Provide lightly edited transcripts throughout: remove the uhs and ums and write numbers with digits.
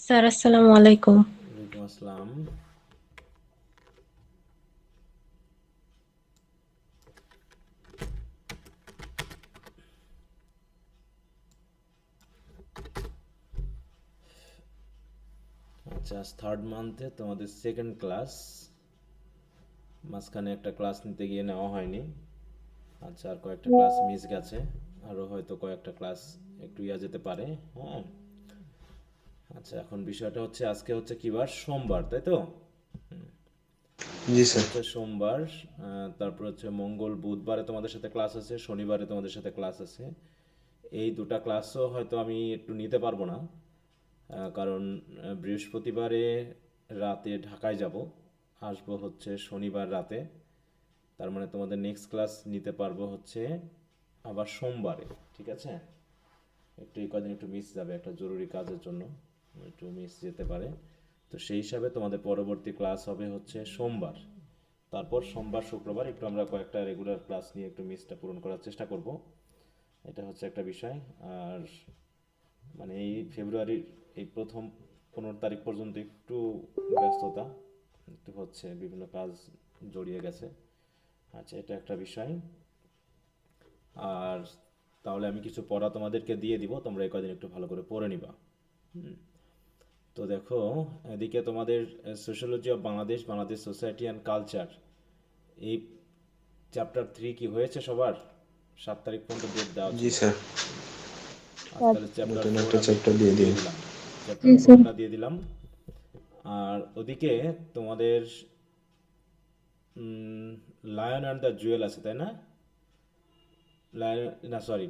Sir আসসালামু আলাইকুম। ওয়ালাইকুম আসসালাম। আচ্ছা, আজ থার্ড মান্থে তোমাদের সেকেন্ড ক্লাস। মাঝখানে একটা ক্লাস নিতে গিয়ে নেওয়া হয়নি। আচ্ছা, আর কয়েকটা ক্লাস মিস গেছে। আরও হয়তো কয়েকটা ক্লাস একটু যেতে পারে। হ্যাঁ। আচ্ছা, এখন বিষয়টা হচ্ছে আজকে হচ্ছে কি বার? সোমবার, তাই তো? জি আজকে স্যার। হচ্ছে সোমবার। তারপর হচ্ছে মঙ্গল বুধবারে তোমাদের সাথে ক্লাস আছে, শনিবারে তোমাদের সাথে ক্লাস আছে। এই দুটা ক্লাসও হয়তো আমি একটু নিতে পারবো না। কারণ বৃহস্পতিবারে রাতে ঢাকায় যাব, আসবো হচ্ছে শনিবার রাতে। তার মানে তোমাদের নেক্সট ক্লাস নিতে পারবো হচ্ছে আবার সোমবারে। ঠিক আছে? একটু এই কদিন একটু মিস যাবে একটা জরুরি কাজের জন্য, একটু মিস যেতে পারে। তো সেই হিসাবে তোমাদের পরবর্তী ক্লাস হবে হচ্ছে সোমবার। তারপর সোমবার শুক্রবার একটু আমরা কয়েকটা রেগুলার ক্লাস নিয়ে একটু মিসটা পূরণ করার চেষ্টা করব। এটা হচ্ছে একটা বিষয়। আর মানে এই ফেব্রুয়ারির এই প্রথম 15 তারিখ পর্যন্ত একটু ব্যস্ততা একটু হচ্ছে, বিভিন্ন কাজ জড়িয়ে গেছে। আচ্ছা, এটা একটা বিষয়। আর তাহলে আমি কিছু পড়া তোমাদেরকে দিয়ে দিব, তোমরা এই কদিন একটু ভালো করে পড়ে নিবা। তো দেখো, এদিকে তোমাদের sociology of Bangladesh, Bangladesh society and culture, এই চ্যাপ্টার 3 কি হয়েছে সবার? 7 তারিখ পর্যন্ত ডেট দেওয়া জি ছিল। স্যার। আজ তাহলে চ্যাপ্টার নতুন ফোর একটা আমি চ্যাপ্টার দিয়ে দিয়ে দিন। দিলাম। চ্যাপ্টার 4টা দিয়ে দিলাম। আর ওদিকে তোমাদের লায়ন অ্যান্ড দ্য জুয়েল আছে, তাই না? লায়ন, না সরি,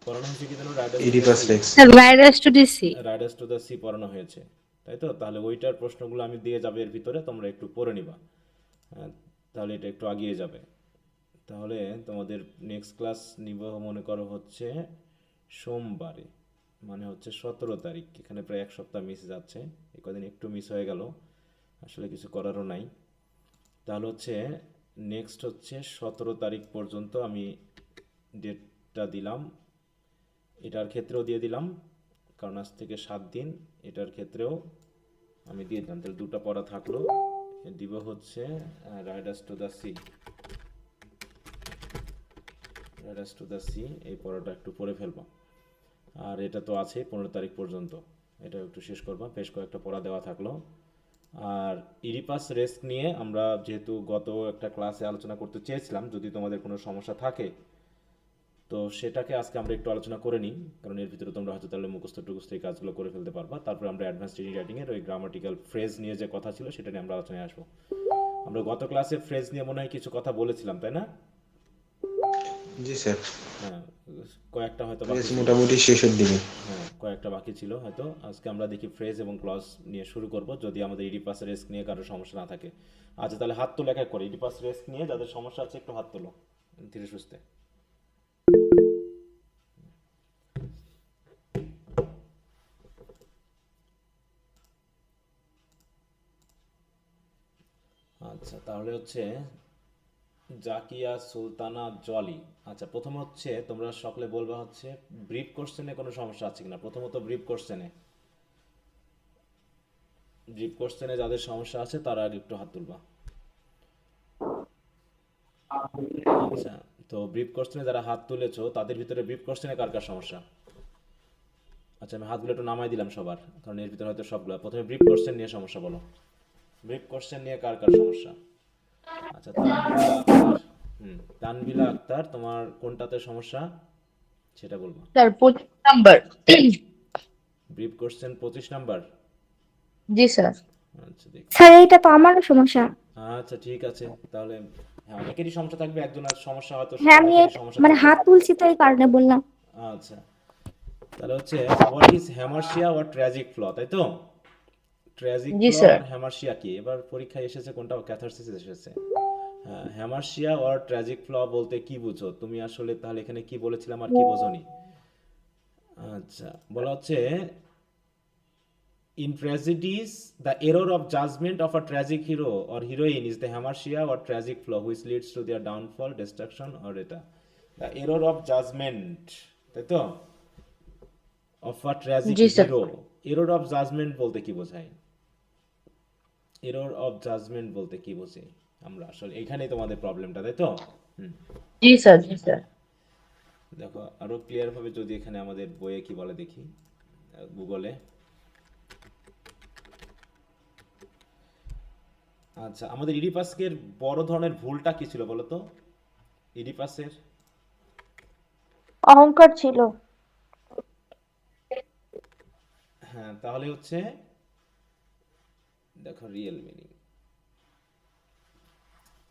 পড়ানো হয়েছে কি যেন? Riders to the Oedipus sea. Rex. ভাইরাস টু ডিসি। রাইডার্স টু দ্য সি পড়ানো হয়েছে, তাই তো? তাহলে ওইটার প্রশ্নগুলো আমি দিয়ে যাবে এর ভিতরে, তোমরা একটু পড়ে নিবা। হ্যাঁ, তাহলে এটা একটু আগিয়ে যাবে। তাহলে তোমাদের নেক্সট ক্লাস নিব মনে করো হচ্ছে সোমবারে, মানে হচ্ছে 17 তারিখ। এখানে প্রায় এক সপ্তাহ মিস যাচ্ছে, এই কদিন একটু মিস হয়ে গেল, আসলে কিছু করারও নাই। তাহলে হচ্ছে নেক্সট হচ্ছে 17 তারিখ পর্যন্ত আমি ডেটটা দিলাম। এটার ক্ষেত্রেও দিয়ে দিলাম, কারণ আজ থেকে 7 দিন। এটার ক্ষেত্রেও আমি দিয়ে দিলাম, তাহলে দুটো পড়া থাকলো। দিব হচ্ছে Riders to the C. Riders to the C, এই পড়াটা একটু পড়ে ফেলবো। আর এটা তো আছে 15 তারিখ পর্যন্ত, এটা একটু শেষ করবা। বেশ কয়েকটা পড়া দেওয়া থাকলো। আর ইরিপাস রেস্ক নিয়ে আমরা যেহেতু গত একটা ক্লাসে আলোচনা করতে চেয়েছিলাম, যদি তোমাদের কোনো সমস্যা থাকে তো সেটাকে আজকে আমরা একটু আলোচনা করে নিই। কারণ এর ভিতরে তোমরা হয়তো তাহলে মুখস্থ টুখস্থ এই কাজগুলো করে ফেলতে পারবা। তারপর আমরা অ্যাডভান্স রিডিং রাইটিংয়ের ওই গ্রামাটিক্যাল ফ্রেজ নিয়ে যে কথা ছিল সেটা নিয়ে আমরা আলোচনায় আসবো। আমরা গত ক্লাসে ফ্রেজ নিয়ে মনে হয় কিছু কথা বলেছিলাম, তাই না? জি স্যার। হ্যাঁ, কয়েকটা হয়তো ফ্রেশ বাকি ছিল। মোটামুটি শেষের দিকে। হ্যাঁ, কয়েকটা বাকি ছিল হয়তো। আজকে আমরা দেখি ফ্রেজ এবং ক্লজ নিয়ে শুরু করব, যদি আমাদের ইডিপাস রেস্ক নিয়ে কারো সমস্যা না থাকে। আচ্ছা, তাহলে হাত তোলো এক এক করে। ইডিপাস রেস্ক নিয়ে যাদের সমস্যা আছে একটু হাত তোলো ধীরে সুস্থে। আচ্ছা, তাহলে হচ্ছে জাকিয়া সুলতানা জলি। আচ্ছা, প্রথম হচ্ছে তোমরা সকলে বলবা হচ্ছে ব্রিফ কোশ্চেনে কোনো সমস্যা আছে কিনা। প্রথমত ব্রিফ কোশ্চেনে, ব্রিফ কোশ্চেনে যাদের সমস্যা আছে তারা আগে একটু হাত তুলবা। আচ্ছা, তো ব্রিফ কোশ্চেনে যারা হাত তুলেছো তাদের ভিতরে ব্রিফ কোশ্চেনে কার কার সমস্যা? আচ্ছা, আমি হাতগুলো একটু নামাই দিলাম সবার, কারণ এর ভিতরে হয়তো সবগুলো। প্রথমে ব্রিফ কোশ্চেন নিয়ে সমস্যা বলো। ব্রিফ কোশ্চেন নিয়ে কার কার সমস্যা? আচ্ছা, তানভিলা আক্তার। তানভিলা আক্তার, তোমার কোনটাতে সমস্যা সেটা বলবো। Sir 25 number. Brief question 25 number. জি স্যার। আচ্ছা, দেখি। স্যার এইটা তো আমারও সমস্যা। আচ্ছা, ঠিক আছে তাহলে। হ্যাঁ, অনেকেরই সমস্যা থাকবে, একজনের সমস্যা হয়তো হ্যাঁ আমি অনেকেরই সমস্যা মানে থাকবে। হাত তুলছি তো এই কারণে বললাম। আচ্ছা, তাহলে হচ্ছে what is hamartia or tragic flaw, তাই তো? ট্র্যাজিক জি ফ্ল স্যার। আর হ্যামারশিয়া কি? এবার পরীক্ষায় এসেছে কোনটা? ক্যাথারসিস এসেছে। হ্যাঁ, হ্যামারশিয়া ওর ট্র্যাজিক ফ্ল বলতে কি বুঝো তুমি আসলে? তাহলে এখানে কি বলেছিলাম আর কি বোঝোনি? আচ্ছা, বলা হচ্ছে in tragedies, the error of judgment of a tragic hero or heroine is the hamartia or tragic flaw which leads to their downfall, destruction or এটা। The error of judgment, তাই তো? অফ আ ট্র্যাজিক জি sir. Hero. Error of judgment বলতে কি বোঝায়? Error of judgment বলতে কি বুঝি আমরা? আসলে এখানেই তোমাদের প্রবলেমটা, তাই তো? হুম। জি স্যার, জি স্যার। দেখো আরো ক্লিয়ার ভাবে যদি এখানে আমাদের বইয়ে কি বলে দেখি, গুগলে। আচ্ছা, আমাদের ইডিপাসকের বড় ধরনের ভুলটা কি ছিল বলো তো? ইডিপাসের অহংকার ছিল। হ্যাঁ, তাহলে হচ্ছে দেখো real meaning,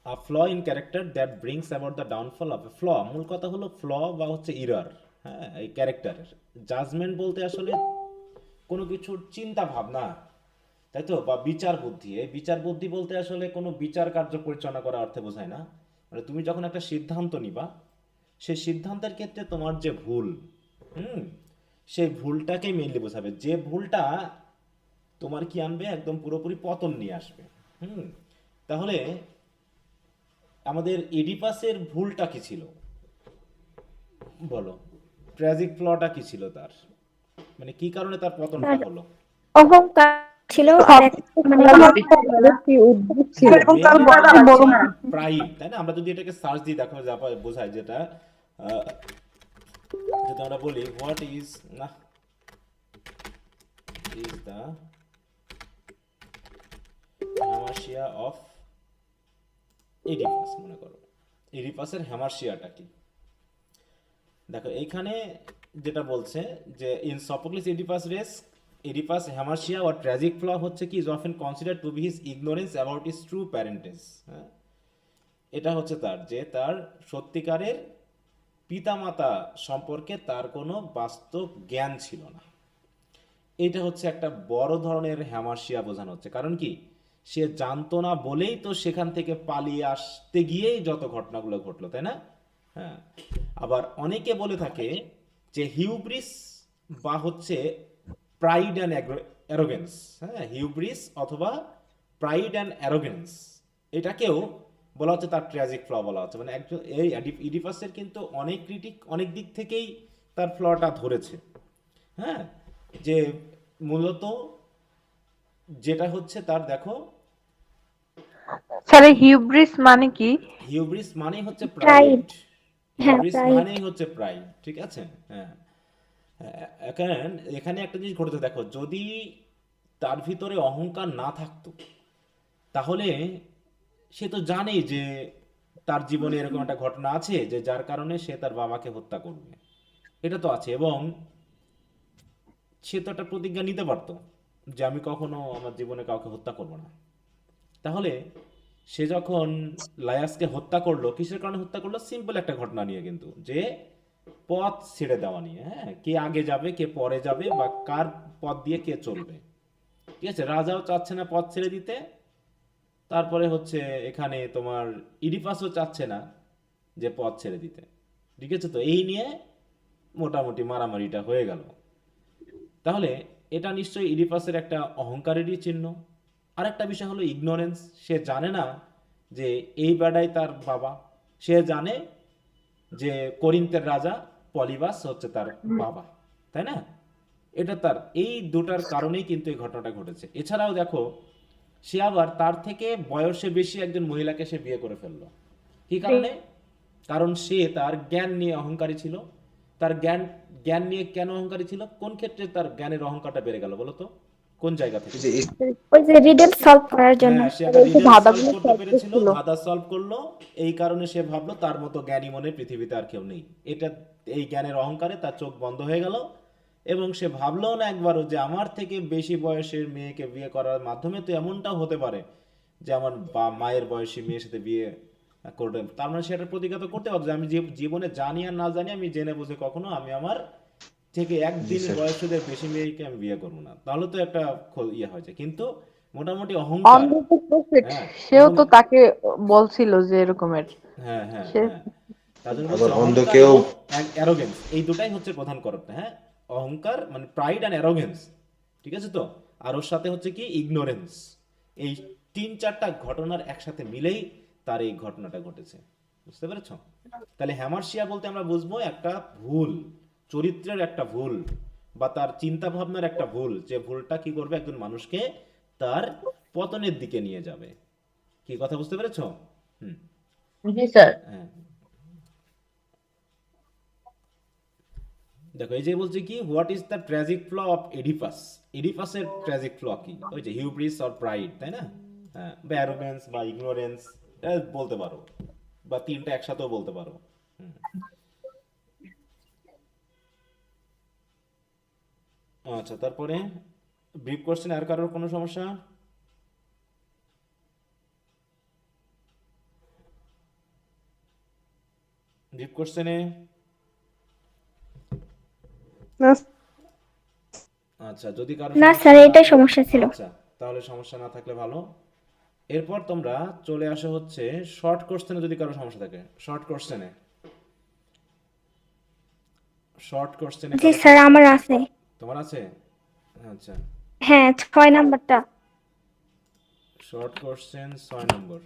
a flaw in character that brings about the downfall of a flaw. মূল কথা হলো ফ্ল বা হচ্ছে ইরার, হ্যাঁ, এই ক্যারেক্টারের। জাজমেন্ট বলতে আসলে কোনো কিছুর চিন্তা ভাবনা, তাই তো, বা বিচার বুদ্ধি। এই বিচার বুদ্ধি বলতে আসলে কোনো বিচার কার্য পরিচালনা করা অর্থে বোঝায় না। মানে তুমি যখন একটা সিদ্ধান্ত নিবা, সেই সিদ্ধান্তের ক্ষেত্রে তোমার যে ভুল, হুম, সেই ভুলটাকেই মেইনলি বোঝাবে। যে ভুলটা তোমার কি আনবে, একদম পুরোপুরি পতন নিয়ে আসবে। হুম। তাহলে আমাদের এডিপাসের ভুলটা কি ছিল বলো? ট্র্যাজিক ফ্লটা কি ছিল তার? মানে কি কারণে তার পতনটা তার হলো? অহংকার ছিল আর মানে কি উদ্ভুত ছিল। মেইনলি তার হচ্ছে প্রাইড, তাই না? আমরা যদি এটাকে সার্চ দিয়ে দেখো যা বোঝায়, যেটা আহ, যদি আমরা বলি হোয়াট ইজ না ইজ দ্য হ্যামার্শিয়া অফ এডিপাস, মনে করো এডিপাসের হ্যামার্শিয়াটা কি? দেখো এইখানে যেটা বলছে যে in Sophocles Oedipus Rex, Oedipus hamartia or tragic flaw হচ্ছে কি is often considered to be his ignorance about his true parentage. হ্যাঁ, এটা হচ্ছে তার যে তার সত্যিকারের পিতামাতা সম্পর্কে তার কোনো বাস্তব জ্ঞান ছিল না। এটা হচ্ছে একটা বড় ধরনের হ্যামার্শিয়া বোঝানো হচ্ছে। কারণ কি, সে জানতো না বলেই তো সেখান থেকে পালিয়ে আসতে গিয়েই যত ঘটনাগুলো ঘটলো, তাই না? হ্যাঁ। আবার অনেকে বলে থাকে যে হিউব্রিস বা হচ্ছে প্রাইড অ্যান্ড অ্যারোগেন্স, হ্যাঁ, হিউব্রিস অথবা প্রাইড অ্যান্ড অ্যারোগেন্স, এটাকেও বলা হচ্ছে তার ট্র্যাজিক ফ্ল বলা হচ্ছে। মানে একজন এই ইডিপাসের কিন্তু অনেক ক্রিটিক অনেক দিক থেকেই তার ফ্লটা ধরেছে। হ্যাঁ, যে মূলত যেটা হচ্ছে তার, দেখো স্যার, হিউব্রিস মানে কি? হিউব্রিস মানেই হচ্ছে প্রাইড। প্রাইড। হ্যাঁ, হিউব্রিস প্রাইড। মানেই হচ্ছে প্রাইড, ঠিক আছে? হ্যাঁ। এখন এখানে একটা জিনিস ঘটেছে, দেখো যদি তার ভিতরে অহংকার না থাকতো, তাহলে সে তো জানেই যে তার জীবনে এরকম একটা ঘটনা আছে যে যার কারণে সে তার বাবাকে হত্যা করবে, এটা তো আছে। এবং সে তো একটা প্রতিজ্ঞা নিতে পারতো যে আমি কখনো আমার জীবনে কাউকে হত্যা করব না। তাহলে সে যখন লায়াসকে হত্যা করলো, কিসের কারণে হত্যা করলো? সিম্পল একটা ঘটনা নিয়ে, কিন্তু যে পথ ছেড়ে দেওয়া নিয়ে। হ্যাঁ, কে আগে যাবে কে পরে যাবে বা কার পথ দিয়ে কে চলবে, ঠিক আছে? রাজাও চাচ্ছে না পথ ছেড়ে দিতে, তারপরে হচ্ছে এখানে তোমার ইডিপাসও চাচ্ছে না যে পথ ছেড়ে দিতে, ঠিক আছে? তো এই নিয়ে মোটামুটি মারামারিটা হয়ে গেল। তাহলে এটা নিশ্চয়ই ইডিপাসের একটা অহংকারেরই চিহ্ন। আরেকটা বিষয় হলো ইগনোরেন্স। সে জানে না যে এই বেড়াই তার বাবা। সে জানে যে করিন্থের রাজা পলিবাস হচ্ছে তার বাবা, তাই না? এটা তার এই দুটার কারণেই কিন্তু এই ঘটনাটা ঘটেছে। এছাড়াও দেখো, সে আবার তার থেকে বয়সে বেশি একজন মহিলাকে সে বিয়ে করে ফেললো। কি কারণে? কারণ সে তার জ্ঞান নিয়ে অহংকারী ছিল। তার জ্ঞান জ্ঞান নিয়ে কেন অহংকারী ছিল? কোন ক্ষেত্রে তার জ্ঞানের অহংকারটা বেড়ে গেল বলো তো? কোন জায়গা থেকে? এই যে ওই যে রিডেল সলভ করার জন্য। হ্যাঁ, সে একটা এই যে রিডেল সলভ ধাঁধাগুলো করতে solve পেরেছিল, করছিল। ধাঁধা সলভ করলো। এই কারণে সে ভাবলো তার মতো জ্ঞানী মনে পৃথিবীতে আর কেউ নেই। এটা এই জ্ঞানের অহংকারে তার চোখ বন্ধ হয়ে গেল। এবং সে ভাবলো না একবারও যে আমার থেকে বেশি বয়সের মেয়েকে বিয়ে করার মাধ্যমে তো এমনটাও হতে পারে যে আমার মায়ের বয়সী মেয়ের সাথে বিয়ে করবে। তার মানে সেটা প্রতিজ্ঞা তো করতে পারতো যে আমি জীবনে জানি আর না জানি, আমি জেনে বুঝে কখনো আমি আমার থেকে জি একদিনের স্যার। বয়সীদের বেশি মেয়েকে আমি বিয়ে করবো না। তাহলে তো একটা ইয়ে হয়েছে, কিন্তু মোটামুটি অহংকার। অন্ধ তো প্রফিট, হ্যাঁ, সেও এবং তো তাকে বলছিল যে এরকমের। হ্যাঁ হ্যাঁ সে হ্যাঁ, তার জন্য আবার বলছে অহংকার অন্ধকেও এবং অ্যারোগেন্স, এই দুটাই হচ্ছে প্রধান কারণ। হ্যাঁ, অহংকার মানে প্রাইড অ্যান্ড অ্যারোগেন্স, ঠিক আছে তো? আর ওর সাথে হচ্ছে কি ইগনোরেন্স। এই তিন চারটা ঘটনার একসাথে মিলেই তার এই ঘটনাটা ঘটেছে। বুঝতে পেরেছ? তাহলে হ্যামার্শিয়া বলতে আমরা বুঝবো একটা ভুল, চরিত্রের একটা ভুল বা তার চিন্তা ভাবনার একটা ভুল, যে ভুলটা কি করবে একজন মানুষকে তার পতনের দিকে নিয়ে যাবে। কি কথা বুঝতে পেরেছো? হুম। জি স্যার। হ্যাঁ, দেখো এই যে বলছে কি, what is the tragic flaw of Oedipus. এডিপাসের ট্র্যাজিক ফ্ল কি? ওই যে হিউব্রিস অর প্রাইড, তাই না? হ্যাঁ, বা অ্যারোগেন্স বা ইগনোরেন্স, বলতে পারো, বা তিনটা একসাথেও বলতে পারো। হুম। আচ্ছা, তারপরে ব্রিফ কোশ্চেন আর কারোর কোনো সমস্যা? ব্রিফ কোশ্চেনে না, আচ্ছা, যদি কারো না সমস্যা স্যার, না এটাই থাকে, সমস্যা ছিল। আচ্ছা তাহলে সমস্যা না থাকলে ভালো। এরপর তোমরা চলে আসো হচ্ছে শর্ট কোশ্চেনে। যদি কারো সমস্যা থাকে শর্ট কোশ্চেনে, শর্ট কোশ্চেনে জি কারো স্যার, সমস্যা আমার আছে। তোমার আছে? আচ্ছা, হ্যাঁ, 6 নাম্বারটা। Short question 6 number.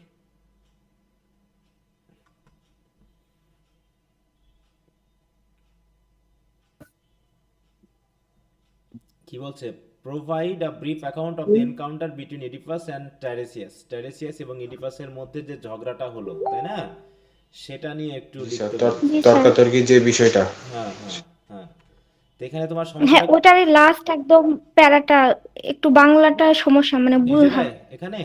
কি বলছে? Provide a brief account of the encounter between Oedipus and Tiresias. Tiresias এবং এডিপাসের মধ্যে যে ঝগড়াটা হলো, তাই না, সেটা নিয়ে একটু জি স্যার, লিখতে বলেছে। জি স্যার। তর্কাতর্কি যে বিষয়টা। হ্যাঁ হ্যাঁ হ্যাঁ। তো এখানে তোমার হ্যাঁ, সমস্যাটা ওটারই লাস্ট একদম প্যারাটা একটু বাংলাটা সমস্যা, মানে এই ভুল হয়। জায়গায় এখানে।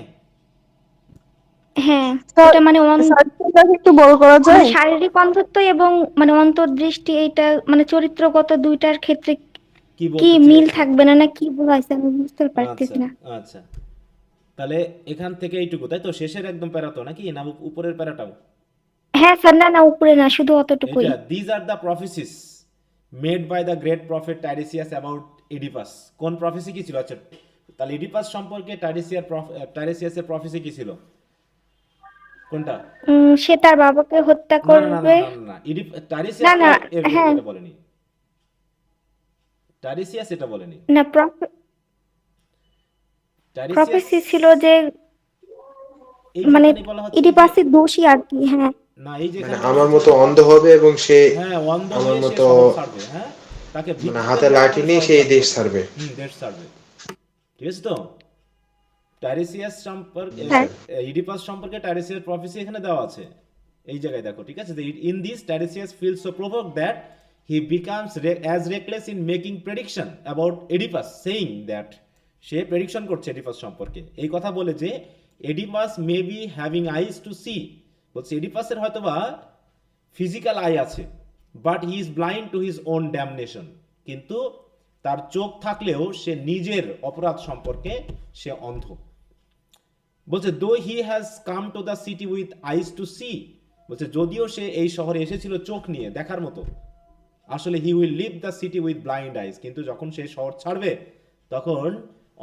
হ্যাঁ, স্যার, ওটা মানে সার্কেলটাকে একটু বড় করা মানে যায়? শারীরিক অন্ধত্ব এবং মানে অন্তর্দৃষ্টি, এইটা মানে চরিত্রগত দুইটার ক্ষেত্রে কি কি বলতে মিল চেয়েছে? থাকবে না, না কি ভুল হয়েছে আমি বুঝতে আচ্ছা পারতেছি না। আচ্ছা, তাহলে এখান থেকে এইটুকু, তাই তো? শেষের একদম প্যারা তো নাকি, না উপরের প্যারাটাও? হ্যাঁ স্যার, না না, উপরে না, শুধু অতটুকুই। এটা these are the prophecies made by the great prophet Tiresias about Oedipus. কোন প্রফেসি কি ছিল? আচ্ছা, তাহলে এডিপাস সম্পর্কে টাইরেসিয়াসের প্রফেসি কি ছিল? কোনটা? সে তার বাবাকে হত্যা না না না না করবে। না না না, না টাইরেসিয়াস তো না, হ্যাঁ, এটা বলেনি। টাইরেসিয়াস এটা বলেনি। না টাইরেসিয়াস প্রফেসি ছিল যে এই মানে যেখানে বলা হচ্ছে যে, ইডিপাসের দোষী আর কি। হ্যাঁ না এই মানে যেখানে বলা আমার হচ্ছে মতো যে, অন্ধ হবে এবং সে হ্যাঁ অন্ধ আমার হয়ে সে মতো শহর ছাড়বে। হ্যাঁ, তাকে মানে ভিক্ষুকের হাতে মতো লাঠি করে নিয়ে শহর সেই ছাড়তে দেশ হবে। ছাড়বে। দেশ ছাড়বে। ঠিক আছে তো? টাইরেসিয়াস সম্পর্কে, জি স্যার। স্যার। ইডিপাস সম্পর্কে টাইরেসিয়াস প্রফেসি এখানে দেওয়া আছে এই জায়গায়, দেখো। ঠিক আছে, in this Tiresias feels so provoked that he becomes as reckless in making prediction about Oedipus, saying that, সে প্রেডিকশন করছে এডিপাস সম্পর্কে, এই কথা বলে যে Oedipus may be having eyes to see. বলছে এডিপাসের হয়তোবা ফিজিক্যাল আই আছে, but he is blind to his own damnation. কিন্তু তার চোখ থাকলেও সে নিজের অপরাধ সম্পর্কে সে অন্ধ। বলছে though he has come to the city with eyes to see. বলছে যদিও সে এই শহরে এসেছিল চোখ নিয়ে দেখার মতো, আসলে he will leave the city with blind eyes. কিন্তু যখন সে শহর ছাড়বে তখন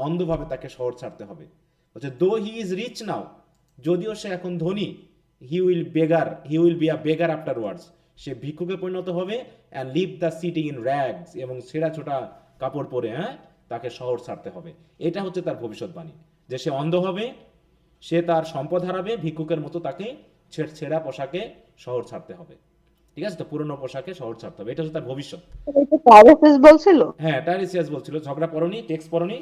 অন্ধভাবে তাকে শহর ছাড়তে হবে। বলছে দো হি ইজ রিচ নাও, যদিও সে এখন ধনী, he will be a beggar afterwards, সে ভিক্ষুকে পরিণত হবে। And leave the city in rags, এবং ছেঁড়া ছোটা কাপড় পরে, হ্যাঁ, তাকে শহর ছাড়তে হবে। এটা হচ্ছে তার ভবিষ্যৎবাণী, যে সে অন্ধ হবে, সে তার সম্পদ হারাবে, ভিক্ষুকের মতো তাকে ছেঁড়া পোশাকে শহর ছাড়তে হবে। ঠিক আছে তো? পুরনো পোশাকে শহর ছাড়তে হবে, এটা হচ্ছে তার ভবিষ্যৎ। এটা টাইরেসিয়াস বলছিল। হ্যাঁ, টাইরেসিয়াস বলছিল। ঝগড়া পড়নি? টেক্সট পড়নি?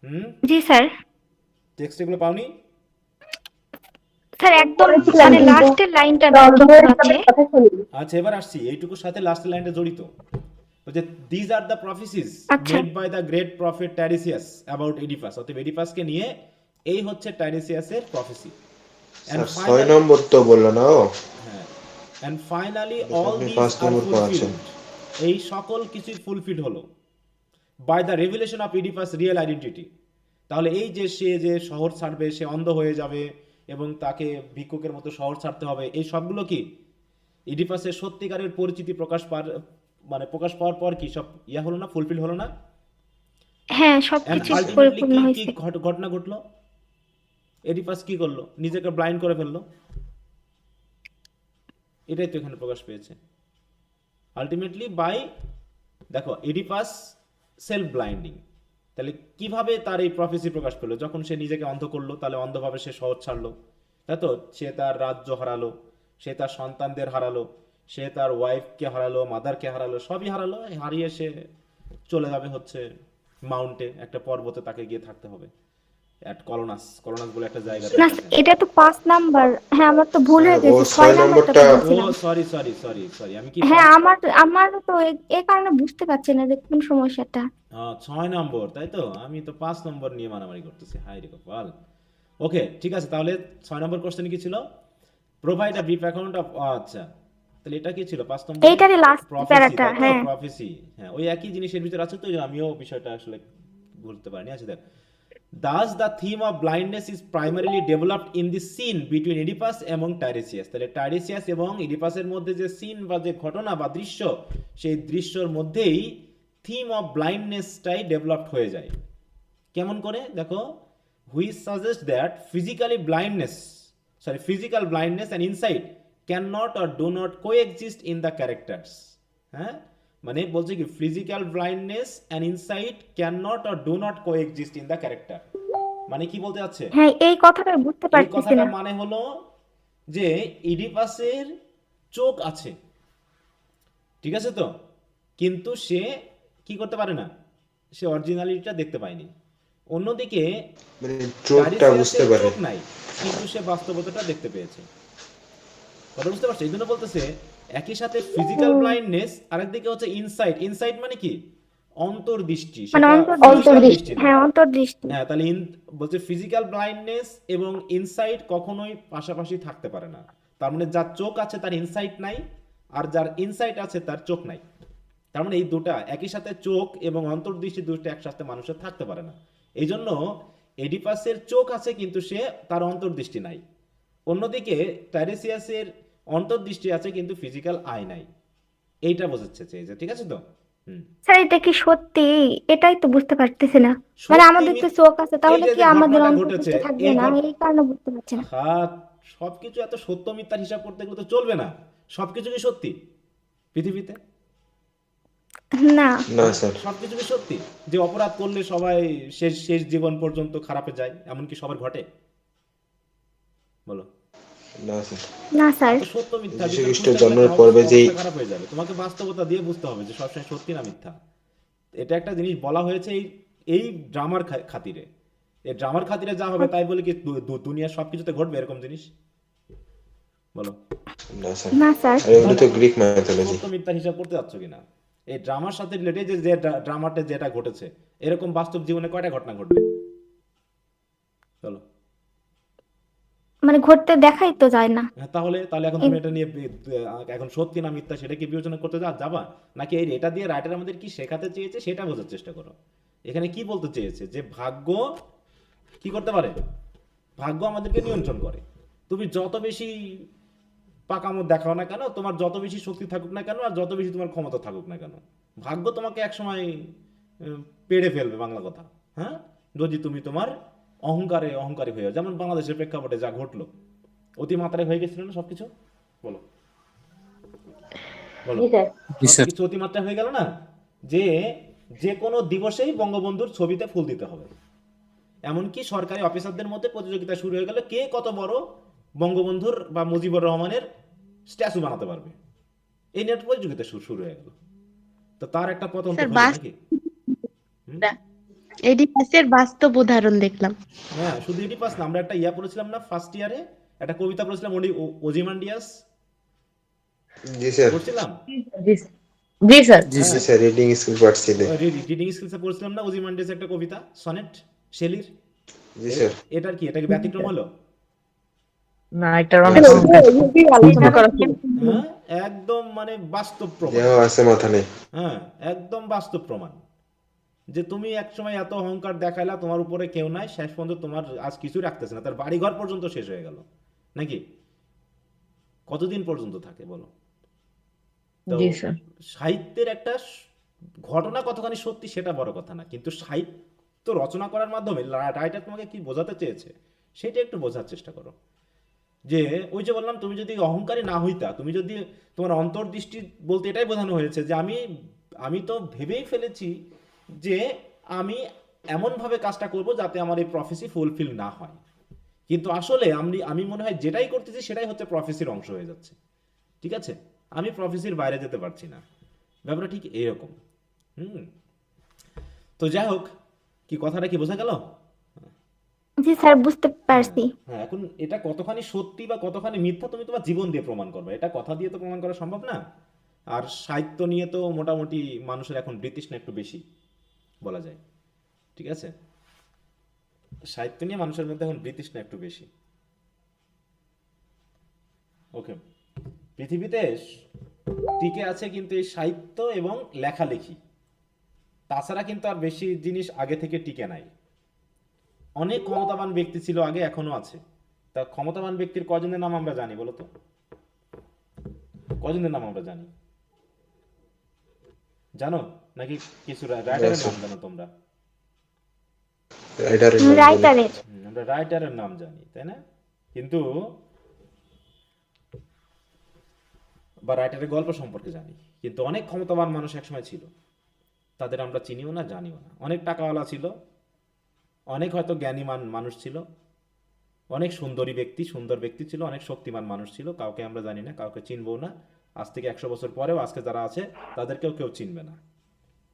হুম, জি স্যার। টেক্সট এগুলো পাওনি? স্যার একদম পড়েছিলাম মানে কিন্তু লাস্টের লাইনটা দ্বন্দ্ব ব্যর্থ একটা আছে। কথা শুনি। আচ্ছা, এবার আসছি এইটুকুর সাথে লাস্ট লাইনটা জড়িত। বলছে দিজ আর দ্য প্রফেসিস আচ্ছা। Made by the great prophet Tiresias about Oedipus. অতএব এডিপাসকে নিয়ে এই হচ্ছে টাইরেসিয়াসের প্রফেসি। স্যার 6 নম্বর তো বললো না ও? হ্যাঁ, and finally এটা all আপনি these 5 are নম্বর পড়াচ্ছেন। fulfilled, এই সকল কিছুই ফুলফিল হলো by the revelation of Oedipus real identity। তাহলে এই যে সে যে শহর ছাড়বে, সে অন্ধ হয়ে যাবে এবং তাকে ভিক্ষুকের মতো শহর ছাড়তে হবে, এই সবগুলো কি ইডিপাসের সত্যিকারের পরিচিতি প্রকাশ পাওয়ার পর কি সব হলো না, ফুলফিল হলো না? হ্যাঁ, এন্ড সবকিছু আলটিমেটলি পরিপূর্ণ কি কি হয়েছে। ঘটনা ঘটলো? এডিপাস কি করলো? নিজেকে ব্লাইন্ড করে ফেললো। এটাই তো এখানে প্রকাশ পেয়েছে। আলটিমেটলি বাই, দেখো, এডিপাস সেলফ ব্লাইন্ডিং। তাহলে কিভাবে তার এই প্রফেসি প্রকাশ পেলো? যখন সে নিজেকে অন্ধ করলো, তাহলে অন্ধভাবে সে শহর ছাড়লো, তাই তো? সে তার রাজ্য হারালো, সে তার সন্তানদের হারালো, সে তার ওয়াইফকে হারালো, মাদারকে হারালো, সবই হারালো, হারিয়ে সে চলে যাবে হচ্ছে মাউন্টে, একটা পর্বতে তাকে গিয়ে থাকতে হবে, অ্যাট কলোনাস, কলোনাস বলে একটা জায়গাতে না থাকে। এটা তো 5 নাম্বার। হ্যাঁ আমার তো ভুল হয়ে স্যার ও গেছে, 6 6 নাম্বারটা নম্বরটা ও বলছিলাম। সরি সরি সরি সরি, আমি কি হ্যাঁ আমার তো এই কারণে বুঝতে পারছি না যে কোন সমস্যাটা। 6 নম্বর, তাই তো? আমি তো 5 নম্বর নিয়ে মারামারি করতেছি, হাই রে কপাল। ওকে, ঠিক আছে, তাহলে 6 নম্বর কোশ্চেন কি ছিল? Provide a brief account of, আচ্ছা, তাহলে এটা কি ছিল 5 নম্বরে? এইটারই লাস্ট প্রফেসি, প্যারাটা। তাই তো? হ্যাঁ প্রফেসি, হ্যাঁ, ওই একই জিনিসের ভিতরে আছে তো, এই জন্য আমিও বিষয়টা আসলে বলতে পারিনি। আচ্ছা দেখ, Thus, the theme of blindness is primarily developed in the scene between Oedipus এবং Tiresias. তাহলে Tiresias এবং ইডিপাসের মধ্যে যে সিন বা যে ঘটনা বা দৃশ্য, সেই দৃশ্যর মধ্যেই থিম অফ ব্লাইন্ডনেসটাই ডেভেলপড হয়ে যায়। কেমন করে? দেখো, which suggests that physical blindness and insight cannot or do not coexist in the characters. হ্যাঁ, মানে বলছে কি physical blindness and insight can not or do not coexist in the character. মানে কি বলতে চাচ্ছে? হ্যাঁ এই কথাটা বুঝতে এই পারতেছি কথাটা না। মানে হলো যে ইডিপাসের চোখ আছে, ঠিক আছে তো, কিন্তু সে কি করতে পারে না, সে অরিজিনালিটিটা দেখতে পায়নি। অন্যদিকে মানে চোখটা বুঝতে টাইরেসিয়াসের পারে। চোখ নাই, কিন্তু সে বাস্তবতাটা দেখতে পেয়েছে। কথা বুঝতে পারছো? এই জন্য বলতেছে একই সাথে ফিজিক্যাল ব্লাইন্ডনেস, আরেকদিকে হচ্ছে ইনসাইট। ইনসাইট মানে কি? অন্তর্দৃষ্টি, মানে সেটা physical দৃষ্টি না। হ্যাঁ অন্তর্দৃষ্টি। হ্যাঁ, তাহলে বলছে ফিজিক্যাল ব্লাইন্ডনেস এবং ইনসাইট কখনোই পাশাপাশি থাকতে পারে না। তার মানে যার চোখ আছে তার ইনসাইট নাই, আর যার ইনসাইট আছে তার চোখ নাই। তার মানে এই দুটা একই সাথে, চোখ এবং অন্তর্দৃষ্টি দুটো একসাথে মানুষের থাকতে পারে না। এই জন্য এডিপাসের চোখ আছে কিন্তু সে তার অন্তর্দৃষ্টি নাই। অন্যদিকে টাইরেসিয়াসের অন্তর্দৃষ্টি আছে কিন্তু ফিজিক্যাল আই নাই। এইটা বোঝাচ্ছে চেয়েছে, ঠিক আছে তো? স্যার এটা কি সত্যি? এটাই তো বুঝতে পারতেছি না। মানে সত্যি আমাদের তো চোখ আছে, এই তাহলে যে কি যে আমাদের ঘটনাটা অন্তর্দৃষ্টি ঘটেছে, থাকবে এই না? এই কারণে বুঝতে পারছি না। হ্যাঁ, সবকিছু এত সত্য মিথ্যার হিসাব করতে গেলে তো চলবে না। সবকিছু কি সত্যি পৃথিবীতে? না না স্যার, সবকিছু কি সত্যি যে অপরাধ করলে সবাই শেষ শেষ জীবন পর্যন্ত খারাপে যায়, এমনকি সবার ঘটে? বলো। না স্যার। না স্যার। তো সত্য মিথ্যা যীশু খ্রিস্ট জন্মের পর্বে যেই খারাপ হয়ে যাবে। তোমাকে বাস্তবতা দিয়ে বুঝতে হবে যে সবসময় সত্যি না মিথ্যা। এটা একটা জিনিস বলা হয়েছে এই ড্রামার খাতিরে। এই ড্রামার খাতিরে যা হবে তাই বলে কি দুনিয়ার সবকিছুতে ঘটবে এরকম জিনিস? বলো। না স্যার, না স্যার। আরে ওগুলো তো গ্রিক মাইথোলজি। সত্য মিথ্যার হিসাব করতে যাচ্ছ কিনা? এই ড্রামার সাথে রিলেটেড যে ড্রামাতে যেটা ঘটেছে, এরকম বাস্তব জীবনে কয়টা ঘটনা ঘটবে? চলো। মানে ঘটতে দেখাই তো যায় না। হ্যাঁ, তাহলে এখন তুমি এটা নিয়ে এখন সত্যি না মিথ্যা সেটা কি বিবেচনা করতে যাবা, নাকি এটা দিয়ে রাইটার আমাদের কি শেখাতে চেয়েছে সেটা বোঝার চেষ্টা করো। এখানে কি বলতে চেয়েছে যে ভাগ্য কি করতে পারে? ভাগ্য আমাদেরকে নিয়ন্ত্রণ করে। তুমি যত বেশি পাকামো দেখাও না কেন, তোমার যত বেশি শক্তি থাকুক না কেন, আর যত বেশি তোমার ক্ষমতা থাকুক না কেন, ভাগ্য তোমাকে একসময় পেড়ে ফেলবে, বাংলা কথা। হ্যাঁ, যদি তুমি তোমার অহংকারী হয়ে যাও। যেমন বাংলাদেশের প্রেক্ষাপটে যা ঘটলো, অতিমাত্রায় হয়ে গেছিল না সবকিছু? বলো বলো, সবকিছু অতিমাত্রায় হয়ে গেল না? যে কোনো দিবসেই বঙ্গবন্ধুর ছবিতে ফুল দিতে হবে, এমনকি সরকারি অফিসারদের মধ্যে প্রতিযোগিতা শুরু হয়ে গেল কে কত বড় বঙ্গবন্ধুর বা মুজিবুর রহমানের স্ট্যাচু বানাতে পারবে। এই নিয়ে প্রতিযোগিতা শুরু হয়ে গেল। তো তার একটা পতন তো হলো নাকি? এডিপাসের বাস্তব উদাহরণ দেখলাম। হ্যাঁ, শুধু ইডিপাস না, আমরা একটা ইয়া পড়েছিলাম না ফার্স্ট ইয়ারে, একটা কবিতা পড়েছিলাম ওজিমান্ডিয়াস, জি স্যার। পড়ছিলাম। জি স্যার। জি স্যার, রিডিং স্কিল পাচ্ছিলে। রিডিং স্কিলসে পড়ছিলাম না ওজিমান্ডিয়াস একটা কবিতা, সনেট, শেলির। জি স্যার। এটার কি, এটা কি ব্যতিক্রম হলো? না, এটা আলোচনা করা ছিল। হ্যাঁ, একদম মানে বাস্তব প্রমাণ। দেহ আছে মাথা নেই। হ্যাঁ, একদম বাস্তব প্রমাণ যে তুমি একসময় এত অহংকার দেখাইলা, তোমার উপরে কেউ নাই, শেষ পর্যন্ত তোমার আজ কিছু রাখতেছে না, তার বাড়িঘর পর্যন্ত শেষ হয়ে গেল নাকি? কতদিন পর্যন্ত থাকে বলো তো? জি স্যার। সাহিত্যের একটা ঘটনা কতখানি সত্যি সেটা বড় কথা না, কিন্তু সাহিত্য রচনা করার মাধ্যমে রাইটার তোমাকে কি বোঝাতে চেয়েছে সেটা একটু বোঝার চেষ্টা করো। যে ওই যে বললাম, তুমি যদি অহংকারী না হইতা, তুমি যদি তোমার অন্তর্দৃষ্টি বলতে এটাই বোঝানো হয়েছে যে আমি তো ভেবেই ফেলেছি যে আমি এমনভাবে কাজটা করব যাতে আমার এই প্রফেসি ফুলফিল না হয়, কিন্তু আসলে আমি মনে হয় যেটাই করতেছি সেটাই হচ্ছে প্রফেসির অংশ হয়ে যাচ্ছে। ঠিক আছে, আমি প্রফেসির বাইরে যেতে পারছি না। ব্যাপারটা ঠিক এইরকম। তো যাই হোক, কি কথাটা কি বোঝা গেল? জি স্যার, বুঝতে পারছি। হ্যাঁ, এখন এটা কতখানি সত্যি বা কতখানি মিথ্যা তুমি তোমার জীবন দিয়ে প্রমাণ করবে, এটা কথা দিয়ে তো প্রমাণ করা সম্ভব না। আর সাহিত্য নিয়ে তো মোটামুটি মানুষের এখন বিতৃষ্ণা একটু বেশি বলা যায়, ঠিক আছে? সাহিত্য নিয়ে মানুষের মধ্যে এখন বিতৃষ্ণা একটু বেশি। ওকে, পৃথিবীতে টিকে আছে কিন্তু এই সাহিত্য এবং লেখালেখি, তাছাড়া কিন্তু আর বেশি জিনিস আগে থেকে টিকে নাই। অনেক ক্ষমতাবান ব্যক্তি ছিল আগে, এখনো আছে। তা ক্ষমতাবান ব্যক্তির কজনের নাম আমরা জানি বলো তো? কজনের নাম আমরা জানি? জানো নাকি কিছু রাইটারের নাম জানো তোমরা? রাইটারের নাম বলি। রাইটারের। আমরা রাইটারের নাম জানি, তাই না? কিন্তু বা রাইটারের গল্প সম্পর্কে জানি, কিন্তু অনেক ক্ষমতাবান মানুষ একসময় ছিল, তাদের আমরা চিনিও না, জানিও না। অনেক টাকাওয়ালা ছিল, অনেক হয়তো জ্ঞানীমান মানুষ ছিল, অনেক সুন্দর ব্যক্তি ছিল, অনেক শক্তিমান মানুষ ছিল, কাউকে আমরা জানি না, কাউকে চিনবো না। আজ থেকে 100 বছর পরেও আজকে যারা আছে তাদেরকেও কেউ চিনবে না।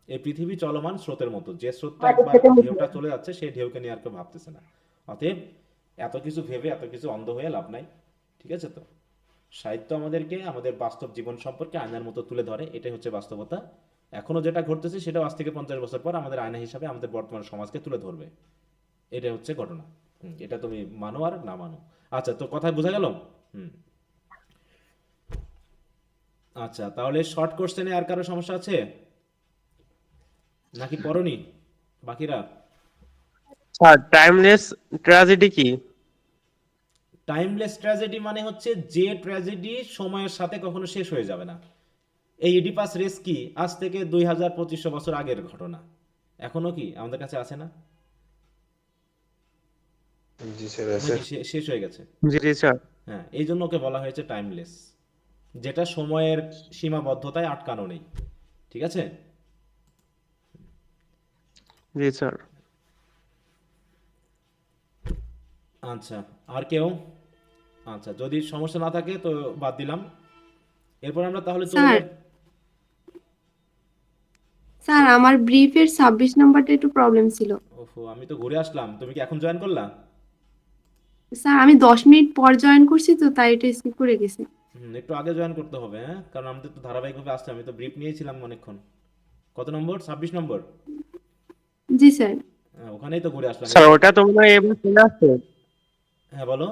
এই পৃথিবী চলমান স্রোতের মতো, যে স্রোতটা একবার ঢেউটা চলে যাচ্ছে সেই ঢেউকে নিয়ে আর কেউ ভাবতেছে না। অতএব এত কিছু ভেবে এত কিছু অন্ধ হয়ে লাভ নাই, ঠিক আছে? তো সাহিত্য আমাদেরকে আমাদের বাস্তব জীবন সম্পর্কে আয়নার মতো তুলে ধরে, এটাই হচ্ছে বাস্তবতা। এখনো যেটা ঘটতেছে সেটাও আজ থেকে 50 বছর পর আমাদের আয়না হিসাবে আমাদের বর্তমান সমাজকে তুলে ধরবে, এটাই হচ্ছে ঘটনা। এটা তুমি মানো আর না মানো। আচ্ছা, তো কথায় বোঝা গেল? আচ্ছা, তাহলে শর্ট কোশ্চেনে আর কারো সমস্যা আছে নাকি পড়নি বাকিরা? স্যার টাইমলেস ট্র্যাজেডি কি? টাইমলেস ট্র্যাজেডি মানে হচ্ছে যে ট্র্যাজেডি সময়ের সাথে কখনো শেষ হয়ে যাবে না। এই ইডিপাস রেস কি আজ থেকে 2000-2500 বছর আগের ঘটনা, এখনো কি আমাদের কাছে আছে না? জি স্যার আছে। নাকি শেষ হয়ে গেছে? জি জি স্যার। হ্যাঁ, এই জন্য ওকে বলা হয়েছে টাইমলেস, যেটা সময়ের সীমাবদ্ধতায় আটকানো নেই, ঠিক আছে? জি স্যার। আচ্ছা, আর কেউ? আচ্ছা, যদি সমস্যা না থাকে তো বাদ দিলাম। এরপর আমরা তাহলে চলে স্যার, স্যার আমার ব্রিফের 26 নাম্বারটা একটু প্রবলেম ছিল। ওফো, আমি তো ঘুরে আসলাম, তুমি কি এখন জয়েন করলা? স্যার আমি 10 মিনিট পর জয়েন করছি তো তাই এটা স্কিপ করে গেছে। একটু আগে জয়েন করতে হবে, হ্যাঁ, কারণ আমাদের তো ধারাবাহিকভাবে আসছে। আমি তো ব্রিফ নিয়েছিলাম অনেকক্ষণ। কত নম্বর? 26 নম্বর। জি স্যার। হ্যাঁ, ওখানেই তো ঘুরে আসলাম। স্যার ওটা তো মনে হয় এবার চলে আসছে। হ্যাঁ, বলো।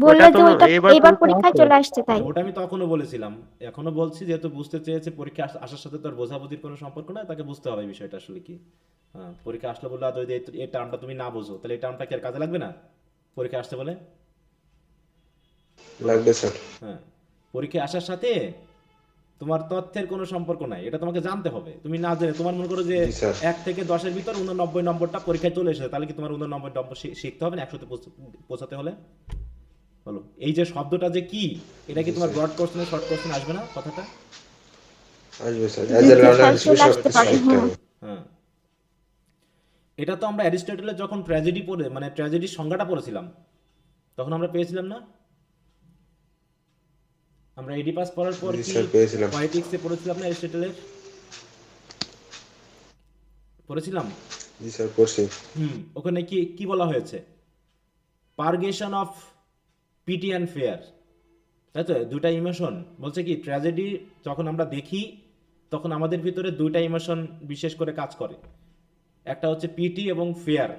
বললো ওটা তো যে ওইটা এবার এবার পরীক্ষা পরীক্ষায় আছে। চলে আসছে তাই। ওটা আমি তখনও বলেছিলাম, এখনো বলছি, যেহেতু বুঝতে চেয়েছে। পরীক্ষা আসার সাথে তো আর বোঝাবুঝির কোনো সম্পর্ক না, তাকে বুঝতে হবে বিষয়টা আসলে কি। হ্যাঁ, পরীক্ষা আসলে বললে আর যদি এই টার্মটা তুমি না বোঝো তাহলে এই টার্মটা কি আর কাজে লাগবে না পরীক্ষা আসতে বলে? লাগবে স্যার। হ্যাঁ, পরীক্ষা আসার সাথে তোমার তথ্যের কোনো সম্পর্ক নাই, এটা তোমাকে জানতে হবে। তুমি না জেনে তোমার মনে করো যে জি স্যার। 1 থেকে 10-এর ভিতর 89 নম্বরটা পরীক্ষায় চলে এসেছে, তাহলে কি তোমার 89 নম্বর শিখতে হবে না 100-তে পৌঁছাতে হলে? বলো, এই যে শব্দটা যে কি, এটা কি জি তোমার স্যার। ব্রড কোশ্চেনে শর্ট কোশ্চেন আসবে না কথাটা? আসবে sir, as a learner sir হিসেবে চলে সব আসতে কিছু পারে, শিখতে হবে। হ্যাঁ, এটা তো আমরা অ্যারিস্টটলের যখন ট্র্যাজেডি পড়ে মানে ট্র্যাজেডির সংজ্ঞাটা পড়েছিলাম তখন আমরা পেয়েছিলাম না? আমরা এডিপাস পড়ার পর জি কি স্যার, পেয়েছিলাম। পয়েটিক্সে পড়েছিলাম না অ্যারিস্টটলের? পড়েছিলাম। জি স্যার, পড়ছি। ওখানে কি কি বলা হয়েছে? পারগেশন অফ পিটি অ্যান্ড ফেয়ার, তাই তো? দুইটা ইমোশন বলছে কি, ট্র্যাজেডি যখন আমরা দেখি তখন আমাদের ভিতরে দুইটা ইমোশন বিশেষ করে কাজ করে। একটা হচ্ছে পিটি এবং ফেয়ার।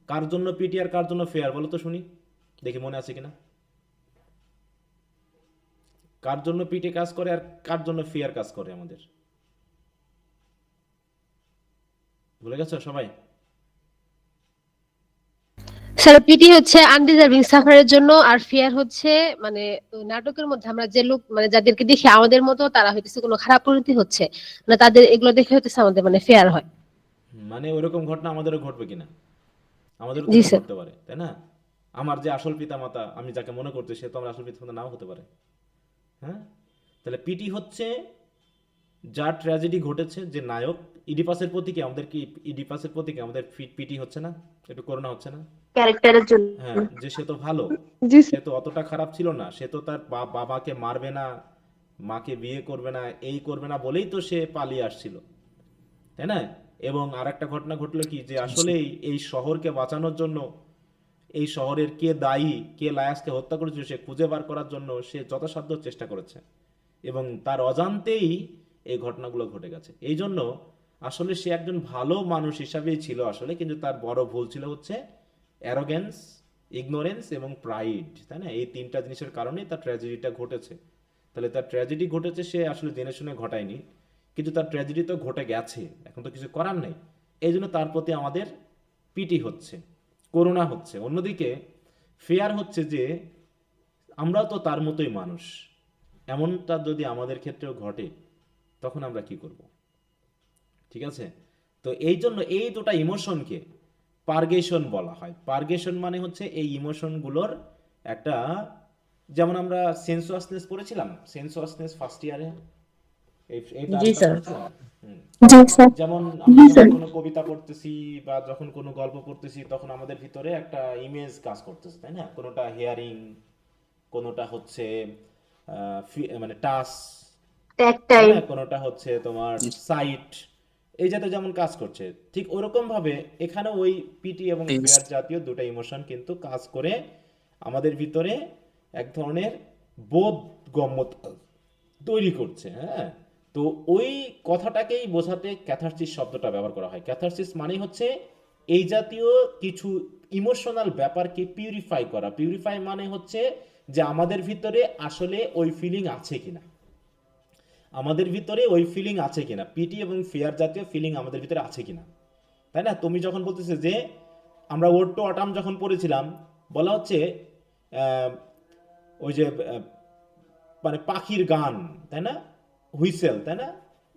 কার জন্য পিটি আর কার জন্য ফেয়ার বলো তো শুনি, দেখি মনে আছে কিনা। কার জন্য পিটি কাজ করে আর কার জন্য ফেয়ার কাজ করে আমাদের? ভুলে গেছো সবাই? স্যার পিটি হচ্ছে আনডিজার্ভিং সাফারের জন্য, আর ফিয়ার হচ্ছে মানে নাটকের মধ্যে আমরা যে লোক মানে যাদেরকে দেখি আমাদের মতো তারা হইতেছে কোনো খারাপ পরিণতি হচ্ছে, মানে তাদের এগুলো দেখে হইতেছে আমাদের মানে ফেয়ার হয়। মানে ওইরকম ঘটনা আমাদেরও ঘটবে কিনা, আমাদেরও জি তো স্যার। ঘটতে পারে, তাই না? আমার যে আসল পিতা মাতা আমি যাকে মনে করতে, সে তো আমার আসল পিতা মাতা নাও হতে পারে। হ্যাঁ, তাহলে পিটি হচ্ছে যার ট্র্যাজেডি ঘটেছে, যে নায়ক, ইডিপাসের প্রতি কি আমাদের কি ইডিপাসের প্রতি কি আমাদের পিটি হচ্ছে না, একটু করোনা হচ্ছে না? ক্যারেক্টারের জন্য। হ্যাঁ, যে সে তো ভালো, জি সে তো অতটা খারাপ ছিল না, সে তো তার বাবাকে মারবে না, মাকে বিয়ে করবে না, এই করবে না বলেই তো সে পালিয়ে আসছিল, তাই না? এবং আর একটা ঘটনা ঘটলো কি, যে আসলেই এই শহরকে বাঁচানোর জন্য, এই শহরের কে দায়ী, কে লায়াসকে হত্যা করেছিল, সে খুঁজে বার করার জন্য সে যথাসাধ্য চেষ্টা করেছে, এবং তার অজান্তেই এই ঘটনাগুলো ঘটে গেছে। এই জন্য আসলে সে একজন ভালো মানুষ হিসাবেই ছিল আসলে, কিন্তু তার বড় ভুল ছিল হচ্ছে অ্যারোগেন্স, ইগনোরেন্স এবং প্রাইড, তাই না? এই তিনটা জিনিসের কারণেই তার ট্র্যাজেডিটা ঘটেছে। তাহলে তার ট্র্যাজেডি ঘটেছে, সে আসলে জেনে শুনে ঘটায়নি, কিন্তু তার ট্র্যাজেডি তো ঘটে গেছে, এখন তো কিছু করার নেই। এই জন্য তার প্রতি আমাদের পিটি হচ্ছে, করুণা হচ্ছে। অন্যদিকে ফেয়ার হচ্ছে যে আমরাও তো তার মতোই মানুষ, এমনটা যদি আমাদের ক্ষেত্রেও ঘটে তখন আমরা কি করব? ঠিক আছে? তো এই জন্য এই দুটো ইমোশনকে পার্গেশন বলা হয়। পার্গেশন মানে হচ্ছে এই ইমোশনগুলোর একটা, যেমন আমরা সেন্সুয়াসনেস পড়েছিলাম, সেন্সুয়াসনেস ফার্স্ট ইয়ারে, এই জি টার্মটা স্যার। পড়েছিলাম। হুম। জি স্যার। যেমন আমরা যখন কোনো কবিতা পড়তেছি বা যখন কোনো গল্প পড়তেছি, তখন আমাদের ভিতরে একটা ইমেজ কাজ করতেছে, তাই না? কোনোটা হিয়ারিং, কোনোটা হচ্ছে মানে টাচ, তাই না? কোনোটা হচ্ছে তোমার সাইট, এই জাতীয় যেমন কাজ করছে, ঠিক ওরকম ভাবে এখানে ওই পিটি এবং ফিয়ার জাতীয় দুটো ইমোশন কিন্তু কাজ করে আমাদের ভিতরে এক ধরনের বোধগম্যতা তৈরি করছে। হ্যাঁ, তো ওই কথাটাকেই বোঝাতে ক্যাথারসিস শব্দটা ব্যবহার করা হয়। ক্যাথারসিস মানে হচ্ছে এই জাতীয় কিছু ইমোশনাল ব্যাপারকে পিউরিফাই করা। পিউরিফাই মানে হচ্ছে যে আমাদের ভিতরে আসলে ওই ফিলিং আছে কিনা, আমাদের ভিতরে ওই ফিলিং আছে কিনা, পিটি এবং ফিয়ার জাতীয় ফিলিং আমাদের ভিতরে আছে কিনা, তাই না? তুমি যখন বলতেছে যে আমরা ওড টু অটাম যখন পড়েছিলাম, বলা হচ্ছে ওই যে মানে পাখির গান, তাই না? হুইসেল, তাই না?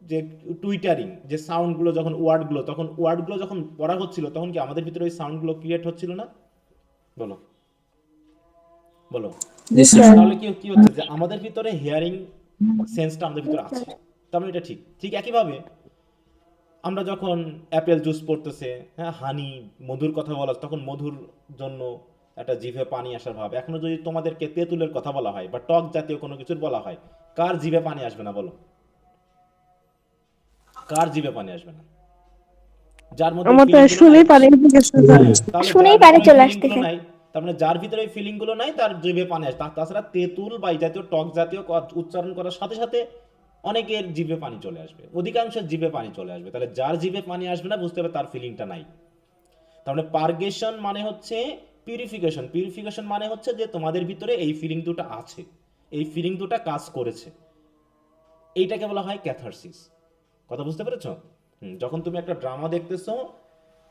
যে টুইটারিং, যে সাউন্ডগুলো, যখন ওয়ার্ডগুলো, তখন ওয়ার্ডগুলো যখন পড়া হচ্ছিল, তখন কি আমাদের ভিতরে ওই সাউন্ডগুলো ক্রিয়েট হচ্ছিল না? বলো বলো। তাহলে কি কি হচ্ছে, যে আমাদের ভিতরে হিয়ারিং সেন্সটা আমাদের ভিতরে আছে, তার মানে এটা ঠিক। ঠিক একইভাবে আমরা যখন অ্যাপেল জুস পড়তেছে, হ্যাঁ, হানি, মধুর কথা বলা, তখন মধুর জন্য একটা জিভে পানি আসার ভাব। এখনো যদি তোমাদেরকে তেঁতুলের কথা বলা হয় বা টক জাতীয় কোনো কিছুর বলা হয়, কার জিভে পানি আসবে না বলো? কার জিভে পানি আসবে না? যার মধ্যে আমার তো শুনেই পানি শুনেই পানি চলে আসতেছে। নাই, তার মানে যার ভিতরে ওই ফিলিং গুলো নাই, তার জিভে পানি আসে। তাছাড়া তেঁতুল বা এই জাতীয় টক জাতীয় উচ্চারণ করার সাথে সাথে অনেকের জিভে পানি চলে আসবে, অধিকাংশের জিভে পানি চলে আসবে। তাহলে যার জিভে পানি আসবে না, বুঝতে হবে তার ফিলিংটা নাই। তার মানে পার্গেশন মানে হচ্ছে পিউরিফিকেশন। পিউরিফিকেশন মানে হচ্ছে যে তোমাদের ভিতরে এই ফিলিং দুটো আছে, এই ফিলিং দুটো কাজ করেছে, এইটাকে বলা হয় ক্যাথারসিস। কথা বুঝতে পেরেছো? যখন তুমি একটা ড্রামা দেখতেছো,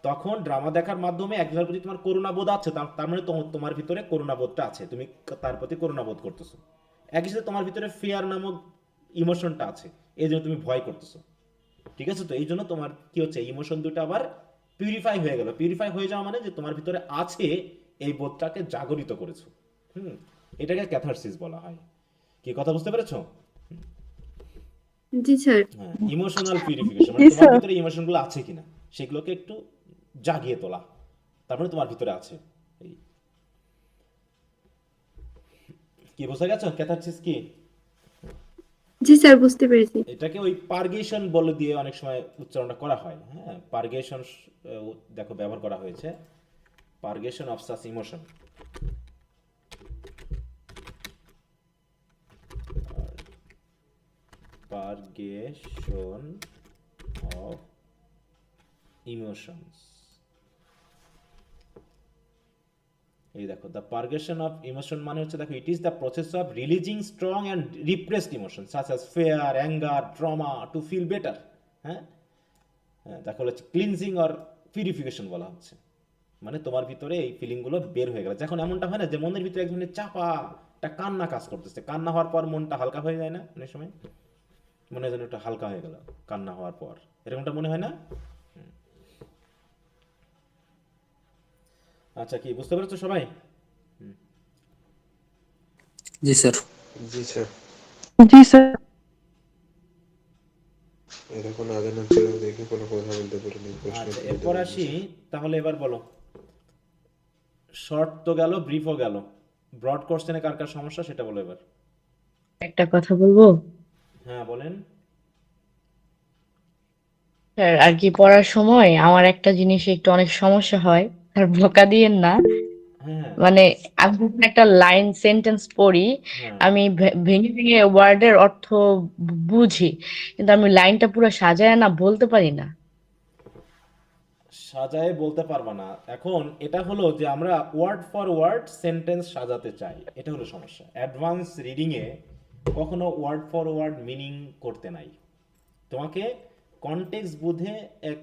তখন ড্রামা দেখার মাধ্যমে একজনের প্রতি তোমার করুণাবোধ আছে, তার মানে তোমার ভিতরে করুণাবোধটা আছে, তুমি তার প্রতি করুণাবোধ করতেছো। একই সাথে তোমার ভিতরে ফিয়ার নামক ইমোশনটা আছে, এই জন্য তুমি ভয় করতেছো। ঠিক আছে? তো এই জন্য তোমার কি হচ্ছে, ইমোশন দুটো আবার পিউরিফাই হয়ে গেল। পিউরিফাই হয়ে যাওয়া মানে যে তোমার ভিতরে আছে, এই বোধটাকে জাগরিত করেছো। এটাকে ক্যাথারসিস বলা হয়। কি কথা বুঝতে পেরেছো? জি স্যার। হ্যাঁ, ইমোশনাল পিউরিফিকেশন মানে তোমার ভিতরে ইমোশনগুলো আছে কিনা সেগুলোকে একটু জাগিয়ে তোলা, তারপরে তোমার ভিতরে আছে। এই কি বোঝা গেছে ক্যাথারসিস কি? জি স্যার, বুঝতে পেরেছি। এটাকে ওই পার্গেশন বলে দিয়ে অনেক সময় উচ্চারণটা করা হয়। হ্যাঁ, পার্গেশন দেখো ব্যবহার করা হয়েছে, purgation of such emotion. Purgation of emotions. এই দেখো, দ্য পার্গেশন অফ ইমোশন মানে হচ্ছে, দেখো, it is the process of releasing strong and repressed emotion such as fear, anger, trauma to feel better. হ্যাঁ, দেখো হচ্ছে ক্লিনজিং অর পিউরিফিকেশন বলা হচ্ছে। মানে তোমার ভিতরে এই ফিলিংগুলো বের হয়ে গেল। যখন এমনটা হয় না যে মনের ভিতরে এক ধরনের চাপা একটা কান্না কাজ করতেছে, কান্না হওয়ার পর মনটা হালকা হয়ে যায় না? অনেক সময় মনে হয় যেন একটু হালকা হয়ে গেল কান্না হওয়ার পর, এরকমটা মনে হয় না? আচ্ছা, কি বুঝতে পেরেছো সবাই? জি স্যার। জি স্যার। এতক্ষণ আদান ছিল দেখে কোনো কথা বলতে পারিনি প্রশ্ন আচ্ছা তুলে এরপর দেবেন আসি, স্যার। তাহলে এবার বলো, শর্ট তো গেল, ব্রিফও গেল, ব্রড কোশ্চেনে কার কার সমস্যা সেটা বলো এবার। একটা কথা বলবো হ্যাঁ বলেন। স্যার, আর কি পড়ার সময় আমার একটা জিনিস একটু অনেক সমস্যা হয়, আর বকা দিয়েন না। হ্যাঁ মানে আমি যখন একটা লাইন সেন্টেন্স পড়ি, হ্যাঁ আমি ভেঙে ভেঙে ওয়ার্ডের অর্থ বুঝি, কিন্তু আমি লাইনটা পুরো সাজায় না বলতে পারি না। সাজায়ে বলতে পারবা না। এখন এটা হলো যে আমরা ওয়ার্ড ফর ওয়ার্ড সেন্টেন্স সাজাতে চাই, এটা হলো সমস্যা। অ্যাডভান্স রিডিং এ কখনো ওয়ার্ড ফর ওয়ার্ড মিনিং করতে নাই। তোমাকে কনটেক্সট বুঝে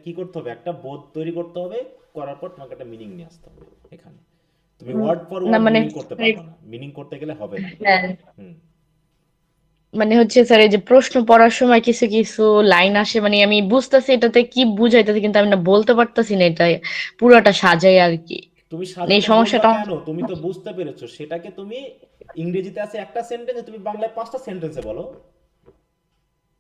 কি করতে হবে, একটা বোধ তৈরি করতে হবে, করার পর তোমাকে একটা মিনিং নিয়ে আসতে হবে এখানে। তুমি ওয়ার্ড ফর না ওয়ার্ড মানে মিনিং করতে পারবে না, মিনিং করতে গেলে হবে না। হ্যাঁ, হুম। মানে হচ্ছে স্যার, এই যে প্রশ্ন পড়ার সময় কিছু কিছু লাইন আসে, মানে আমি বুঝতেছি এটাতে কি বুঝাইতেছে, কিন্তু আমি না বলতে পারতেছি না এটা পুরোটা সাজাই আর কি। তুমি এই সাজাতে বলবা সমস্যাটা কেন? তুমি তো বুঝতে পেরেছো, সেটাকে তুমি ইংরেজিতে আছে একটা সেন্টেন্সে, তুমি বাংলায় 5টা সেন্টেন্সে বলো।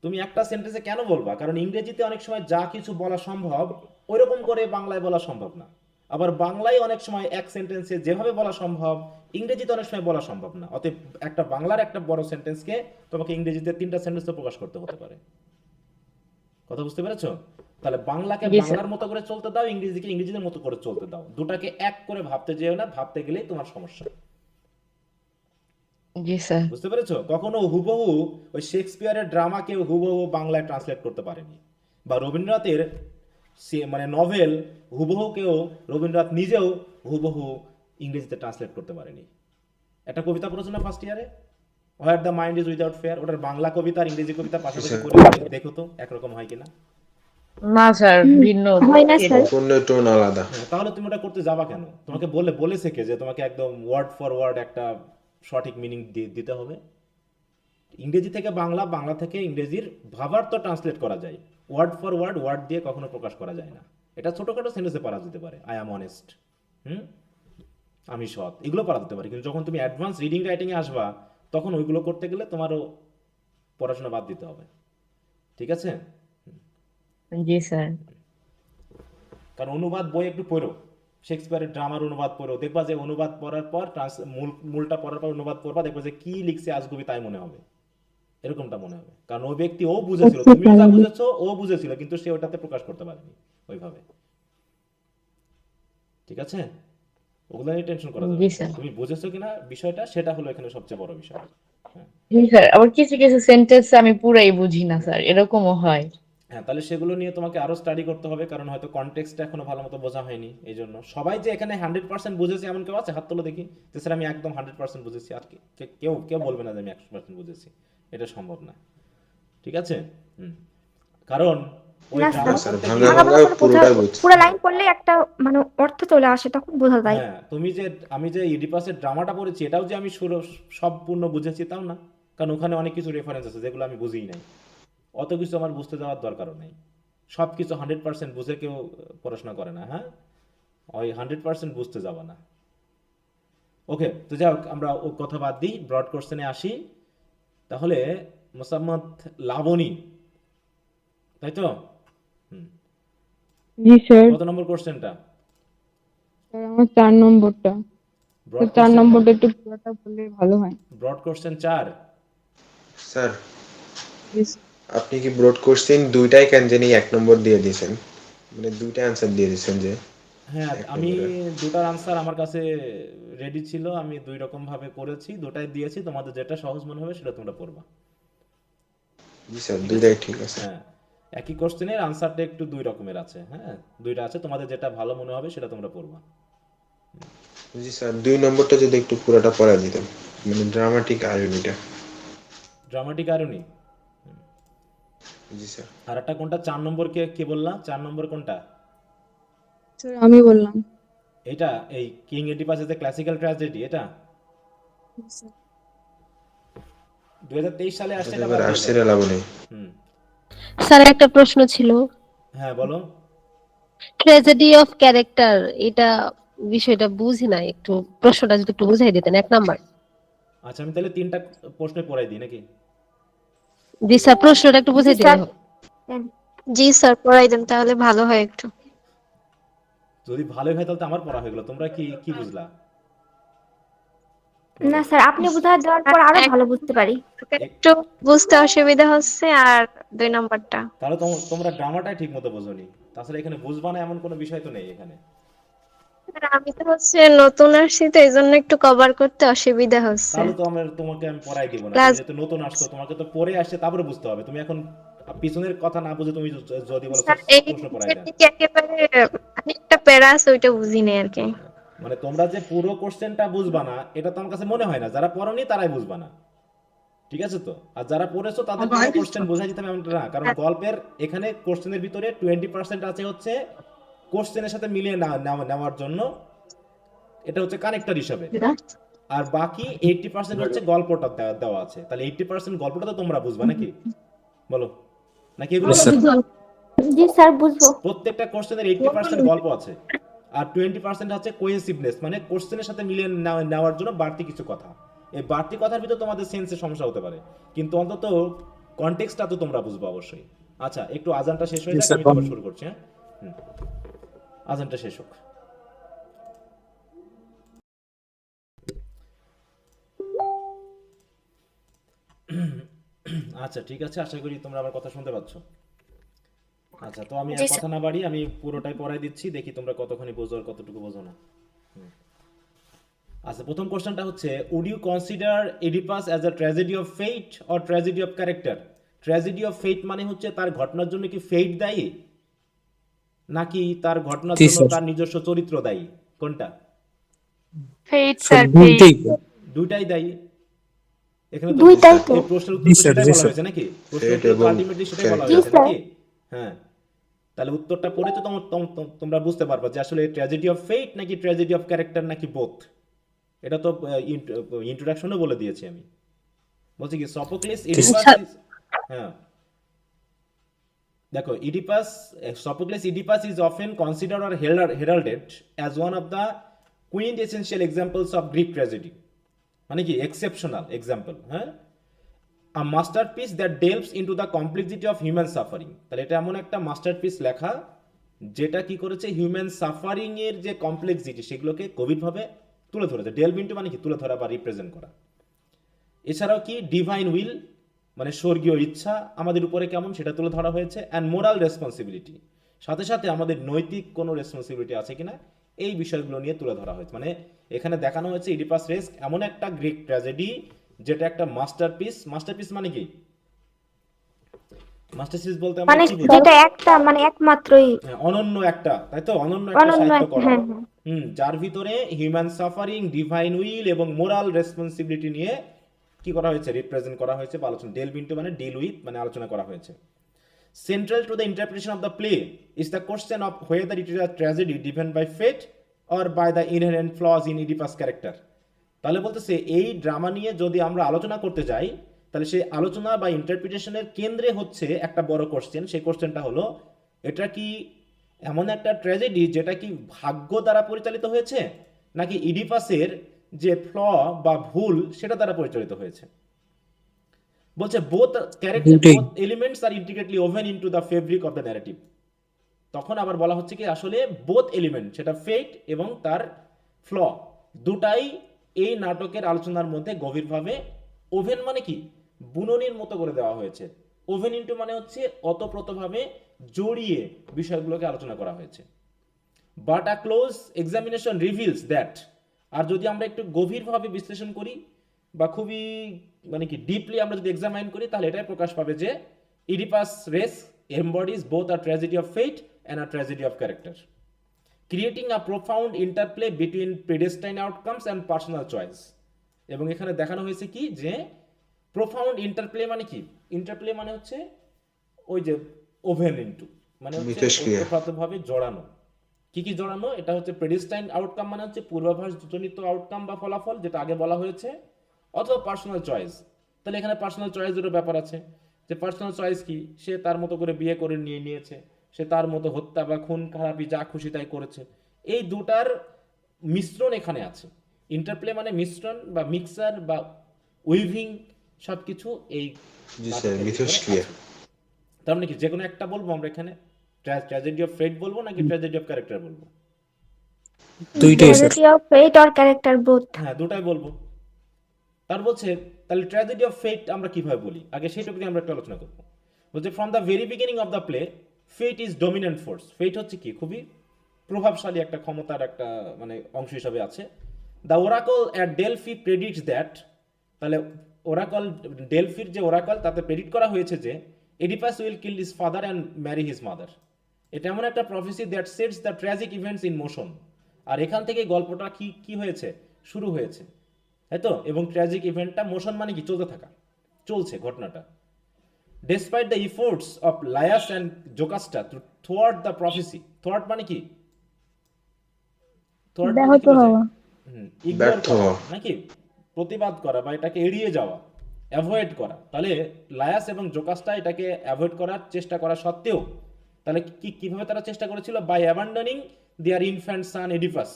তুমি একটা সেন্টেন্সে কেন বলবা? কারণ ইংরেজিতে অনেক সময় যা কিছু বলা সম্ভব ওইরকম করে বাংলায় বলা সম্ভব না। আবার বাংলায় অনেক সময় এক সেন্টেন্সে যেভাবে বলা সম্ভব ইংরেজিতে অনেক সময় বলা সম্ভব না। অতএব একটা বাংলার একটা বড় সেন্টেন্সকে তোমাকে ইংরেজিতে 3টা সেন্টেন্সে প্রকাশ করতে হতে পারে। কথা বুঝতে পেরেছো? তাহলে বাংলাকে জি স্যার। বাংলার মতো করে চলতে দাও, ইংরেজিকে ইংরেজির মতো করে চলতে দাও। দুটাকে এক করে ভাবতে যেও না, ভাবতে গেলেই তোমার সমস্যা। জি স্যার। বুঝতে পেরেছো? কখনো হুবহু ওই শেক্সপিয়ারের ড্রামাকে হুবহু বাংলায় ট্রান্সলেট করতে পারেনি, বা রবীন্দ্রনাথের মানে নভেল হুবহু কেউ, রবীন্দ্রনাথ নিজেও হুবহু ইংরেজিতে ট্রান্সলেট করতে পারেনি। একটা কবিতা পড়েছো না ফার্স্ট ইয়ারে, where the mind is without fear? ওটার বাংলা কবিতা আর ইংরেজি কবিতা পাশাপাশি করে দেখো তো একরকম হয় কিনা। না স্যার, ভিন্ন। হয় না স্যার। সম্পূর্ণ টোন আলাদা। হ্যাঁ, তাহলে তুমি ওটা করতে যাবা কেন? তোমাকে বলেছে কে যে তোমাকে একদম ওয়ার্ড ফর ওয়ার্ড একটা সঠিক মিনিং দিতে হবে? ইংরেজি থেকে বাংলা, বাংলা থেকে ইংরেজির ভাবার্থ ট্রান্সলেট করা যায়, ওয়ার্ড ফর ওয়ার্ড ওয়ার্ড দিয়ে কখনো প্রকাশ করা যায় না। এটা ছোটখাটো সেন্টেন্সে পারা যেতে পারে, আই অ্যাম অনেস্ট, আমি সৎ, এগুলো পারা যেতে পারে। কিন্তু যখন তুমি অ্যাডভান্স রিডিং রাইটিং এ আসবা, তখন ওইগুলো করতে গেলে তোমারও পড়াশোনা বাদ দিতে হবে। ঠিক আছে? জি স্যার। কারণ অনুবাদ বই একটু পড়ো, শেক্সপিয়ারের ড্রামার অনুবাদ পড়ো, দেখবা যে অনুবাদ পড়ার পর মূলটা পড়ার পর অনুবাদ পড়বা, দেখবা যে কি লিখছে আজগুবি তাই মনে হবে, এরকমটা মনে হবে। কারণ ওই ব্যক্তি ও বুঝেছিল, তুমি যা বুঝেছো ও বুঝেছিল, কিন্তু সে ওটাতে প্রকাশ করতে পারেনি ওইভাবে। ঠিক আছে? ওগুলো নিয়ে টেনশন করা যাবে জি না। স্যার। তুমি বুঝেছো কিনা বিষয়টা, সেটা হলো এখানে সবচেয়ে বড় বিষয়। হ্যাঁ জি স্যার, আবার কিছু কিছু সেন্টেন্স আমি পুরাই বুঝি না স্যার, এরকমও হয়। হ্যাঁ, তাহলে সেগুলো নিয়ে তোমাকে আরো স্টাডি করতে হবে, কারণ হয়তো কনটেক্সটটা এখনো ভালো মতো বোঝা হয়নি। এই জন্য সবাই যে এখানে 100% বুঝেছে এমন কেউ আছে? হাত তোলো দেখি যে স্যার আমি একদম 100% বুঝেছি। আর কেউ কেউ বলবে না যে আমি 100% বুঝেছি, এটা সম্ভব না। ঠিক আছে? কারণ ওই না ড্রামা স্যার, করতে ভাঙা গিয়ে, ভাঙা ভাঙা করে পুরোটাই বুঝছি। পুরো লাইন পড়লে একটা মানে অর্থ চলে আসে, তখন বোঝা যায়। হ্যাঁ, আমি যে ইডিপাসের ড্রামাটা পড়েছি এটাও যে আমি সম্পূর্ণ বুঝেছি তাও না, কারণ ওখানে অনেক কিছু রেফারেন্স আছে যেগুলো আমি বুঝিই নাই। অত কিছু আমার বুঝতে যাওয়ার দরকারও নেই। সব কিছু 100% বুঝে কেউ পড়াশোনা করে না। হ্যাঁ, ওই 100% বুঝতে যাবা না। ওকে, তো যাই হোক, আমরা ও কথা বাদ দিই, ব্রড কোশ্চেনে আসি। তাহলে মোসাম্মদ লাবণী, তাই তো? জি স্যার। কত নম্বর কোশ্চেনটা? স্যার আমার 4 নম্বরটা। ব্রড 4 নম্বরটা একটু পুরোটা বললে ভালো হয়। Broad question 4। স্যার, আপনি কি ব্রড কোশ্চেন দুইটাই কেন জানি 1 নম্বর দিয়ে দিয়েছেন? মানে দুইটা অ্যান্সার দিয়ে দিয়েছেন যে হ্যাঁ, এক আমি নম্বরে। দুটার আনসার আমার কাছে রেডি ছিল, আমি দুই রকম ভাবে করেছি, দুটাই দিয়েছি। তোমাদের যেটা সহজ মনে হবে সেটা তোমরা পড়বা। জি স্যার, দুইটাই ঠিক আছে। হ্যাঁ, একই কোশ্চেনের আনসারটা একটু দুই রকমের আছে। হ্যাঁ, দুইটা আছে, তোমাদের যেটা ভালো মনে হবে সেটা তোমরা পড়বা। জি স্যার, 2 নম্বরটা যদি একটু পুরোটা পড়া দিতেন, মানে ড্রামাটিক আয়োনিটা। Dramatic irony. জি স্যার। আর একটা কোনটা? 4 নম্বর কে বললা? 4 নম্বর কোনটা? স্যার আমি বললাম। এটা এই কিং এডিপাসের যে ক্লাসিক্যাল ট্র্যাজেডি, এটা 2023 সালে আসছে, এটা এবার বাদ দিয়ে আসছে দাও। রে লাবণী। হুম, স্যার একটা প্রশ্ন ছিল, হ্যাঁ বলো। ট্র্যাজেডি অফ ক্যারেক্টার, এটা বিষয়টা বুঝি না, একটু প্রশ্নটা যদি একটু বুঝাই দিতেন। 1 নাম্বার। আচ্ছা, আমি তাহলে 3টা প্রশ্ন পড়াই দিই নাকি? জি স্যার, প্রশ্নটা একটু বুঝাই জি দিলে স্যার। হবে। জি স্যার, পড়াই দেন তাহলে ভালো হয় একটু। যদি ভালোই হয় তাহলে তো আমার পড়া হয়ে গেল, তোমরা কি কি বুঝলা না বলো? স্যার, আপনি বুঝায় দেওয়ার পর আরো ভালো বুঝতে পারি। একটু বুঝতে অসুবিধা হচ্ছে, আর 2 নাম্বারটা। তাহলে তোমরা গ্রামারটাই ঠিক মতো বোঝোনি, তাছাড়া এখানে বুঝবা না এমন কোনো বিষয় তো নেই এখানে। আর আমি তো নতুন আসছি, তো এই জন্য একটু কভার করতে অসুবিধা হচ্ছে। তাহলে তো তোমাকে আমি পড়াই দিব না, তুমি ক্লাস যেহেতু নতুন আসছো তোমাকে তো পড়ে আসছে তারপরে বুঝতে হবে। তুমি এখন পিছনের কথা না বুঝে তুমি যদি বলো স্যার, এই প্রশ্ন পড়াই দেন, যেদিকে একেবারে একটা প্যারা আছে ওইটা বুঝি নাই আর কি। মানে তোমরা যে পুরো কোশ্চেনটা বুঝবা না এটা তো আমার কাছে মনে হয় না, যারা পড়নি তারাই বুঝবা না, ঠিক আছে তো? আর যারা পড়েছো তাদের পুরো কোশ্চেন বোঝাই দিতে হবে এমনটা না, কারণ গল্পের এখানে কোশ্চেনের ভিতরে 20% আছে হচ্ছে কোশ্চেনের সাথে মিলিয়ে নেওয়ার জন্য, এটা হচ্ছে কানেক্টর হিসাবে, আর বাকি 80% হচ্ছে গল্পটা দেওয়া আছে। তাহলে 80% গল্পটা তো তোমরা বুঝবা নাকি বলো, নাকি এগুলো বুঝবা? জি স্যার, বুঝবো। প্রত্যেকটা কোশ্চেনের 80% গল্প আছে, আর 20% হচ্ছে কোহেসিভনেস, মানে কোশ্চেনের সাথে মিলিয়ে নেওয়ার জন্য বাড়তি কিছু কথা। এই বাড়তি কথার ভিতর তোমাদের সেন্সের সমস্যা হতে পারে, কিন্তু অন্তত কনটেক্সটটা তো তোমরা বুঝবে অবশ্যই। আচ্ছা, একটু আজানটা শেষ হয়ে যাক, আমি আবার শুরু করছি। হ্যাঁ, আজানটা শেষ হোক। আচ্ছা ঠিক আছে, আশা করি তোমরা আমার কথা শুনতে পাচ্ছ। আচ্ছা, তো আমি আর কথা না বাড়ি, আমি পুরোটাই পড়াই দিচ্ছি, দেখি তোমরা কতখানি বোঝো আর কতটুকু বোঝো না। আচ্ছা, প্রথম কোশ্চেনটা হচ্ছে, would you consider Oedipus as a tragedy of fate or tragedy of character? Tragedy of fate মানে হচ্ছে তার ঘটনার জন্য কি ফেট দায়ী, নাকি তার ঘটনার জন্য তার নিজস্ব চরিত্র দায়ী? কোনটা? ফেট স্যার, ফেট। দুইটাই দায়ী। এখানে তো দুইটাই তো। এই প্রশ্নের উত্তর তো সেটাই বলা হয়েছে নাকি? প্রশ্নের উত্তর তো আলটিমেটলি সেটাই বলা হয়েছে নাকি? হ্যাঁ, তাহলে উত্তরটা পড়ে তো তোমরা বুঝতে পারবা যে আসলে ট্র্যাজেডি অফ ফেট নাকি ট্র্যাজেডি অফ ক্যারেক্টার নাকি বোথ। এটা তো ইন্ট্রোডাকশনে বলে দিয়েছি আমি। বলছি কি, সফোক্লিস ইডিপাস, হ্যাঁ দেখো, Sophocles Oedipus is often considered or heralded as one of the quintessential examples of Greek tragedy, মানে কি এক্সেপশনাল এক্সাম্পল, হ্যাঁ, a masterpiece that delves into the complexity of human suffering. তাহলে এটা এমন একটা মাস্টারপিস লেখা যেটা কি করেছে, হিউম্যান সাফারিং এর যে কমপ্লেক্সিটি সেগুলোকে গভীরভাবে তুলে ধরেছে। ডেলভ ইনটু মানে কি তুলে ধরা বা রিপ্রেজেন্ট করা। এছাড়াও কি ডিভাইন উইল মানে স্বর্গীয় ইচ্ছা আমাদের উপরে কেমন সেটা তুলে ধরা হয়েছে, অ্যান্ড মোরাল রেসপন্সিবিলিটি, সাথে সাথে আমাদের নৈতিক কোনো রেসপন্সিবিলিটি আছে কিনা এই বিষয়গুলো নিয়ে তুলে ধরা হয়েছে। মানে এখানে দেখানো হয়েছে ইডিপাস রেস্ক এমন একটা গ্রিক ট্র্যাজেডি যেটা একটা মাস্টারপিস। মাস্টারপিস মানে কি? মাস্টারপিস বলতে আমরা মানে কি বুঝি? যেটা একটা মানে একমাত্রই অনন্য একটা, তাই তো, অনন্য একটা অনন্য সাহিত্য এক, করা, হ্যাঁ হ্যাঁ। যার ভিতরে হিউম্যান সাফারিং, ডিভাইন উইল এবং মোরাল রেসপন্সিবিলিটি নিয়ে কি করা হয়েছে, রিপ্রেজেন্ট করা হয়েছে বা আলোচনা, ডেলভ ইনটু মানে ডিল উইথ মানে আলোচনা করা হয়েছে। Central to the interpretation of the play is the question of whether it is a tragedy driven by fate or by the inherent flaws in Oedipus' character. তাহলে বলতেছে এই drama নিয়ে যদি আমরা আলোচনা করতে যাই, তাহলে সেই আলোচনা বা ইন্টারপ্রিটেশনের কেন্দ্রে হচ্ছে একটা বড় কোশ্চেন। সেই কোশ্চেনটা হলো, এটা কি এমন একটা ট্র্যাজেডি যেটা কি ভাগ্য দ্বারা পরিচালিত হয়েছে, নাকি ইডিপাসের যে ফ্ল বা ভুল সেটা দ্বারা পরিচালিত হয়েছে? বলছে both character, both elements are integrally woven into the fabric of the narrative. তখন আবার বলা হচ্ছে কি আসলে বোথ এলিমেন্ট, সেটা ফেট এবং তার ফ্ল, দুটাই এই নাটকের আলোচনার মধ্যে গভীরভাবে ওভেন মানে কি বুননির মতো করে দেওয়া হয়েছে। ওভেন ইনটু মানে হচ্ছে অতপ্রতভাবে জড়িয়ে বিষয়গুলোকে আলোচনা করা হয়েছে। But a close examination reveals that, আর যদি আমরা একটু গভীরভাবে বিশ্লেষণ করি বা খুবই মানে কি ডিপলি আমরা যদি এক্সামাইন করি, তাহলে এটাই প্রকাশ পাবে যে Oedipus Rex embodies both a tragedy of fate and a tragedy of character, creating a profound interplay between predestined outcomes and personal choice. এবং এখানে দেখানো হয়েছে কি যে প্রোফাউন্ড ইন্টারপ্লে মানে কি, ইন্টারপ্লে মানে হচ্ছে ওই যে ওভেন ইনটু মানে হচ্ছে ওতপ্রোতভাবে জড়ানো। কি কি জড়ানো? এটা হচ্ছে প্রেডিস্টাইন আউটকাম মানে হচ্ছে পূর্বাভাস জনিত আউটকাম বা ফলাফল, যেটা আগে বলা হয়েছে, অথবা পার্সোনাল চয়েস। তাহলে এখানে পার্সোনাল চয়েসেরও ব্যাপার আছে, যে পার্সোনাল চয়েস কি, সে তার মতো করে বিয়ে করে নিয়েছে, সে তার মতো হত্যা বা খুন খারাপি যা খুশি তাই করেছে। এই দুটার মিশ্রণ এখানে আছে। ইন্টারপ্লে মানে মিশ্রণ বা মিক্সার বা উইভিং, সবকিছু এই তার মানে কি যে কোনো একটা বলবো আমরা এখানে? ট্র্যাজেডি অফ ফেট বলবো নাকি ট্র্যাজেডি অফ ক্যারেক্টার বলবো? দুইটাই sir. Tragedy of fate or character both. হ্যাঁ, দুটাই বলবো। তার বলছে তাহলে ট্র্যাজেডি অফ ফেট আমরা কিভাবে বলি, আগে সেই টপিকে আমরা একটু আলোচনা করবো। বলছে from the very beginning of the play fate is dominant force. Fate হচ্ছে কি খুবই প্রভাবশালী একটা ক্ষমতার একটা মানে অংশ হিসাবে আছে। The oracle at Delphi predicts that, তাহলে ওরাকল ডেলফির যে ওরাকল তাতে প্রেডিক্ট করা হয়েছে যে Oedipus will kill his father and marry his mother. এটা এমন একটা prophecy that sets the tragic events in motion. আর এখান থেকে গল্পটা কি হয়েছে, শুরু হয়েছে, তাই তো? এবং ট্র্যাজিক ইভেন্টটা মোশন মানে কি চলতে থাকা, চলছে ঘটনাটা। Despite the efforts of Laius and Jocasta thwart the prophecy. Thwart মানে কি? থোয়ার্ট মানে কি বোঝায়? ইগনোর ব্যর্থ করা হওয়া। নাকি প্রতিবাদ করা বা এটাকে এড়িয়ে যাওয়া, অ্যাভয়েড করা। তাহলে লায়াস এবং জোকাস্টা এটাকে অ্যাভয়েড করার চেষ্টা করা সত্ত্বেও তাহলে কিভাবে তারা চেষ্টা করেছিল? বাই অ্যাবান্ডনিং দেয়ার ইনফ্যান্ট সান এডিপাস,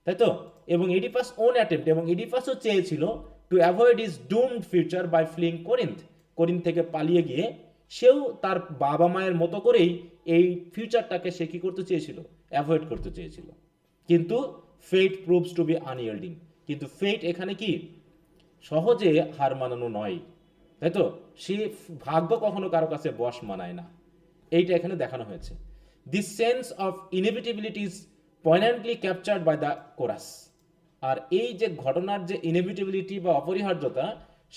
তাই তো? এবং এডিপাস ওন অ্যাটেম্প্ট, এবং এডিপাসও চেয়েছিল to avoid his doomed future by fleeing Corinth. Corinth থেকে পালিয়ে গিয়ে সেও তার বাবা মায়ের মতো করেই এই ফিউচারটাকে সে কি করতে চেয়েছিল? অ্যাভয়েড করতে চেয়েছিল। কিন্তু ফেট প্রুভস টু বি আনইয়েল্ডিং। কিন্তু ফেট এখানে কি সহজে হার মানানো নয়, তাই তো? সে ভাগ্য কখনো কারো কাছে বশ মানায় না, এইটা এখানে দেখানো হয়েছে। This sense of inevitability is poignantly captured by the chorus. আর এই যে ঘটনার যে ইনএভিটেবিলিটি বা অপরিহার্যতা,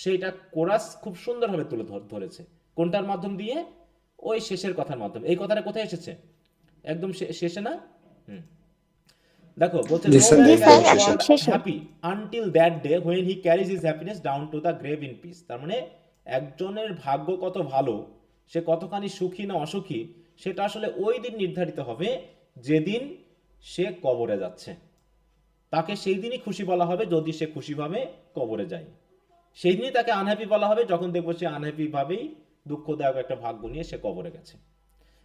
সেইটা কোরাস খুব সুন্দরভাবে তুলে ধরেছে। কোনটার মাধ্যম দিয়ে? ওই শেষের কথার মাধ্যমে। এই কথাটা কোথায় এসেছে? একদম শেষে না? দেখো বলছে জি নো স্যার, ম্যান একদম ক্যান শেষে। Want happy until that day when he carries his happiness down to the grave in peace. তার মানে একজনের ভাগ্য কত ভালো, সে কতখানি সুখী না অসুখী, সেটা আসলে ওই দিন নির্ধারিত হবে যেদিন সে কবরে যাচ্ছে। তাকে সেই দিনই খুশি বলা হবে যদি সে খুশিভাবে কবরে যায়। সেই দিনই তাকে আনহ্যাপি বলা হবে যখন দেখবো সে আনহ্যাপি ভাবেই দুঃখদায়ক একটা ভাগ্য নিয়ে সে কবরে গেছে।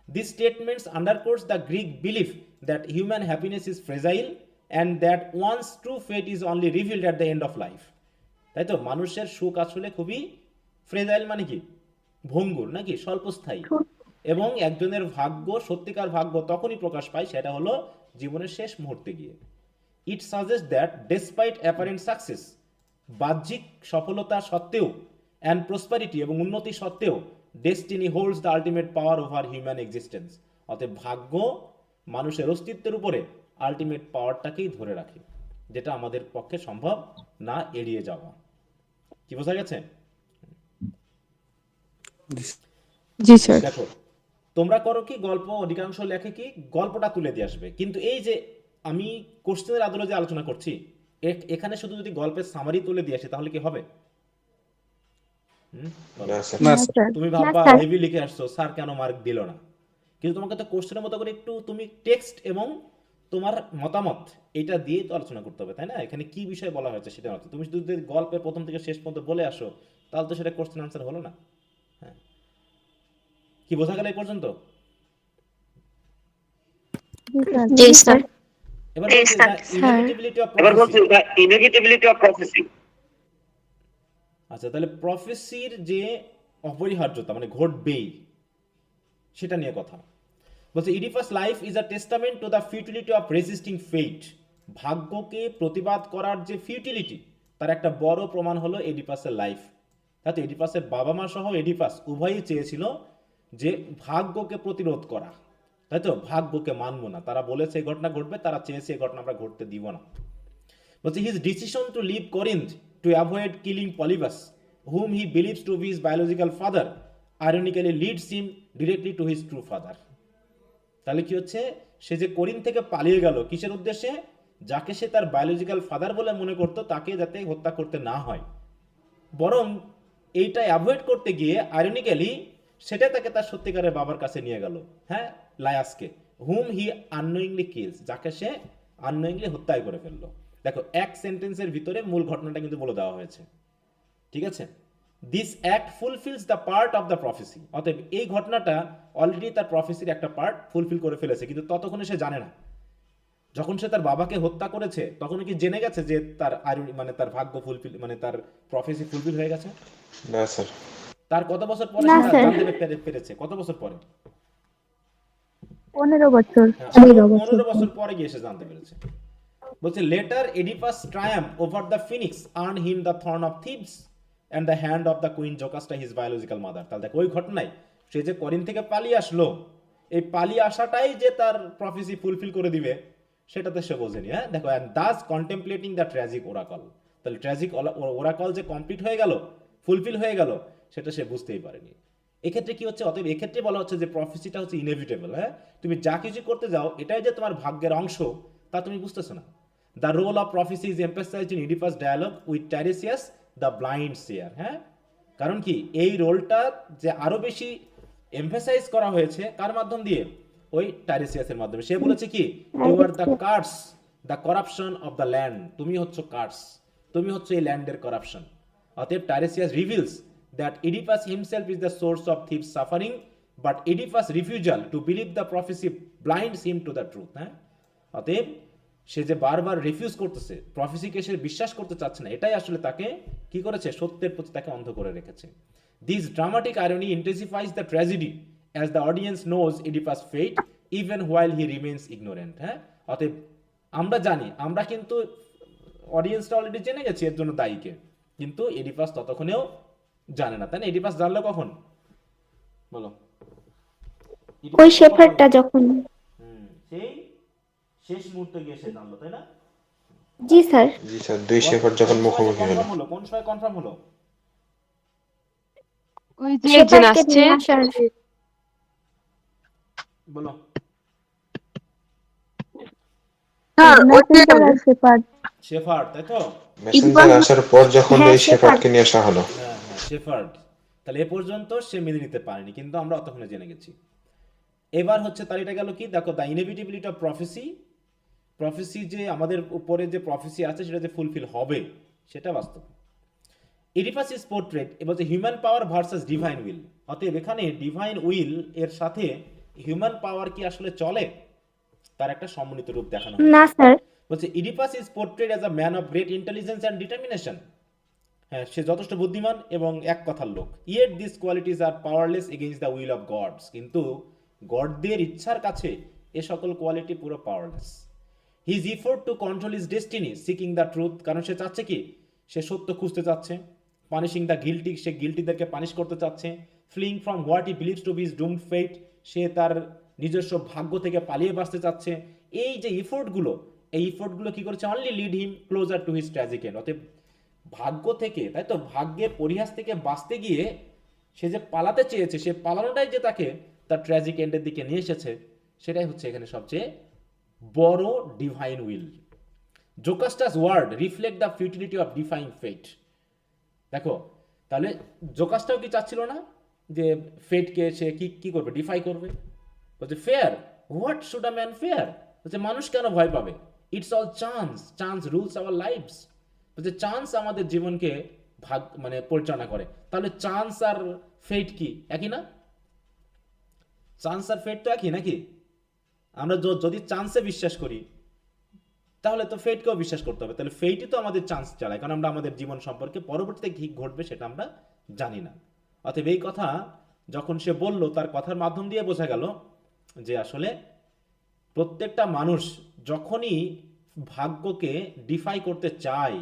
These statements underscores the Greek belief that human happiness is fragile and that one's true fate is only revealed at the end of life. তাই তো? মানুষের সুখ আসলে খুবই ফ্রেজাইল, মানে কি ভঙ্গুর নাকি স্বল্পস্থায়ী, এবং একজনের ভাগ্য সত্যিকার ভাগ্য তখনই প্রকাশ পায়, সেটা হলো জীবনের শেষ মুহূর্তে গিয়ে। ইট suggest that despite apparent success, বাহ্যিক সফলতা সত্ত্বেও, অ্যান্ড প্রসপারিটি এবং উন্নতি সত্ত্বেও, destiny holds the ultimate power over human existence. অতএব ভাগ্য মানুষের অস্তিত্বের উপরে আলটিমেট পাওয়ারটাকেই ধরে রাখে, যেটা আমাদের পক্ষে সম্ভব না এড়িয়ে যাওয়া। কি বোঝা গেছে? জি স্যার। দেখো তোমরা করো কি, গল্প অধিকাংশ লেখে কি গল্পটা তুলে দিয়ে আসবে, কিন্তু এই যে আমি কোশ্চেনের আদলে যে আলোচনা করছি এখানে শুধু যদি গল্পের সামারি তুলে দিয়ে আসি তাহলে কি হবে? বলো। না স্যার। না না স্যার। স্যার। তুমি না ভাববা স্যার। হেভি লিখে আসছো, স্যার কেন মার্ক দিল না? কিন্তু তোমাকে তো কোশ্চেনের মতো করে একটু তুমি টেক্সট এবং তোমার মতামত এটা দিয়ে তো আলোচনা করতে হবে, তাই না? এখানে কি বিষয় বলা হয়েছে সেটা হচ্ছে, তুমি যদি গল্পের প্রথম থেকে শেষ পর্যন্ত বলে আসো তাহলে তো সেটা কোশ্চেন আনসার হলো না। হ্যাঁ, কি বোঝা গেল এই পর্যন্ত? জি স্যার। এবার বলছি the inevitability of prophecy. আচ্ছা, তাহলে প্রফেসির যে অপরিহার্যতা মানে ঘটবেই সেটা নিয়ে কথা বলছে। Oedipus life is a testament to the futility of resisting fate. ভাগ্যকে প্রতিবাদ করার যে ফিউটিলিটি তার একটা বড় প্রমাণ হলো এডিপাসের লাইফ। তাতে এডিপাসের বাবা মা সহ এডিপাস উভয়ই চেয়েছিল যে ভাগ্যকে প্রতিরোধ করা, তাই তো? ভাগ্যকে মানবো না, তারা বলেছে এই ঘটনা ঘটবে, তারা চেয়েছে এই ঘটনা আমরা ঘটতে দিব না। বলছে his decision to leave Corinth to avoid killing Polybus whom he believes to be his biological father ironically leads him directly to his true father. তাহলে কি হচ্ছে, সে যে কোরিন্থ থেকে পালিয়ে গেল কিসের উদ্দেশ্যে? যাকে সে তার বায়োলজিক্যাল ফাদার বলে মনে করতো তাকে যাতে হত্যা করতে না হয়, বরং এইটা অ্যাভয়েড করতে গিয়ে আইরনিক্যালি সেটা তাকে তার সত্যিকারের বাবার কাছে নিয়ে গেল। হ্যাঁ, লায়াসকে, হুম হি আননোয়িংলি কিলস, যাকে সে আননোয়িংলি হত্যাই করে ফেললো। দেখো এক সেন্টেন্সের ভিতরে মূল ঘটনাটা কিন্তু বলে দেওয়া হয়েছে, ঠিক আছে? This act ফুলফিলস the part of the প্রফেসি। অতএব এই ঘটনাটা অলরেডি তার প্রফেসির একটা পার্ট ফুলফিল করে ফেলেছে, কিন্তু ততক্ষণে সে জানে না। যখন সে তার বাবাকে হত্যা করেছে তখন কি জেনে গেছে যে তার মানে তার ভাগ্য ফুলফিল মানে তার প্রফেসি ফুলফিল হয়ে গেছে? না স্যার। তার কত বছর পরে না, সেটা স্যার। জানতে পেরেছে? কত বছর পরে? 15 বছর। হ্যাঁ, 15 বছর পরে গিয়ে সে জানতে পেরেছে। বলছে later Oedipus triumph over the Phoenix earn him the throne of Thebes and the hand of the queen Jocasta his biological mother. তাহলে দেখো ওই ঘটনায় সে যে করিন থেকে পালিয়ে আসলো, এই পালিয়ে আসাটাই যে তার প্রফেসি ফুলফিল করে দিবে সেটাতে সে বোঝেনি। হ্যাঁ দেখো, and thus contemplating the tragic oracle. তাহলে ট্র্যাজিক ওরাকল যে কমপ্লিট হয়ে গেল, ফুলফিল হয়ে গেল, সেটা সে বুঝতেই পারেনি। এক্ষেত্রে কি হচ্ছে? অতএব এক্ষেত্রে বলা হচ্ছে যে প্রফেসিটা হচ্ছে ইনএভিটেবল। হ্যাঁ, তুমি যা কিছু করতে যাও এটাই যে তোমার ভাগ্যের অংশ তা তুমি বুঝতেছো না। The role of prophecy is emphasised in Oedipus dialogue with Tiresias the blind seer. হ্যাঁ, কারণ কি এই রোলটা যে আরো বেশি এমফাসাইজ করা হয়েছে কার মাধ্যম দিয়ে? ওই টাইরেসিয়াসের মাধ্যমে। সে বলেছে কি, you are the curse, the corruption of the land. তুমি হচ্ছে কার্স, তুমি হচ্ছে এই ল্যান্ডের করাপশন। অতএব Tiresias reveals that Oedipus himself is the source of Thebes' suffering, but Oedipus' refusal to believe the prophecy blinds him to the truth. হ্যাঁ, অতএব সে যে বারবার রিফিউজ করতেছে, প্রফেসিকে সে বিশ্বাস করতে চাচ্ছে না, এটাই আসলে তাকে কি করেছে? সত্যের প্রতি তাকে অন্ধ করে রেখেছে। This dramatic irony intensifies the tragedy as the audience knows Oedipus' fate even while he remains ignorant. হ্যাঁ, অতএব আমরা জানি, আমরা কিন্তু অডিয়েন্সটা অলরেডি জেনে গেছি এর জন্য দায়ীকে, কিন্তু এডিপাস ততক্ষণেও জানে না, তাই না? এডিপাস জানলো কখন বলো? ওই শেফার্ডটা যখন। সেই শেষ মুহূর্তে গিয়ে সে জানলো, তাই না? জি স্যার। জি স্যার, দুই শেফার্ড যখন মুখোমুখি হলো। কোন সময় কনফার্ম হলো? ওই যে একজন আসছে বলো। শেফার্ড, তাই তো? মেসেঞ্জার আসার পর যখন ওই শেফার্ডকে নিয়ে আসা হলো। হ্যাঁ হ্যাঁ, শেফার্ড। তাহলে এ পর্যন্ত সে মেনে নিতে পারেনি, কিন্তু আমরা অতক্ষণে জেনে গেছি। এবার হচ্ছে তার এটা গেল কি, দেখো দ্য ইনএভিটেবিলিটি অফ প্রফেসি। প্রফেসি যে আমাদের উপরে যে প্রফেসি আছে সেটা যে ফুলফিল হবে সেটা বাস্তব। ইডিপাস ইজ পোর্ট্রেট এবার যে human power versus divine will. অতএব এখানে ডিভাইন উইল এর সাথে হিউম্যান পাওয়ার কি আসলে চলে, তার একটা সমন্বিত রূপ দেখানো হয়। না স্যার। বলছে Oedipus is portrayed as a man of great intelligence and determination. হ্যাঁ, সে যথেষ্ট বুদ্ধিমান এবং এক কথার লোক। Yet this qualities are powerless against the will of gods. কিন্তু গডদের ইচ্ছার কাছে এ সকল কোয়ালিটি পুরো powerless. His effort to control his destiny seeking the truth. কারণ সে চাচ্ছে কি, সে সত্য খুঁজতে চাচ্ছে। পানিশিং দ্য গিল্টি, সে গিল্টিদেরকে পানিশ করতে চাচ্ছে। Fleeing from what he believes to be his doomed fate, সে তার নিজস্ব ভাগ্য থেকে পালিয়ে বাঁচতে চাচ্ছে। এই যে ইফোর্টগুলো, এই ইফোর্টগুলো কি করেছে? Only lead him closer to his tragic end. অতএব ভাগ্য থেকে, তাই তো, ভাগ্যের পরিহাস থেকে বাঁচতে গিয়ে সে যে পালাতে চেয়েছে, সে পালানোটাই যে তাকে তার ট্র্যাজিক এন্ডের দিকে নিয়ে এসেছে, সেটাই হচ্ছে এখানে সবচেয়ে বড় divine will. Jocasta's word reflect the futility of defying fate. দেখো, তাহলে জোকাস্টাও কি চাচ্ছিল না যে ফেটকে সে কি করবে? ডিফাই করবে। বলছে fear, what should a man fear? বলছে মানুষ কেন ভয় পাবে? It's all chance, chance rules our lives. বলছে চান্স আমাদের জীবনকে মানে পরিচালনা করে। তাহলে চান্স আর ফেট কি একই না? চান্স আর ফেট তো একই নাকি? আমরা যদি চান্সে বিশ্বাস করি তাহলে তো ফেটকেও বিশ্বাস করতে হবে। তাহলে ফেটই তো আমাদের চান্স চালায়, কারণ আমরা আমাদের জীবন সম্পর্কে পরবর্তীতে কি ঘটবে সেটা আমরা জানি না। অতএব এই কথা যখন সে বলল, তার কথার মাধ্যম দিয়ে বোঝা গেল যে আসলে প্রত্যেকটা মানুষ যখনই ভাগ্যকে ডিফাই করতে চায়,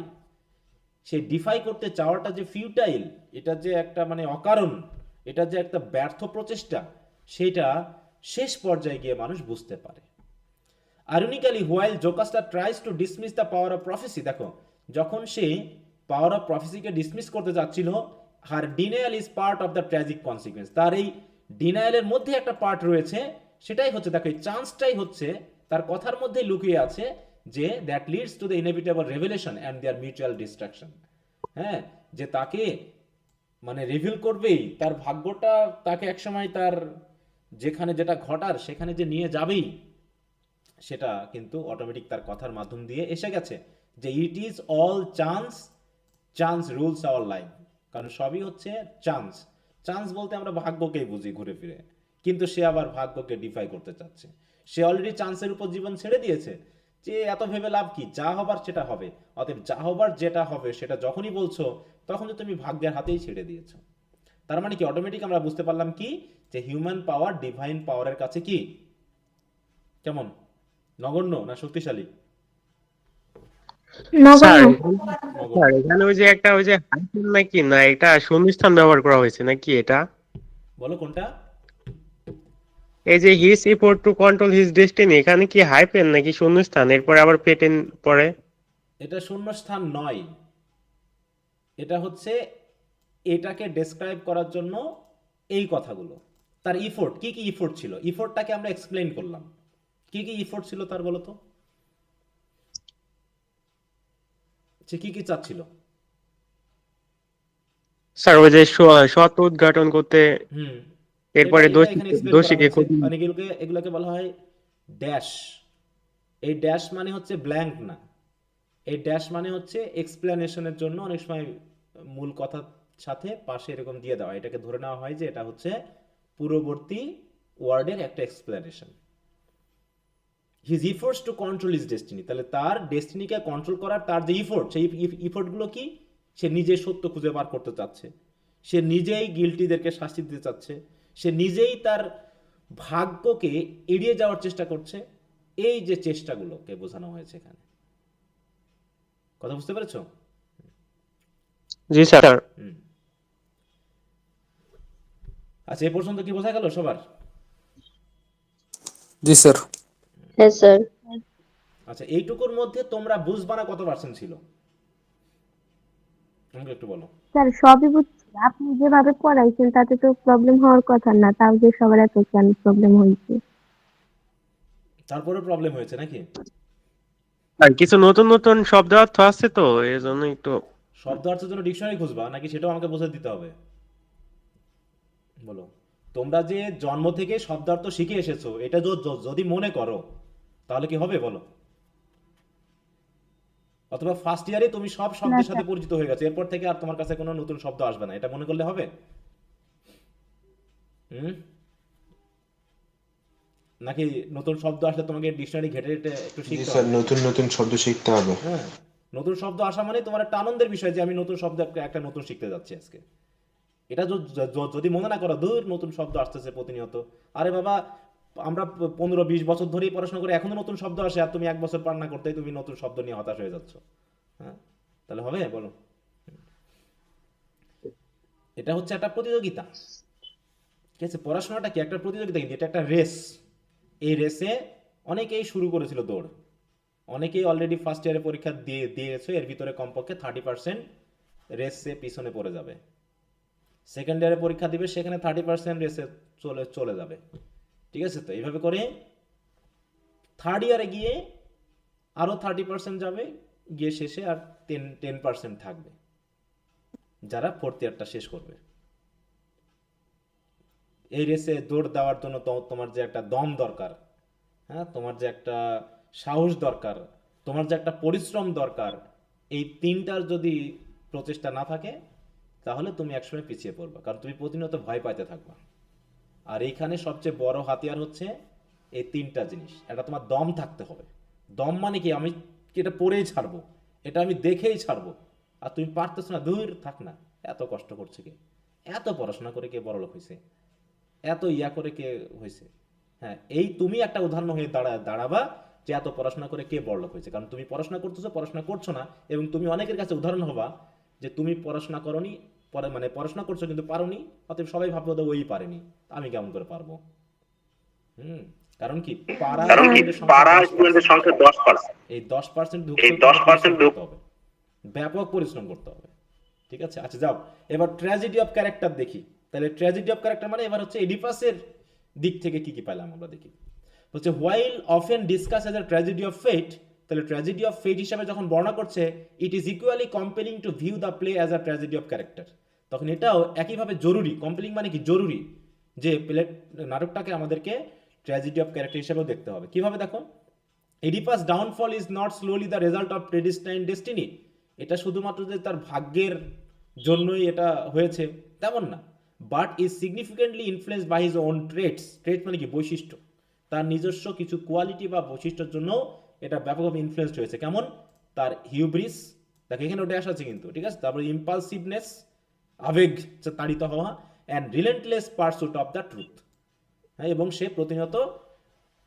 সেই ডিফাই করতে চাওয়াটা যে ফিউটাইল, এটা যে একটা মানে অকারণ, এটা যে একটা ব্যর্থ প্রচেষ্টা, সেটা শেষ পর্যায়ে গিয়ে মানুষ বুঝতে পারে। আইরনিক্যালি হোয়াইল জোকাস্টার tries to dismiss the power of prophecy, দেখো যখন সে পাওয়ার অফ প্রফেসিকে ডিসমিস করতে যাচ্ছিল, her denial is part of the tragic consequence. তার এই ডিনায়ালের মধ্যে একটা পার্ট রয়েছে, সেটাই হচ্ছে, দেখো এই চান্সটাই হচ্ছে তার কথার মধ্যে লুকিয়ে আছে, যে that leads to the inevitable revelation and their mutual destruction. হ্যাঁ, যে তাকে মানে রিভিল করবেই, তার ভাগ্যটা তাকে একসময় তার যেখানে যেটা ঘটার সেখানে যে নিয়ে যাবেই, সেটা কিন্তু অটোমেটিক তার কথার মাধ্যম দিয়ে এসে গেছে, যে it is all chance, chance rules our life. কারণ সবই হচ্ছে চান্স। চান্স বলতে আমরা ভাগ্যকেই বুঝি ঘুরে ফিরে, কিন্তু সে আবার ভাগ্যকে ডিফাই করতে চাচ্ছে। সে অলরেডি চান্সের উপর জীবন ছেড়ে দিয়েছে, যে এত ভেবে লাভ কি, যা হবার সেটা হবে। অতএব যা হবার যেটা হবে সেটা যখনই বলছো, তখন তো তুমি ভাগ্যের হাতেই ছেড়ে দিয়েছো। তার মানে কি অটোমেটিক আমরা বুঝতে পারলাম কি যে হিউম্যান পাওয়ার ডিভাইন পাওয়ারের কাছে কি কেমন, নগণ্য না শক্তিশালী? স্যার নগণ্য। স্যার এখানে ওই যে একটা ওই যে হাইফেন নাকি না এটা শূন্যস্থান ব্যবহার করা হয়েছে নাকি এটা? বলো কোনটা? এই যে his effort to control his destiny এখানে কি হাইফেন নাকি শূন্যস্থান এরপরে আবার পেটেন পরে? এটা শূন্যস্থান নয়, এটা হচ্ছে এটাকে ডেসক্রাইব করার জন্য এই কথাগুলো। তার ইফোর্ট, কি কি ইফোর্ট ছিল, ইফোর্টটাকে আমরা এক্সপ্লেইন করলাম। কি কি ইফোর্ট ছিল তার বলো তো, সে কি কি চাচ্ছিল? স্যার ওই যে সৎ উদ্ঘাটন করতে, হুম, এরপরে এটা এখানে এক্সপ্লেইন করা দোষীকে হয়েছে। মানে এগুলোকে বলা হয় ড্যাশ। এই ড্যাশ মানে হচ্ছে ব্ল্যাঙ্ক না, এই ড্যাশ মানে হচ্ছে এক্সপ্লেনেশনের জন্য অনেক সময় মূল কথার সাথে পাশে এরকম দিয়ে দেওয়া, এটাকে ধরে নেওয়া হয় যে এটা হচ্ছে পূর্ববর্তী ওয়ার্ডের একটা explanation. His efforts two control his destiny, তাহলে তার ডেস্টিনিকে কন্ট্রোল করার তার যে ইফোর্ট, সেই ইফোর্টগুলো কি, সে নিজে সত্য খুঁজে বার করতে চাচ্ছে, সে নিজেই গিল্টিদেরকে শাস্তি দিতে চাচ্ছে, সে নিজেই তার ভাগ্যকে এড়িয়ে যাওয়ার চেষ্টা করছে। এই যে চেষ্টাগুলোকে বোঝানো হয়েছে এখানে, কথা বুঝতে পেরেছো? জি স্যার। হুম, আচ্ছা এই পর্যন্ত কি বোঝা গেল সবার? জি স্যার। হ্যাঁ স্যার। আচ্ছা এইটুকুর মধ্যে তোমরা বুঝবা না কত পার্সেন্ট ছিল আমাকে একটু বলো। স্যার সবই বুঝছি, আপনি যেভাবে পড়াইছেন তাতে তো প্রবলেম হওয়ার কথা না, তাও যে সবার এত কেন প্রবলেম হয়েছে। তারপরে প্রবলেম হয়েছে নাকি? আর কিছু নতুন নতুন শব্দ অর্থ আছে তো এই জন্য একটু। শব্দ অর্থের জন্য ডিকশনারি খুঁজবা নাকি সেটাও আমাকে বুঝে দিতে হবে? বলো, তোমরা যে জন্ম থেকে শব্দার্থ শিখে এসেছো এটা যদি মনে করো তাহলে কি হবে বলো? অথবা ফার্স্ট ইয়ারে তুমি সব শব্দের সাথে পরিচিত হয়ে গেছো, এরপর থেকে আর তোমার কাছে কোনো নতুন শব্দ আসবে না, এটা মনে করলে হবে? হুম, নাকি নতুন শব্দ আসলে তোমাকে ডিকশনারি ঘেটে ঘেটে একটু জি শিখতে স্যার, হবে? নতুন নতুন শব্দ শিখতে হবে। হ্যাঁ, নতুন শব্দ আসা মানে তোমার একটা আনন্দের বিষয় যে আমি নতুন শব্দ একটা নতুন শিখতে যাচ্ছি আজকে। এটা যদি মনে না করো দূর নতুন শব্দ আসতেছে প্রতিনিয়ত, আরে বাবা আমরা 15-20 বছর ধরেই পড়াশোনা করে এখনো নতুন শব্দ আসে, আর তুমি 1 বছর পার না করতেই তুমি নতুন শব্দ নিয়ে হতাশ হয়ে যাচ্ছ। হ্যাঁ, তাহলে হবে বলো? এটা হচ্ছে একটা প্রতিযোগিতা, ঠিক আছে? পড়াশোনাটা কি একটা প্রতিযোগিতা, কিন্তু এটা একটা রেস। এই রেসে অনেকেই শুরু করেছিল দৌড়, অনেকেই অলরেডি ফার্স্ট ইয়ারে পরীক্ষা দিয়েছে, এর ভিতরে কমপক্ষে 30% রেসে পিছনে পড়ে যাবে। সেকেন্ড ইয়ারে পরীক্ষা দিবে, সেখানে 30% রেসে চলে যাবে, ঠিক আছে? তো এইভাবে করে থার্ড ইয়ারে গিয়ে আরো 30% যাবে, গিয়ে শেষে আর 10% থাকবে যারা ফোর্থ ইয়ারটা শেষ করবে। এই রেসে দৌড় দেওয়ার জন্য তোমার যে একটা দম দরকার, হ্যাঁ, তোমার যে একটা সাহস দরকার, তোমার যে একটা পরিশ্রম দরকার, এই তিনটার যদি প্রচেষ্টা না থাকে তাহলে তুমি একসময় পিছিয়ে পড়বে, কারণ তুমি প্রতিনিয়ত ভয় পাইতে থাকবা। আর এইখানে সবচেয়ে বড় হাতিয়ার হচ্ছে এই তিনটা জিনিস। একটা তোমার দম থাকতে হবে। দম মানে কি, আমি এটা পড়েই ছাড়বো, এটা আমি দেখেই ছাড়বো, আর তুমি পারতেছো না, দূর থাক না, এত কষ্ট করছে কে, এত পড়াশোনা করে কে বড়লোক হয়েছে, এত ইয়া করে কে হয়েছে। হ্যাঁ, এই তুমি একটা উদাহরণ হয়ে দাঁড়াবা যে এত পড়াশোনা করে কে বড়লোক হয়েছে, কারণ তুমি পড়াশোনা করতেছো, পড়াশোনা করছো না, এবং তুমি অনেকের কাছে উদাহরণ হবা যে তুমি পড়াশোনা করনি, মানে পড়াশোনা করছো কিন্তু পারোনি, অতএব সবাই ভাববে যে ওই পারেনি, আমি কেমন করে পারবো? হুম, কারণ কি পারা স্টুডেন্টের সংখ্যা 10%, এই 10% ঢুকতে হবে, ব্যাপক পরিশ্রম করতে হবে, ঠিক আছে? আচ্ছা যাও এবার ট্র্যাজেডি অফ ক্যারেক্টার দেখি। তাহলে ট্র্যাজেডি অফ ক্যারেক্টার মানে এবার হচ্ছে এডিপাসের দিক থেকে কি কি পেলাম আমরা দেখি। হচ্ছে while often discuss as a tragedy of fate, তাহলে ট্র্যাজেডি অফ ফেট হিসাবে যখন বর্ণনা করছে, it is equally compelling to view the play as a tragedy of character, তখন এটাও একইভাবে জরুরি। কম্পেলিং মানে কি, জরুরি, যে নাটকটাকে আমাদেরকে ট্র্যাজেডি অফ ক্যারেক্টার হিসাবেও দেখতে হবে। কিভাবে দেখো, Oedipus downfall is not solely the result of predestined destiny, এটা শুধুমাত্র যে তার ভাগ্যের জন্যই এটা হয়েছে তেমন না, but is significantly influence by his own traits. Trait মানে কি, বৈশিষ্ট্য, তার নিজস্ব কিছু কোয়ালিটি বা বৈশিষ্ট্যের জন্য এটা ব্যাপকভাবে ইনফ্লুয়েন্সড হয়েছে। কেমন, তার হিউব্রিস, দেখো এখানে ওটা আসা আছে কিন্তু, ঠিক আছে? তারপরে ইম্পালসিভনেস, আবেগ তাড়িত হওয়া, and relentless pursuit of the truth. হ্যাঁ, এবং সে প্রতিনিয়ত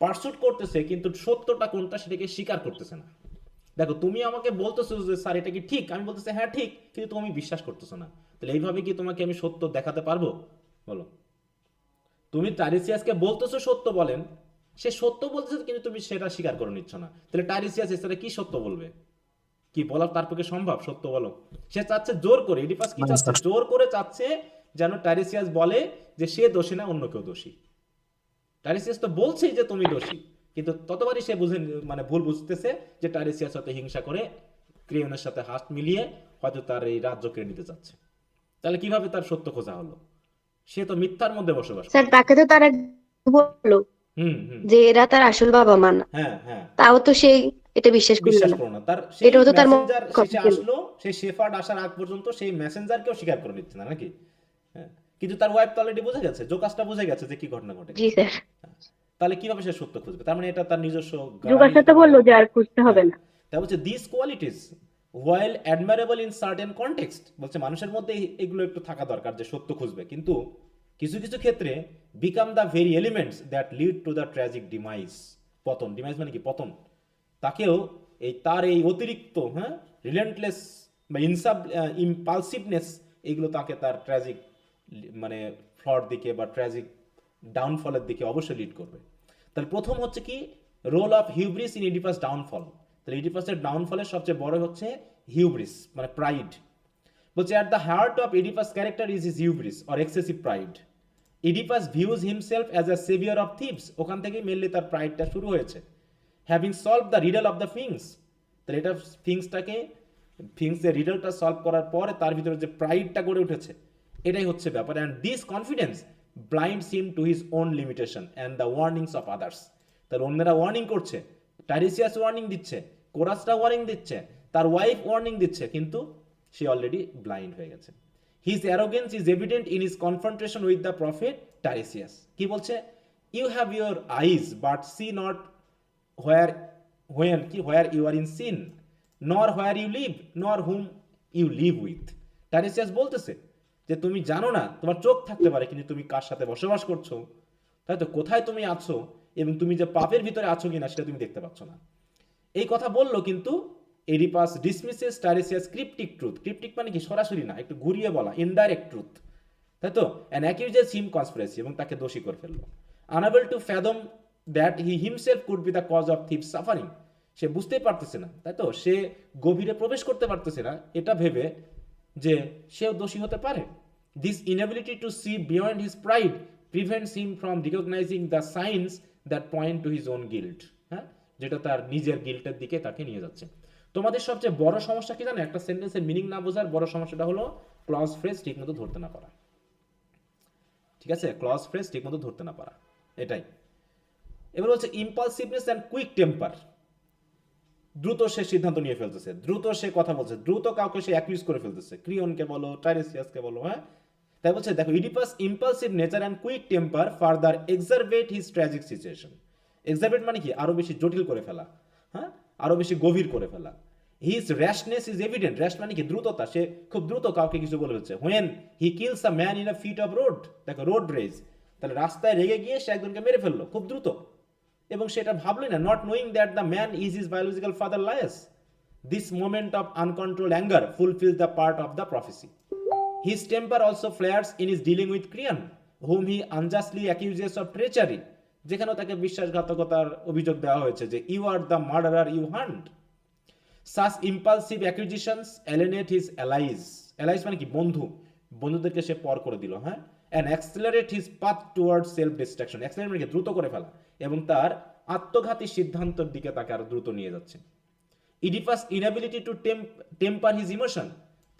পারসুট করতেছে কিন্তু সত্যটা কোনটা সেটাকে স্বীকার করতেছে না। দেখো, তুমি আমাকে বলতেছো যে স্যার এটা কি ঠিক, আমি বলতেছি হ্যাঁ ঠিক, কিন্তু তুমি বিশ্বাস করতেছো না। তাহলে এইভাবে কি তোমাকে আমি সত্য দেখাতে পারবো? বলো। তুমি টাইরিসিয়াসকে বলতেছো সত্য বলেন, সে সত্য বলতেছে কিন্তু তুমি সেটা স্বীকার করে নিচ্ছ না। তাহলে টাইরিসিয়াস এছাড়া কি সত্য বলবে? কি বলা তার পক্ষে সম্ভব? সত্য বলো। সে চাচ্ছে জোর করে, ইডিপাস কি চাচ্ছে? জোর করে চাচ্ছে যেন টাইরিসিয়াস বলে যে সে দোষী না, অন্য কেউ দোষী। টাইরিসিয়াস তো বলছেই যে তুমি দোষী, কিন্তু ততবারই সে বুঝে মানে ভুল বুঝতেছে যে টাইরিসিয়াস হয়তো হিংসা করে ক্রিয়নের সাথে হাত মিলিয়ে হয়তো তার এই রাজ্য কেড়ে নিতে চাচ্ছে। তাহলে কিভাবে তার সত্য খোঁজা হলো? সে তো মিথ্যার মধ্যে বসবাস স্যার করে। তাকে তো তারা বললো হুম হুম যে এরা তার আসল বাবা মা না, হ্যাঁ হ্যাঁ, তাও তো সে এটা বিশ্বাস করলো বিশ্বাস না। করো না। তার সেই এটাও তো তার মেসেঞ্জার কথা শেষে ছিল। আসলো, সেই শেফার্ড আসার আগ পর্যন্ত সেই মেসেঞ্জারকেও স্বীকার করে নিচ্ছে না নাকি? হ্যাঁ, কিন্তু তার ওয়াইফ তো অলরেডি বুঝে গেছে, জোকাসটা বুঝে গেছে যে কি ঘটনা ঘটে জি গেছে। স্যার। তাহলে কিভাবে সে সত্য খুঁজবে? তার মানে এটা তার নিজস্ব যুগার গাড়ি সাথে বললো যে আর খুঁজতে হবে হ্যাঁ, না। তা বলছে this qualities while admirable in certain context, বলছে মানুষের মধ্যে এগুলো একটু থাকা দরকার যে সত্য খুঁজবে, কিন্তু কিছু কিছু ক্ষেত্রে become the very elements that lead to the tragic demise. পতন, ডিমাইস মানে কি? পতন। তাকেও এই তার এই অতিরিক্ত রিলেন্টলেস বা ইম্পালসিভনেস, এগুলো তাকে তার ট্র্যাজিক মানে ফ্লর দিকে বা ট্র্যাজিক ডাউনফলের দিকে অবশ্যই লিড করবে। তাহলে প্রথম হচ্ছে কি, role of hubris in Oedipus downfall. তাহলে ইডিপাসের ডাউনফলের সবচেয়ে বড় হচ্ছে হিউব্রিস মানে প্রাইড। বলছে at the heart of Oedipus character is his hubris or excessive pride. Oedipus views himself as a saviour of Thebes, ওখান থেকেই মেনলি তার প্রাইডটা শুরু হয়েছে। Having solve the riddle of the Sphinx, তাহলে এটা ফিংসের রিডলটা সলভ করার পরে তার ভিতরে যে প্রাইডটা গড়ে উঠেছে, এটাই হচ্ছে ব্যাপার। And this confidence blinds him to his on limitation and the warnings of others. তার অন্যরা ওয়ার্নিং করছে, টাইরিসিয়াস ওয়ার্নিং দিচ্ছে, কোরাসটা ওয়ার্নিং দিচ্ছে, তার ওয়াইফ ওয়ার্নিং দিচ্ছে, কিন্তু সে অলরেডি ব্লাইন্ড হয়ে গেছে। His arrogance is evident in his confrontation with the prophet Tiresias. কি বলছে? You have your eyes but see not where you are in sin, nor where you live, nor whom you live with. টাইরিসিয়াস বলতেছে যে তুমি জানো না, তোমার চোখ থাকতে পারে কিন্তু তুমি কার সাথে বসবাস করছো, তাই তো, কোথায় তুমি আছো এবং তুমি যে পাপের ভিতরে আছো কিনা সেটা তুমি দেখতে পাচ্ছ না। এই কথা বললো, কিন্তু এডিপাস ডিসমিসেস টাইরিসিয়াস ক্রিপ্টিক ট্রুথ। ক্রিপ্টিক মানে কি? সরাসরি না, একটু ঘুরিয়ে বলা, ইনডাইরেক্ট ট্রুথ, তাই তো। অ্যান্ড অ্যাকিউজেস হিম কনস্পিরেসি, এবং তাকে দোষী করে ফেললো। Unable to fathom that he himself could be the cause of Thebes suffering, সে বুঝতেই পারতেছে না, তাই তো, সে গভীরে প্রবেশ করতে পারতেছে না এটা ভেবে যে সেও দোষী হতে পারে। This inability to see beyond his pride prevents him from recognizing the signs that point to his own guilt. হ্যাঁ, যেটা তার নিজের গিল্টের দিকে তাকে নিয়ে যাচ্ছে। তোমাদের সবচেয়ে বড় সমস্যা কি জানো? একটা সেন্টেন্সের মিনিং না বোঝার বড় সমস্যাটা হলো ক্লজ ফ্রেজ ঠিক মতো ধরতে না পারা। ঠিক আছে, ক্লজ ফ্রেজ ঠিক মতো ধরতে না পারা, এটাই। এবার হচ্ছে ইম্পালসিভনেস অ্যান্ড কুইক টেম্পার। দ্রুত সে সিদ্ধান্ত নিয়ে ফেলতেছে, দ্রুত সে কথা বলছে, দ্রুত কাউকে সে অ্যাকিউজ করে ফেলতেছে, ক্রিয়নকে বলো, টাইরিসিয়াসকে বলো। হ্যাঁ, তাই বলছে দেখো, Oedipus impulsive nature and quick temper further exacerbate his tragic situation. Exacerbate মানে কি? আরো বেশি জটিল করে ফেলা, হ্যাঁ, আরো বেশি গভীর করে ফেলা। His rashness is evident. Rash মানে কি? দ্রুততা, সে খুব দ্রুত কাউকে কিছু বলে ফেলছে। When he kills a man in a fit of road, দেখো রোড রেজ, তাহলে রাস্তায় রেগে গিয়ে সে একজনকে মেরে ফেললো খুব দ্রুত, এবং সেটা ভাবলই না, not knowing that the man is his biological father Laius. This moment of uncontrolled anger fulfils the part of the prophecy. His temper also flares in his dealing with Creon, whom he unjustly accuses of treachery, যেখানেও তাকে বিশ্বাসঘাতকতার অভিযোগ দেওয়া হয়েছে যে you are the murderer you hunt. Such impulsive acquisitions alienate his allies. Allies মানে কি? বন্ধু, বন্ধুদেরকে সে পর করে দিল। হ্যাঁ, and accelerate his path toward self destruction. Accelerate মানে কি? দ্রুত করে ফেলা, এবং তার আত্মঘাতী সিদ্ধান্তের দিকে তাকে আরো দ্রুত নিয়ে যাচ্ছে। Oedipus inability to temper his emotion,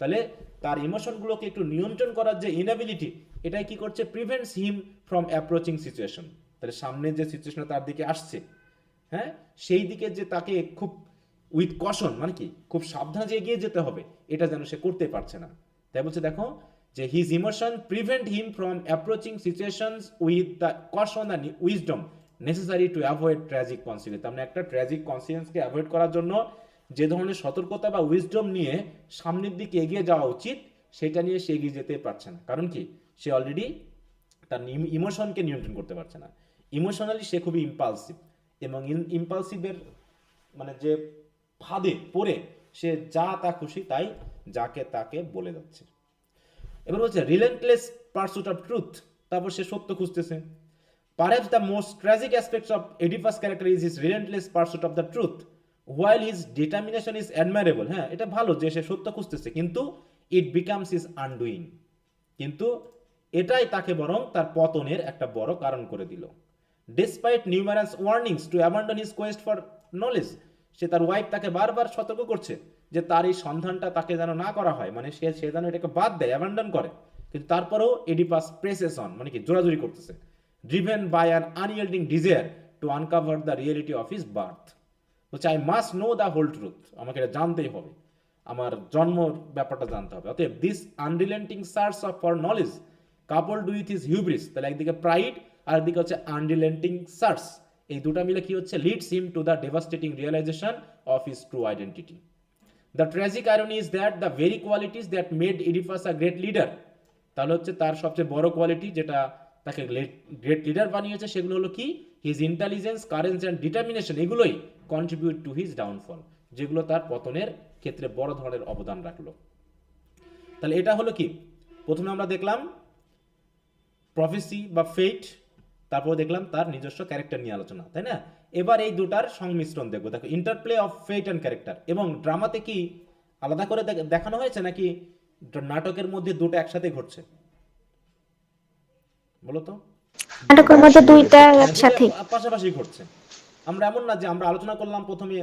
তাহলে তার ইমোশনগুলোকে একটু নিয়ন্ত্রণ করার যে ইনএবিলিটি, এটাই কি করছে? Prevents him from approaching situation. তাহলে সামনে যে সিচুয়েশন তার দিকে আসছে, হ্যাঁ, সেই দিকে যে তাকে খুব উইথ কশন মানে কি? খুব সাবধানে যে এগিয়ে যেতে হবে, এটা যেন সে করতে পারছে না। তাই বলছে দেখো যে his emotion prevent him from approaching situations with the caution and wisdom necessary to avoid tragic consequence. তার মানে একটা ট্র্যাজিক কনসিকুয়েন্সকে অ্যাভয়েড করার জন্য যে ধরনের সতর্কতা বা উইজডম নিয়ে সামনের দিকে এগিয়ে যাওয়া উচিত, সেটা নিয়ে সে এগিয়ে যেতে পারছে না। কারণ কি? সে অলরেডি তার ইমোশনকে নিয়ন্ত্রণ করতে পারছে না। ইমোশনালি সে খুবই ইম্পালসিভ, এবং ইম্পালসিভের মানে যে ফাঁদে পড়ে সে যা তা খুশি তাই যাকে তাকে বলে যাচ্ছে। এবার বলছে রিলেন্টলেস পারসুট অফ ট্রুথ, তারপর সে সত্য খুঁজতেছে। Perhaps the most tragic aspects of Oedipus' character is his relentless pursuit of the truth. While his determination is admirable, হ্যাঁ এটা ভালো যে সে সত্য খুঁজতেছে, কিন্তু it becomes his undoing, কিন্তু এটাই তাকে বরং তার পতনের একটা বড় কারণ করে দিল। Despite numerous warnings to abandon his quest for knowledge, সে তার ওয়াইফ তাকে বারবার সতর্ক করছে যে তার এই সন্ধানটা তাকে যেন না করা হয়, মানে সে যেন এটাকে বাদ দেয়, অ্যাবান্ডন করে, কিন্তু তারপরেও এডিপাস প্রেসেস অন, মানে কি জোরাজুরি করতেছে, driven by an unyielding desire to uncover the reality of his birth. বলছে I must know the whole truth, আমাকে এটা জানতেই হবে, আমার জন্মর ব্যাপারটা জানতে হবে। অতএব this unrelenting search of for knowledge coupled with his hubris, তাহলে একদিকে প্রাইড আর একদিকে হচ্ছে আনরিলেন্টিং সার্চ, এই দুটা মিলে কি হচ্ছে leads him to the devastating realization of his true identity. The tragic irony is that the very qualities that made Oedipus a great leader, তাহলে হচ্ছে তার সবচেয়ে বড় কোয়ালিটি যেটা তাকে গ্রেট লিডার বানিয়েছে সেগুলো হলো কি, হিজ ইন্টেলিজেন্স, কারেন্স অ্যান্ড ডিটারমিনেশন, এগুলোই কন্ট্রিবিউট টু হিজ ডাউনফল, যেগুলো তার পতনের ক্ষেত্রে বড় ধরনের অবদান রাখলো। তাহলে এটা হলো কি, প্রথমে আমরা দেখলাম প্রফেসি বা ফেট, তারপর দেখলাম তার নিজস্ব ক্যারেক্টার নিয়ে আলোচনা, তাই না? এবার এই দুটার সংমিশ্রণ দেখবো। দেখো interplay of fate and character, এবং ড্রামাতে কি আলাদা করে দেখানো হয়েছে নাকি নাটকের মধ্যে দুটো একসাথে ঘটছে বলো তো? নাটকের মধ্যে দুইটা একসাথে পাশাপাশি ঘটছে। আমরা এমন না যে আমরা আলোচনা করলাম প্রথমে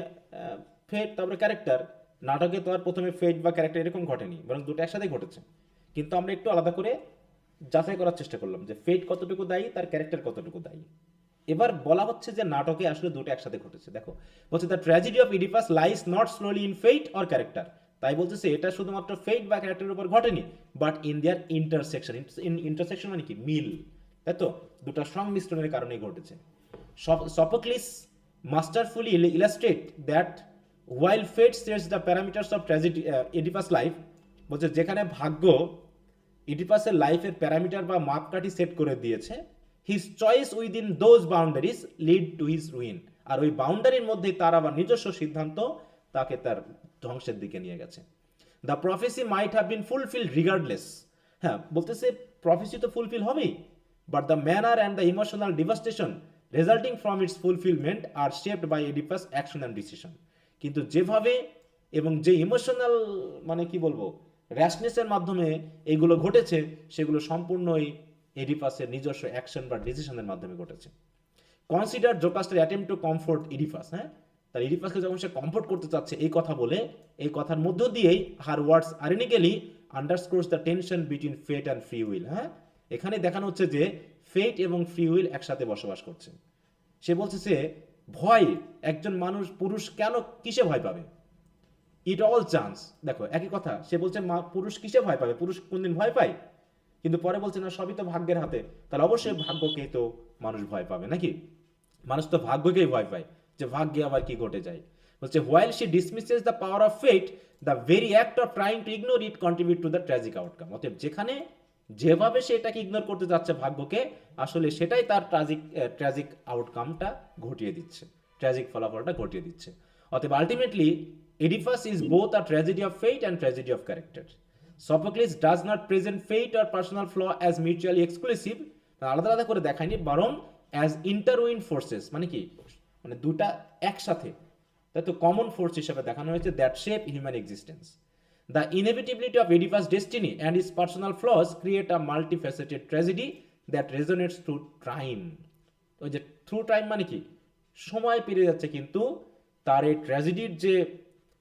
ফেট তারপরে ক্যারেক্টার, নাটকে তো আর প্রথমে ফেট বা ক্যারেক্টার এরকম ঘটেনি, বরং দুটো একসাথে ঘটেছে, কিন্তু আমরা একটু আলাদা করে যাচাই করার চেষ্টা করলাম যে ফেট কতটুকু দায়ী, তার ক্যারেক্টার কতটুকু দায়ী। এবার বলা হচ্ছে যে নাটকে আসলে দুটো একসাথে ঘটেছে। দেখো বলছে the tragedy of Oedipus lies not solely in fate or character, তাই বলতেছে এটা শুধুমাত্র ফেট বা ক্যারেক্টারের উপর ঘটেনি, but in their intersection. Intersection মানে কি, মিল, তাই তো, দুটো সংমিশ্রণের কারণে ঘটেছে। Sophocles masterfully illustrate that while fate sets the parameters of tragedy Oedipus life, বলছে যেখানে ভাগ্য ইডিপাসের লাইফের প্যারামিটার বা মাপকাঠি সেট করে দিয়েছে, his choice within those boundaries lead to his ruin, আর ওই বাউন্ডারির মধ্যে তার আবার নিজস্ব সিদ্ধান্ত তাকে তার ধ্বংসের দিকে নিয়ে গেছে। The prophecy might have been fulfilled regardless, হ্যাঁ বলতেছে প্রফেসি তো ফুলফিল হবেই, but the manner and the emotional devastation resulting from its fulfilment are shaped by Oedipus action and decision, কিন্তু যেভাবে এবং যে ইমোশনাল মানে কি বলবো র্যাশনেসের মাধ্যমে এইগুলো ঘটেছে সেগুলো সম্পূর্ণই এডিপাসের নিজস্ব অ্যাকশন বা ডিসিশনের মাধ্যমে ঘটেছে। কনসিডার জোকাস্টার অ্যাটেম্প টু কমফোর্ট ইডিপাস, হ্যাঁ তার ইডিপাসকে যখন সে কমফোর্ট করতে চাচ্ছে এই কথা বলে, এই কথার মধ্য দিয়েই her words ironically underscores the tension between fate and free will, হ্যাঁ এখানে দেখানো হচ্ছে যে ফেট এবং ফ্রি উইল একসাথে বসবাস করছে। সে বলছে যে ভয়, একজন মানুষ পুরুষ কেন কিসে ভয় পাবে, ইট অল চান্স, দেখো একই কথা, সে বলছে পুরুষ কিসে ভয় পাবে, পুরুষ কোনদিন ভয় পায়, কিন্তু পরে বলছে না সবই তো ভাগ্যের হাতে, তাহলে অবশ্যই ভাগ্যকেই তো মানুষ ভয় পাবে নাকি, মানুষ তো ভাগ্যকেই ভয় পায়, যে ভাগ্যে আবার কি ঘটে যায়। বলছে while she dismisses the power of fate, the very act of trying to ignore it contribute to the tragic outcome, অতএব যেখানে যেভাবে সে এটাকে ইগনোর করতে যাচ্ছে ভাগ্যকে, আসলে সেটাই তার ট্র্যাজিক আউটকামটা ঘটিয়ে দিচ্ছে, ট্র্যাজিক ফলাফলটা ঘটিয়ে দিচ্ছে। অতএব ultimately Oedipus is both a tragedy of fate and tragedy of character. Sophocles does not present fate or personal flaw as mutually exclusive, আলাদা আলাদা করে দেখায়নি, বরং as intertwined forces, মানে কি, মানে দুটা একসাথে, তাই তো কমন ফোর্স হিসেবে দেখানো হয়েছে, that shape human existence. The inevitability of Oedipus' destiny and his personal flaws create a multifaceted tragedy that resonates through time. ওই যে through time মানে কি, সময় পেরিয়ে যাচ্ছে কিন্তু তার এই ট্র্যাজেডির যে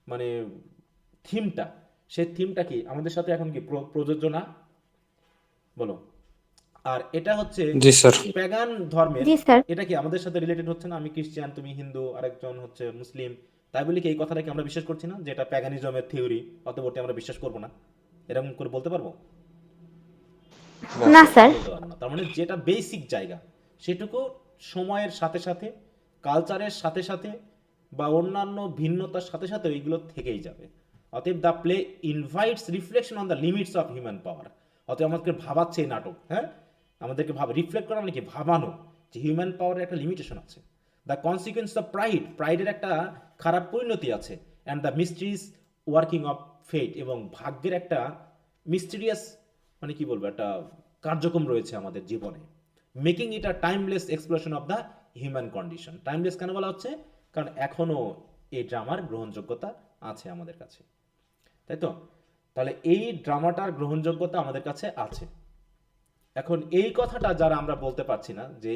মানে থিমটা, সেই থিমটা কি আমাদের সাথে এখন কি প্রযোজ্য না বলো? আর এটা হচ্ছে প্যাগান ধর্মের, এটা কি আমাদের সাথে রিলেটেড হচ্ছে না? আমি খ্রিস্টান, তুমি হিন্দু, আরেকজন হচ্ছে মুসলিম, তাই বলি কি এই কথাটা কি আমরা বিশ্বাস করছি না যে এটা প্যাগানিজমের থিওরি, অতবর্তী আমরা বিশ্বাস করবো না, এরকম করে বলতে পারবো না স্যার? তার মানে যেটা বেসিক জায়গা সেটুকু সময়ের সাথে সাথে, কালচারের সাথে সাথে বা অন্যান্য ভিন্নতার সাথে সাথে এইগুলো থেকেই যাবে। অতএব the play invites reflection on the limits of human পাওয়ার, অতএব আমাদেরকে ভাবাচ্ছে এই নাটক, হ্যাঁ, আমাদেরকে রিফ্লেক্ট করা মানে কি, ভাবানো যে হিউম্যান পাওয়ারের একটা লিমিটেশন আছে। দ্য কনসিকুয়েন্স অফ প্রাইডের একটা খারাপ পরিণতি আছে, and the mysteries working of fate, এবং ভাগ্যের একটা মিস্টিরিয়াস মানে কি বলবো একটা কার্যক্রম রয়েছে আমাদের জীবনে। Making it a timeless explosion of the human condition. Timeless কেন বলা হচ্ছে? কারণ এখনও এই ড্রামার গ্রহণযোগ্যতা আছে আমাদের কাছে, তাই তো? তাহলে এই ড্রামাটার গ্রহণযোগ্যতা আমাদের কাছে আছে। এখন এই কথাটা যারা আমরা বলতে পারছি না যে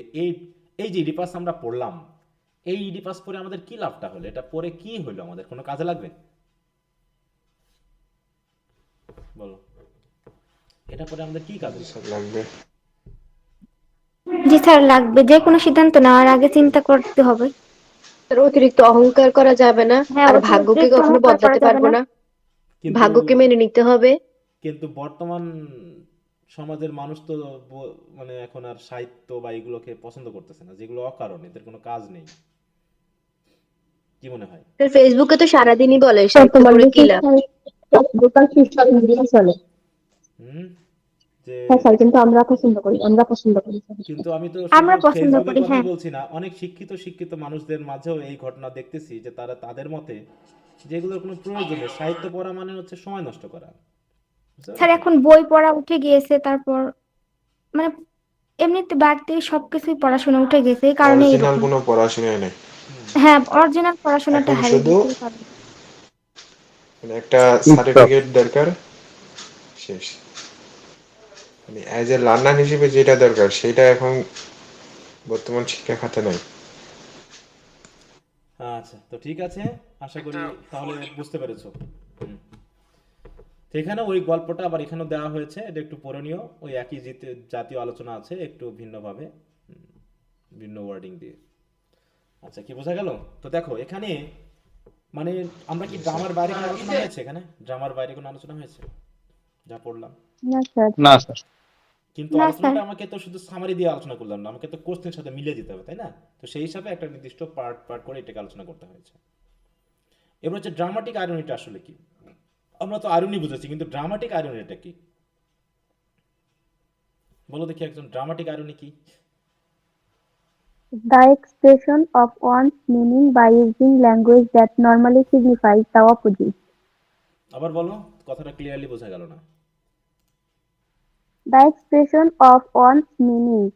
এই যে ইডিপাস আমরা পড়লাম, এই ইডিপাস পরে আমাদের কি লাভটা হলো, এটা পরে কি হলো, আমাদের কোনো কাজে লাগবে? বলো, এটা পরে আমাদের কি কাজে লাগবে? জি স্যার লাগবে, যে কোনো সিদ্ধান্ত নেওয়ার আগে চিন্তা করতে হবে। তার অতিরিক্ত অহংকার করা যাবে না, হ্যাঁ, আর অতিরিক্ত ভাগ্যকে কখনো অহংকার করা বদলাতে যাবে পারবো না। না, কিন্তু ভাগ্যকে মেনে নিতে হবে। কিন্তু বর্তমান সমাজের মানুষ তো মানে এখন আর সাহিত্য বা এগুলোকে পছন্দ করতেছে না, যেগুলো অকারণ, এদের কোনো কাজ নেই। কি মনে হয়? ফেসবুকে তো সারাদিনই বলে সাহিত্য পড়ে কি লাভ। চলে। হুম, যে হ্যাঁ স্যার, কিন্তু আমরা পছন্দ করি কিন্তু আমি তো আমরা শুধু পছন্দ ফেসবুকের করি, কথাই হ্যাঁ। বলছি না, অনেক শিক্ষিত মানুষদের মাঝেও এই ঘটনা দেখতেছি যে তারা তাদের মতে যেগুলোর কোনো প্রয়োজন নেই, সাহিত্য পড়া মানে হচ্ছে সময় নষ্ট করা। বুঝতে স্যার পেরেছো? এখন বই পড়া উঠে গিয়েছে, তারপর মানে এমনিতে বাড়তি সবকিছুই পড়াশোনা উঠে গেছে, এই কারণে অরিজিনাল এরকম। কোনো পড়াশোনাই নেই। হ্যাঁ, অরিজিনাল পড়াশোনাটা এখন হারিয়ে শুধু গেছে এই কারণে। মানে একটা সার্টিফিকেট দরকার, শেষ। মানে অ্যাজ এ লার্নার হিসেবে যেটা দরকার সেটা এখন বর্তমান শিক্ষা খাতে নাই। আচ্ছা, তো ঠিক আছে, আশা করি তাহলে বুঝতে পেরেছো। হুম। তো এখানে ওই গল্পটা আবার এখানেও দেওয়া হয়েছে, এটা একটু পড়ে নিও, ওই একই জাতীয় আলোচনা আছে, একটু ভিন্নভাবে, ভিন্ন ওয়ার্ডিং দিয়ে। আচ্ছা, কি বোঝা গেল? তো দেখো এখানে মানে আমরা কি ড্রামার বাইরে কোনো আলোচনা হয়েছে? এখানে ড্রামার বাইরে কোনো আলোচনা হয়েছে যা পড়লাম? না স্যার। না স্যার। কিন্তু না আলোচনাটা স্যার। আমাকে তো শুধু সামারি দিয়ে আলোচনা করলাম না, আমাকে তো কোশ্চেনের সাথে মিলিয়ে দিতে হবে, তাই না? তো সেই হিসাবে একটা নির্দিষ্ট পার্ট করে এটাকে আলোচনা করতে হয়েছে। এবার হচ্ছে ড্রামাটিক আইরনিটা আসলে কি? আমরা তো আইরনি বুঝেছি, কিন্তু ড্রামাটিক আইরনিটা কি বলো দেখি একজন, ড্রামাটিক আইরনি কি? The expression of one's meaning by using language that normally signifies the opposite. আবার বলো, কথাটা ক্লিয়ারলি বোঝা গেল না। The expression of one's meaning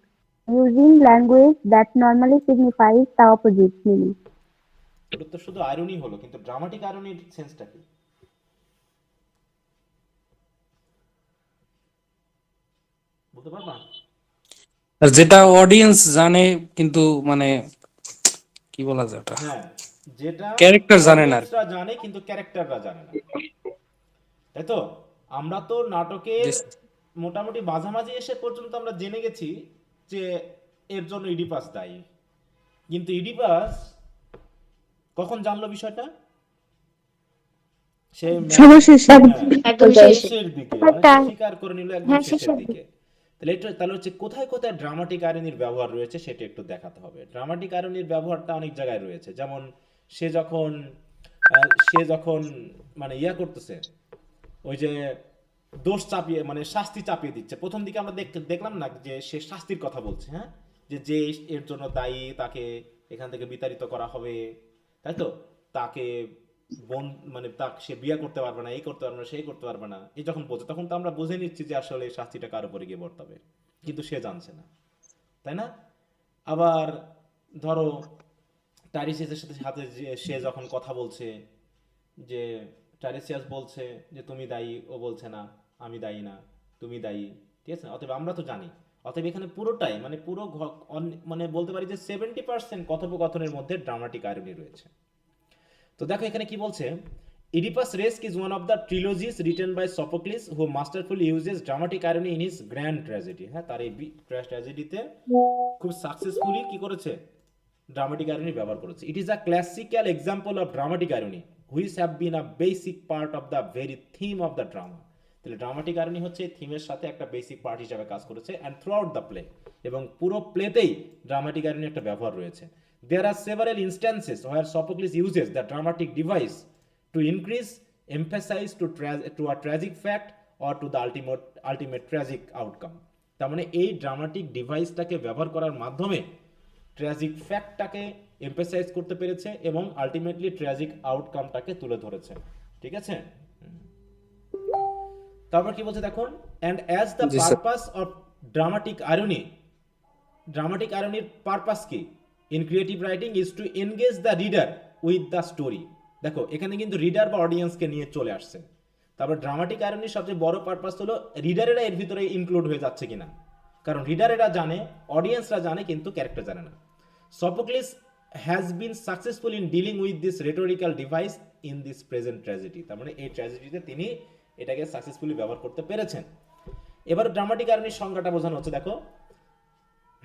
using language that normally signifies the opposite meaning. ওটা তো শুধু আইরনি হলো, কিন্তু ড্রামাটিক আইরনির সেন্সটা কি বলতে পারবা? আর যেটা অডিয়েন্স জানে কিন্তু মানে কি বলা যায় ওটা, হ্যাঁ, যেটা ক্যারেক্টার জানে না আর কি। অডিয়েন্সরা জানে কিন্তু ক্যারেক্টাররা জানে না, তাই তো? আমরা তো নাটকের মোটামুটি মাঝামাঝি এসে পর্যন্ত আমরা জেনে গেছি যে এর জন্য ইডিপাস দায়ী, কিন্তু ইডিপাস কখন জানলো বিষয়টা? সে সবার শেষে। একদম শেষের দিকে, মানে একটা- সে স্বীকার করে নিল একদম হ্যাঁ, শেষের শেষের দিকে। তাহলে হচ্ছে কোথায় কোথায় ড্রামাটিক আইরনির ব্যবহার রয়েছে সেটা একটু দেখাতে হবে। ড্রামাটিক আইরনির ব্যবহারটা অনেক জায়গায় রয়েছে, যেমন সে যখন মানে করতেছে, ওই যে দোষ চাপিয়ে মানে শাস্তি চাপিয়ে দিচ্ছে। প্রথম দিকে আমরা দেখলাম না যে সে শাস্তির কথা বলছে, হ্যাঁ, যে এর জন্য দায়ী তাকে এখান থেকে বিতাড়িত করা হবে, তাই তো? তাকে মানে তাকে সে বিয়ে করতে পারবে না, এই করতে পারবে না, সেই করতে পারবে না, এই যখন বলছে তখন তো আমরা বুঝে নিচ্ছি যে আসলে শাস্তিটা কার উপরে গিয়ে বর্তাবে, কিন্তু সে জানছে না, তাই না? আবার ধরো টাইরিসিয়াসের সাথে সে যখন কথা বলছে, যে টাইরিসিয়াস বলছে যে তুমি দায়ী, ও বলছে না আমি দায়ী না, তুমি দায়ী, ঠিক আছে? অতএব আমরা তো জানি, অতএব এখানে পুরোটাই মানে মানে বলতে পারি যে 70% কথোপকথনের মধ্যে ড্রামাটিক আইরনি রয়েছে। তো দেখো এখানে কি বলছে, Oedipus Resk is one of the trilogies written by Sophocles who masterfully uses dramatic irony in his grand tragedy. হ্যাঁ, তার এই ট্র্যাজেডিতে খুব সাকসেসফুলি কি করেছে, ড্রামাটিক আইরনি ব্যবহার করেছে। It is a classical example of dramatic irony which have been a basic part of the very theme of the drama. তাহলে dramatic irony হচ্ছে থিমের সাথে একটা বেসিক পার্ট হিসেবে কাজ করেছে, and through out the play, এবং পুরো প্লেতেই ড্রামাটিক আইরনি একটা ব্যবহার রয়েছে। There are several instances where Sophocles uses the dramatic device to increase emphasis to a tragic fact or to the ultimate tragic outcome. তার মানে এই ড্রামাটিক ডিভাইসটাকে ব্যবহার করার মাধ্যমে ট্র্যাজিক ফ্যাক্টটাকে এমফেসাইজ করতে পেরেছে এবং আলটিমেটলি ট্র্যাজিক আউটকামটাকে তুলে ধরেছে। ঠিক আছে, তারপর কি বলছে দেখুন, অ্যান্ড অ্যাজ দ্য জি স্যার। পারপাস অফ ড্রামাটিক আয়রনির পারপাস কি in creative writing is to engage the reader with the story. দেখো এখানে কিন্তু রিডার বা অডিয়েন্সকে নিয়ে চলে আসছে। তারপর ড্রামাটিক আয়রনির সবচেয়ে বড় পারপাস হলো রিডারেরা এর ভিতরে ইনক্লুড হয়ে যাচ্ছে কিনা, কারণ রিডারেরা জানে, অডিয়েন্সরা জানে, কিন্তু ক্যারেক্টার জানে না। Sophocles has been successful in dealing with this rhetorical device in this present tragedy. তার মানে এই ট্র্যাজেডিতে তিনি এটাকে সাকসেসফুলি ব্যবহার করতে পেরেছেন। এবার ড্রামাটিক আয়রনির সংজ্ঞাটা বোঝানো হচ্ছে, দেখো,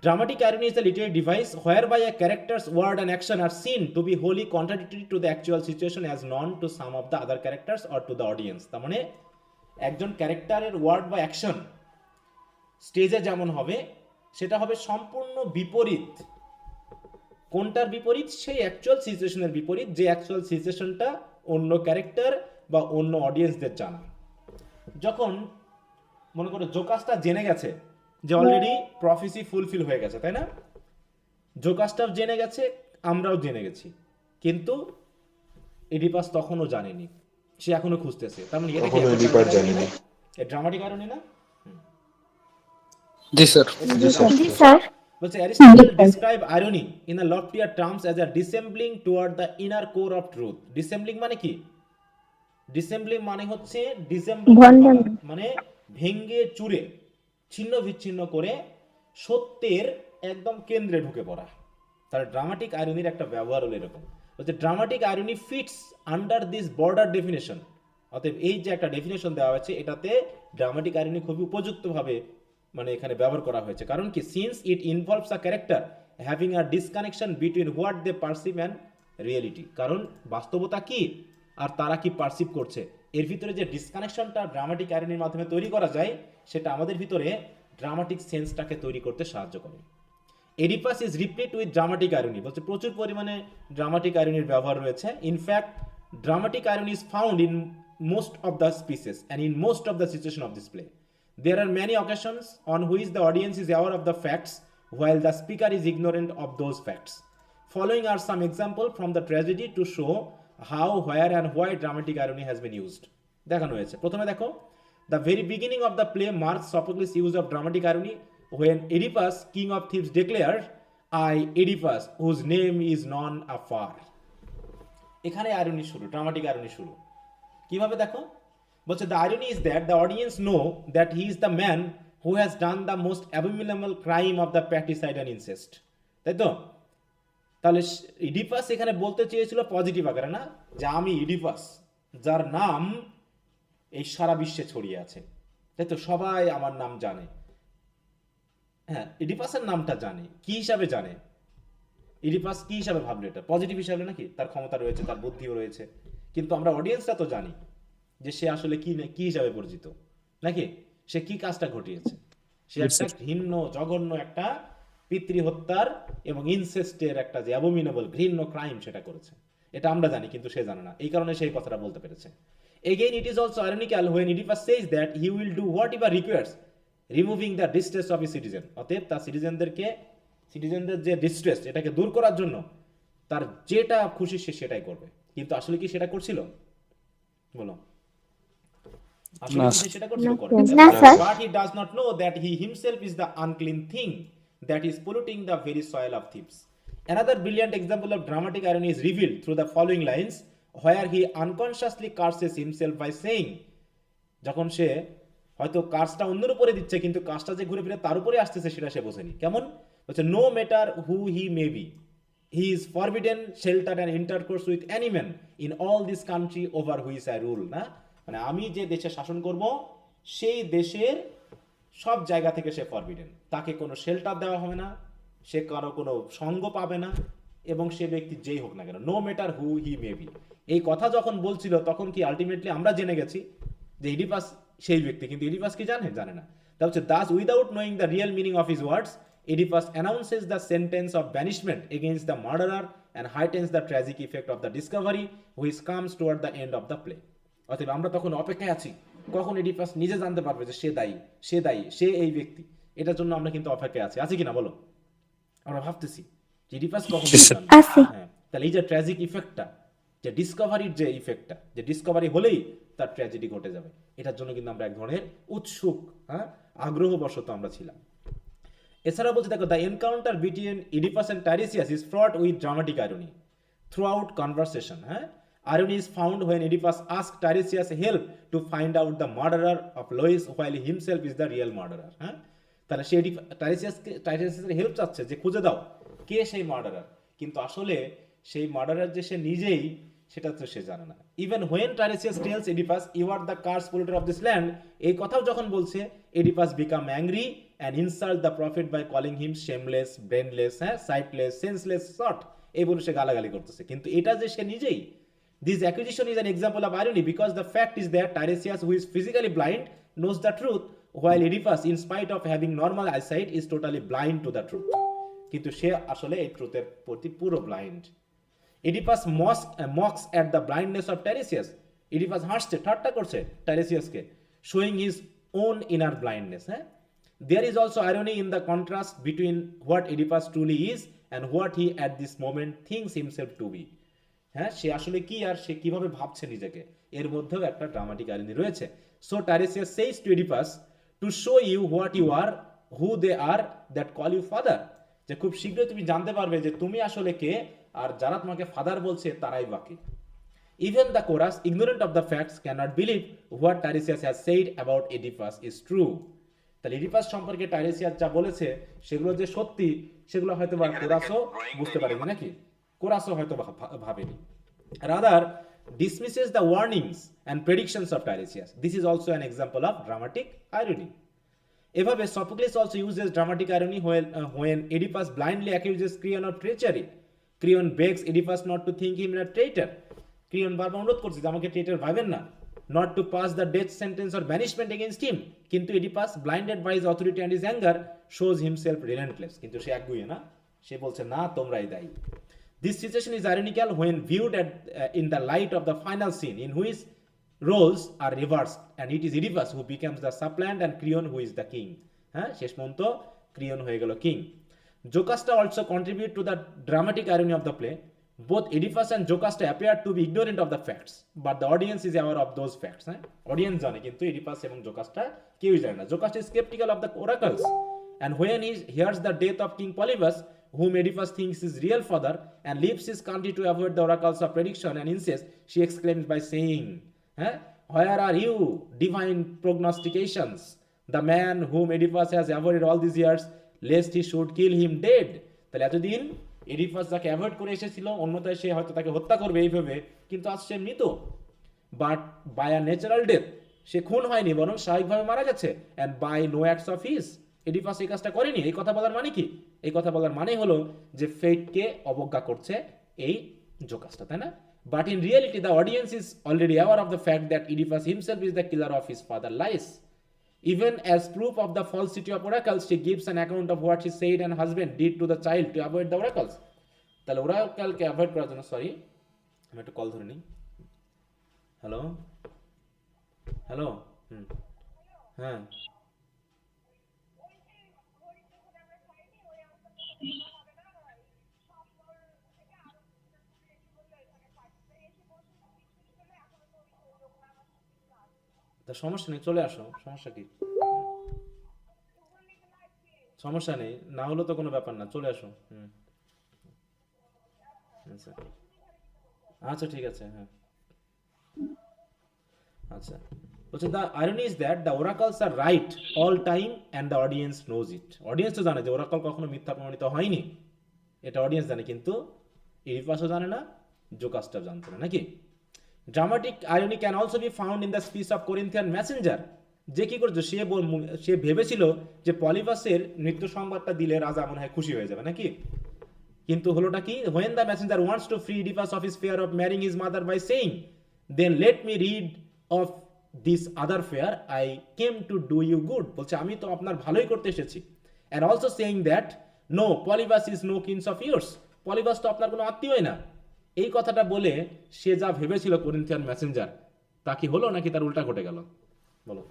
dramatic irony is a literary device whereby a character's word and action are seen to be wholly contradictory to the actual situation as known to some of the other characters or to the audience. তার মানে একজন ক্যারেক্টারের word বা action স্টেজে যেমন হবে সেটা হবে সম্পূর্ণ বিপরীত। কোনটার বিপরীত? সেই অ্যাকচুয়াল সিচুয়েশনের বিপরীত, যে অ্যাকচুয়াল সিচুয়েশনটা অন্য ক্যারেক্টার বা অন্য অডিয়েন্সদের জানা। যখন মনে করো জোকাসটা জেনে গেছে যে অলরেডি প্রফেসি ফুলফিল হয়ে গেছে, তাই না? জোকাসটাও জেনে গেছে, আমরাও জেনে গেছি, কিন্তু এডিপাস তখনও জানেনি, সে এখনো খুঁজতেছে। তার মানে এটা কি তখনও এডিপাস জানেনি। এই ড্রামাটিক আয়রনি না? জি স্যার। জি স্যার। জি স্যার। বলছে Aristotle describe irony in a loftier terms as a dissembling toward the inner core of truth. Dissembling মানে কি? Dissembling মানে হচ্ছে ডিসেম্বল, মানে ভেঙ্গে চুরে ছিন্ন বিচ্ছিন্ন করে সত্যের একদম কেন্দ্রে ঢুকে পড়া। তাহলে ড্রামাটিক আয়রনির একটা ব্যবহার হলো এরকম, বলছে dramatic irony fits under this broader definition. অতএব এই যে একটা ডেফিনেশন দেওয়া হয়েছে, এটাতে ড্রামাটিক আয়রনি খুবই উপযুক্তভাবে মানে এখানে ব্যবহার করা হয়েছে। কারণ কি? Since it involves a character having a disconnection between what they perceive and reality. কারণ বাস্তবতা কি আর তারা কি পারসিভ করছে, এর ভিতরে যে ডিসকানেকশনটা ড্রামাটিক আয়রনির মাধ্যমে তৈরি করা যায়, সেটা আমাদের ভিতরে ড্রামাটিক সেন্সটাকে তৈরি করতে সাহায্য করে। Oedipus is replete with dramatic irony, বলছে প্রচুর পরিমাণে ড্রামাটিক আয়রনির ব্যবহার রয়েছে। In fact dramatic irony is found in most of the speeches and in most of the situation of this play. There are many occasions on which the audience is aware of the facts while the speaker is ignorant of those facts. Following are some examples from the tragedy to show how, where and why dramatic irony has been used. দেখানো হয়েছে। প্রথমে দেখো, the very beginning of the play marks Sophocles' use of dramatic irony when Oedipus, king of Thebes, declared, I, Oedipus, whose name is known afar. এখানে irony শুরু, dramatic irony শুরু। কিভাবে দেখো? বলছে the irony is that the audience know that he is the man who has done the most abominable crime of the patricide and incest. তাই তো? তাহলে Oedipus এখানে বলতে চেয়েছিল পজিটিভ আকারে, না, যে আমি ইডিপাস, যার নাম এই সারা বিশ্বে ছড়িয়ে আছে, তাই তো? সবাই আমার নাম জানে। হ্যাঁ, ইডিপাসের নামটা জানে, কি হিসাবে জানে? ইডিপাস কি হিসাবে ভাবলো এটা? পজিটিভ হিসাবে নাকি? তার ক্ষমতা রয়েছে, তার বুদ্ধিও রয়েছে, কিন্তু আমরা অডিয়েন্সরা তো জানি যে সে আসলে কি হিসাবে পরিচিত, নাকি? সে কি কাজটা ঘটিয়েছে? সে একটা ঘৃণ্য, জঘন্য একটা পিতৃহত্যার এবং ইনসেস্টের একটা যে অ্যাবোমিনেবল ঘৃণ্য ক্রাইম সেটা করেছে। এটা আমরা জানি, কিন্তু সে জানে না, এই কারণে সেই কথাটা বলতে পেরেছে। Again, it is also ironical when Oedipus says that he will do whatever requires, removing the distress of his citizen. অতএব তার সিটিজেনদের যে ডিস্ট্রেস, এটাকে দূর করার জন্য তার যেটা খুশি সে সেটাই করবে। কিন্তু আসলে কি সেটা করছিল? বলো, আসলে কি সেটা করছিল? না sir. But he does not know that he himself is the unclean thing that is polluting the very soil of Thebes. Another brilliant example of dramatic irony is revealed through the following lines, where he unconsciously curses himself by saying, যখন সে হয়তো কাজটা অন্যের উপরে দিচ্ছে, কিন্তু কাজটা যে ঘুরে ফিরে তার উপরে আসতেছে সেটা সে বোঝেনি। কেমন? বলছে, no matter who he may be, he is forbidden shelter and intercourse with any man in all this country over which I rule. না, মানে আমি যে দেশে শাসন করব সেই দেশের সব জায়গা থেকে সে ফরবিডেন, তাকে কোনো শেল্টার দেওয়া হবে না, সে কারো কোনো সঙ্গ পাবে না, এবং সে ব্যক্তি যেই হোক না কেন, no matter who he may be. এই কথা যখন বলছিল তখন কি আলটিমেটলি আমরা জেনে গেছি যে ইডিপাস সেই ব্যক্তি, কিন্তু ইডিপাস কি জানে? জানে না। তা হচ্ছে Das without knowing the real meaning of his words, Oedipus announces the sentence of banishment against the murderer and heightens the tragic effect of the discovery which comes toward the end of the play. অতএব আমরা তখন অপেক্ষায় আছি কখন এডিপাস নিজে জানতে পারবে যে সে দায়ী, সে এই ব্যক্তি? এটার জন্য আমরা কিন্তু অপেক্ষায় আছি কিনা বলো? আমরা ভাবতেছি যে এডিপাস কখন জানবে। আছে। হ্যাঁ, তাহলে এই যে ট্র্যাজিক ইফেক্টটা, যে ডিসকভারির যে ইফেক্টটা, যে ডিসকভারি হলেই তার ট্র্যাজেডি ঘটে যাবে, এটার জন্য কিন্তু আমরা এক ধরনের উৎসুক, আগ্রহবশত আমরা ছিলাম। এছাড়াও বলছে দেখো, the encounter between Oedipus and Tiresias is fraught with dramatic irony throughout conversation. Irony is found when Oedipus asks Tiresias help to find out the murderer of Lois while himself is the real murderer. তাহলে সে টাইরেসিয়াসের help চাচ্ছে যে খুঁজে দাও কে সেই murderer, কিন্তু আসলে সেই murderer যে সে নিজেই, সেটা তো সে জানে না। Even when Tiresias tells Oedipus you are the curse polluter of this land, এই কথাও যখন বলছে, Oedipus become angry and insult the prophet by calling him shameless, brainless, sightless, senseless sort, এই বলে সে গালাগালি করতেছে, কিন্তু এটা যে সে নিজেই। This accusation is an example of irony because the fact is that Tiresias, who is physically blind, knows the truth, while Oedipus, in spite of having normal eyesight, is totally blind to the truth. কিন্তু সে আসলে এই ট্রুথের প্রতি পুরো blind. Oedipus mocks at the blindness of Tiresias. Oedipus হাসছে, ঠাট্টা করছে টাইরেসিয়াসকে, showing his own inner blindness. There is also irony in the contrast between what Oedipus truly is and what he at this moment thinks himself to be. সে আসলে কি আর সে কিভাবে ভাবছে নিজেকে, এর মধ্যেও একটা ড্রামাটিক আইরনি রয়েছে। So Tiresias says to Oedipus, to show you what you are, who they are that call you father, যে খুব শীঘ্রই তুমি জানতে পারবে যে তুমি আসলে কে, আর যারা তোমাকে ফাদার বলছে তারাই বাকি। Even the chorus, ignorant of the facts, cannot believe what Tiresias has said about Oedipus is true. তাহলে এডিপাস সম্পর্কে টাইরেসিয়াস যা বলেছে সেগুলো যে সত্যি, সেগুলো হয়তো বা কোরাসও বুঝতে পারেনি, নাকি কোরাসও হয়তো ভাবেনি। Rather dismisses the warnings and predictions of Tiresias. This is also an example of dramatic irony. এভাবে Sophocles also uses dramatic irony when Oedipus blindly accuses Creon of treachery. Creon begs Oedipus not to think him a traitor. Creon বারবার অনুরোধ করছে যে আমাকে traitor ভাবেন না, not to pass the death sentence or banishment against him. কিন্তু Oedipus, blinded by his authority and his anger, shows himself relentless. কিন্তু সে একগুঁয়ে না, সে বলছে না তোমরাই দায়ী। This situation is ironical when viewed in the light of the final scene, in which roles are reversed and it is Oedipus who becomes the supplant and Creon who is the king. শেষ পর্যন্ত ক্রিয়ন হয়ে গেল king. Jocasta also contribute to the dramatic irony of the play. Both Oedipus and Jocasta appear to be ignorant of the facts, but the audience is aware of those facts. Audience জানে, কিন্তু Oedipus এবং Jocasta কেউই জানে না। Jocasta is skeptical of the oracles, and when he hears the death of King Polybus, whom Oedipus thinks is real father, and leaves his country to avoid the oracles of prediction and incest, she exclaims by saying, where are you, divine prognostications? The man whom Oedipus has avoided all these years, lest he should kill him dead. তাহলে এতদিন এডিপাস যাকে avoid করে এসেছিল, অন্যথায় সে হয়তো তাকে হত্যা করবে এইভাবে, কিন্তু আজ সে মৃত। But by a natural death, সে খুন হয়নি, বরং স্বাভাবিকভাবে মারা গেছে। And by no acts of his, Oedipus এই কাজটা করেনি। এই কথা বলার মানে কি? এই কথা বলার মানে হলো যে ফেটকে অবজ্ঞা করছে এই জোকাসটা, তাই না? But in reality the audience is already aware of the fact that Oedipus himself is the killer of his father Laius. Even as proof of the falsity of oracles, she gives an account of what she said and husband did to the child to avoid the oracles. তাহলে ওরাকালকে avoid করার জন্য, sorry আমি একটা call ধরে নিই। Hello hello, হ্যাঁ তা সমস্যা নেই, চলে আসো, সমস্যা কি? সমস্যা নেই, না হলে তো কোনো ব্যাপার না, চলে আসো। আচ্ছা ঠিক আছে, হ্যাঁ আচ্ছা। বলছে the irony is that the oracles are right all time and the audience knows it. Audience তো জানে যে ওরাকল কখনো মিথ্যা প্রমাণিত হয়নি, এটা অডিয়েন্স জানে, কিন্তু এডিপাসও জানে না, জোকাসটাও জানতো না, নাকি? Dramatic irony can also be found in the speech of Corinthian messenger. যে কি করছে, সে ভেবেছিল যে পলিবাসের মৃত্যু সংবাদটা দিলে রাজা মনে হয় খুশি হয়ে যাবে, নাকি? কিন্তু হলোটা কি? when the messenger wants to free Oedipus of his fear of marrying his mother by saying, then let me read of this other fear, I came to do you good, বলছে আমি তো আপনার ভালোই করতে এসেছি। and also saying that no, Polybus is no kin of yours, পলিবাস তো আপনার কোনো আত্মীয়ই না। এই কথাটা বলে সে যা ভেবেছিল কোরিন্থিয়ান মেসেঞ্জার, তা কি হলো নাকি তার উল্টা ঘটে গেল? বলো।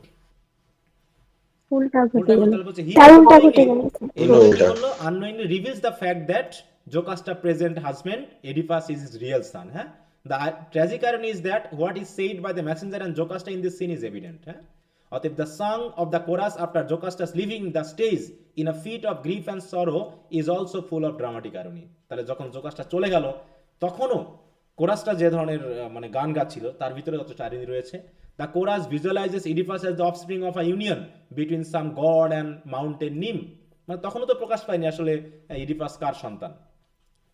উল্টা ঘটে উল্টা গেল, তাহলে বলছে হি তার উল্টা ঘটে unknowingly, গেল। এই পুরো মতলব কি উল্টা। বললো, unknowingly reveals the fact that Jocasta's present husband Oedipus is his real son, হ্যাঁ। The tragic irony is that what is said by the messenger and Jocasta in this scene is evident, হ্যাঁ। অতএব the song of the chorus after Jocasta's leaving the stage in a fit of grief and sorrow is also full of dramatic irony। তাহলে যখন Jocasta চলে গেল তখনও কোরাসটা যে ধরনের মানে গান গাচ্ছিল তার ভিতরে যথেষ্ট আইরনি রয়েছে। The chorus visualises Oedipus as the offspring of a union between some god and mountain nymph. মানে তখনও তো প্রকাশ পায়নি আসলে ইডিপাস কার সন্তান,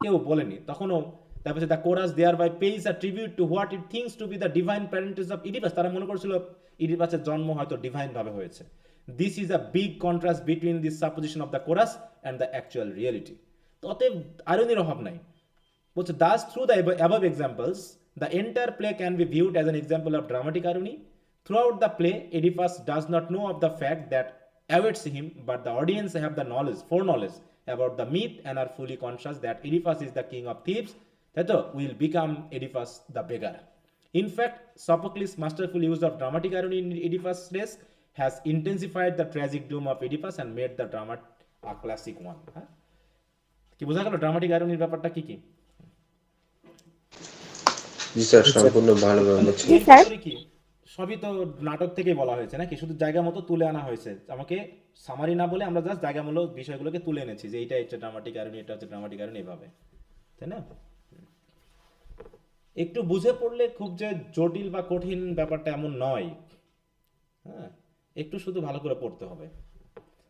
কেউ বলেনি তখনও। তারপরে the chorus thereby pays a tribute to what it thinks to be the divine parentage of Oedipus. তারা মনে করছিল ইডিপাসের জন্ম হয়তো ডিভাইন ভাবে হয়েছে। This is a big contrast between this supposition of the chorus and the actual reality. তো অতএব আইরনির অভাব নাই। বলছে thus through the above examples the entire play can be viewed as an example of dramatic irony. Throughout the play Oedipus does not know of the fact that awaits him, but the audience have the foreknowledge about the myth and are fully conscious that Oedipus is the king of thieves, that will become Oedipus the beggar. In fact, Sophocles' masterful use of dramatic irony in Oedipus' race has intensified the tragic doom of Oedipus and made the drama a classic one. কি বোঝা গেল dramatic আয়রনির ব্যাপারটা কি কি? জি sir, সম্পূর্ণ ভালোভাবে বুঝছি। জি sir. কি সবই তো নাটক থেকে বলা হয়েছে নাকি, শুধু জায়গা মতো তুলে আনা হয়েছে। আমাকে সামারি না বলে আমরা জাস্ট জায়গা মূলক বিষয়গুলোকে তুলে এনেছি যে এইটা হচ্ছে ড্রামাটিক আয়রনি, এটা হচ্ছে ড্রামাটিক আয়রনি, এইভাবে, তাই না? একটু বুঝে পড়লে খুব যে জটিল বা কঠিন ব্যাপারটা এমন নয়, হ্যাঁ, একটু শুধু ভালো করে পড়তে হবে।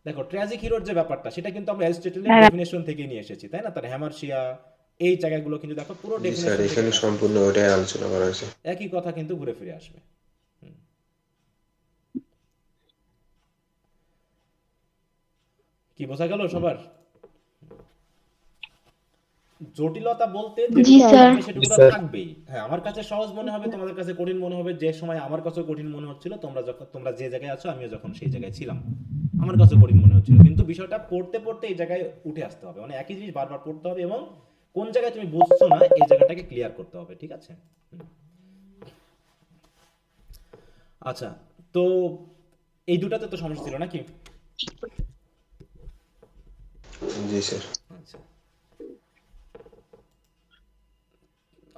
দেখো ট্র্যাজিক হিরোর যে ব্যাপারটা সেটা কিন্তু আমরা অ্যারিস্টটলের ডেফিনেশন থেকে নিয়ে এসেছি, তাই না? তার হ্যামারশিয়া এই জায়গাগুলো কিন্তু দেখো পুরো জি স্যার, এখানে ডেফিনেশন সম্পূর্ণ ওটাই আলোচনা করা হয়েছে। একই কথা কিন্তু ঘুরে ফিরে আসবে। কি বোঝা গেল সবার? জটিলতা বলতে যেটুকু থাকবে সেটুকু তো থাকবেই। হ্যাঁ, আমার কাছে সহজ মনে হবে, তোমাদের কাছে কঠিন মনে হবে। যে সময় আমার কাছে কঠিন মনে হচ্ছিল, তোমরা যে জায়গায় আছো আমিও যখন সেই জায়গায় ছিলাম, আমার কাছে কঠিন মনে হচ্ছিল। কিন্তু বিষয়টা পড়তে পড়তে এই জায়গায় উঠে আসতে হবে, মানে একই জিনিস বারবার পড়তে হবে এবং কোন জায়গায় তুমি বুঝছো না এই জায়গাটাকে ক্লিয়ার করতে হবে, ঠিক আছে? আচ্ছা, তো এই দুটাতে তো সমস্যা ছিল নাকি? জি স্যার। আচ্ছা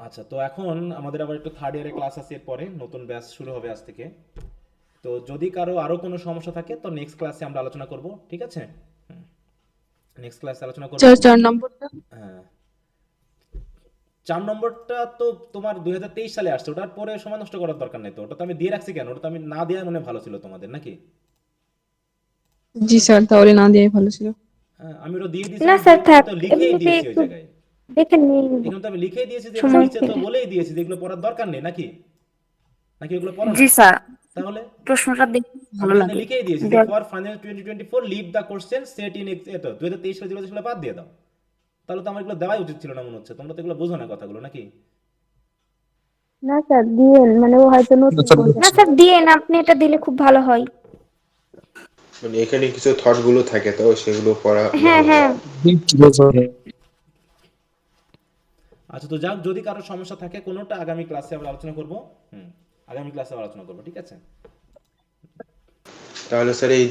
আচ্ছা, তো এখন আমাদের আবার একটু থার্ড ইয়ারে ক্লাস আছে, এরপরে নতুন ব্যাচ শুরু হবে আজ থেকে। তো যদি কারো আরো কোনো সমস্যা থাকে তো নেক্সট ক্লাসে আমরা আলোচনা করব, ঠিক আছে? নেক্সট ক্লাসে আলোচনা করব। 4 নম্বরটা হ্যাঁ, 4 নম্বরটা তো তোমার 2023 সালে আসছে, ওটার পরে সময় নষ্ট করার দরকার নেই তো। ওটা তো আমি দিয়ে রাখছি কেন? ওটা তো আমি না দেওয়া মনে ভালো ছিল তোমাদের, নাকি? জি স্যার, তাহলে না দেওয়াই ভালো ছিল। হ্যাঁ, আমি ওটা দিয়ে দিয়েছি, না স্যার থাক, তো লিখেই এমনিতে দিয়েছি ওই একটু জায়গায়। দেখে নিন। এখানে তো আমি লিখেই দিয়েছি যে সময় নিচে তো পেলে। বলেই দিয়েছি যে এগুলো পড়ার দরকার নেই, নাকি? নাকি এগুলো পড়ো না? জি স্যার, তাহলে প্রশ্নটা দেখে ভালো আমি লাগে। লিখেই দিয়েছি যে for final 2024 leave the question set in এটো 2023 সালে যেগুলো ছিল বাদ দিয়ে দাও। তাহলে তো আমার এগুলো দেওয়াই উচিত ছিল না মনে হচ্ছে। তোমরা তো এগুলো বোঝো না কথাগুলো, নাকি? না স্যার দিয়েন, মানে ও হয়তো নতুন করবে। না স্যার দিয়েন, আপনি এটা দিলে খুব ভালো হয়। মানে এখানে কিছু থট গুলো থাকে তো সেগুলো পড়া হ্যাঁ ভালো। হ্যাঁ আচ্ছা, তো যাক, যদি কারো সমস্যা থাকে কোনোটা আগামী ক্লাসে আমরা আলোচনা করব। আগামী ক্লাসে আলোচনা করব, ঠিক আছে? তাহলে স্যার এই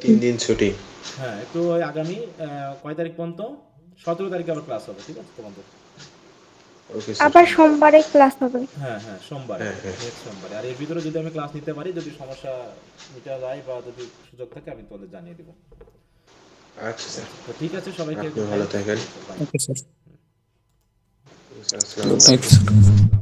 3 দিন ছুটি। হ্যাঁ, একটু ওই আগামী কয় তারিখ পর্যন্ত? 17 তারিখে আবার ক্লাস হবে, ঠিক আছে তোমাদের? ওকে আবার স্যার। সোমবারে ক্লাস হবে। হ্যাঁ হ্যাঁ, সোমবারে, নেক্সট সোমবারে। আর এর ভিতরে যদি আমি ক্লাস নিতে পারি, যদি সমস্যা মিটা যায় বা যদি সুযোগ থাকে আমি তোমাদের জানিয়ে দেব। আচ্ছা স্যার, তো ঠিক আছে, সবাইকে আপনি ভালো থাকেন। ওকে স্যার, আসসালামু আলাইকুম। থ্যাঙ্কস।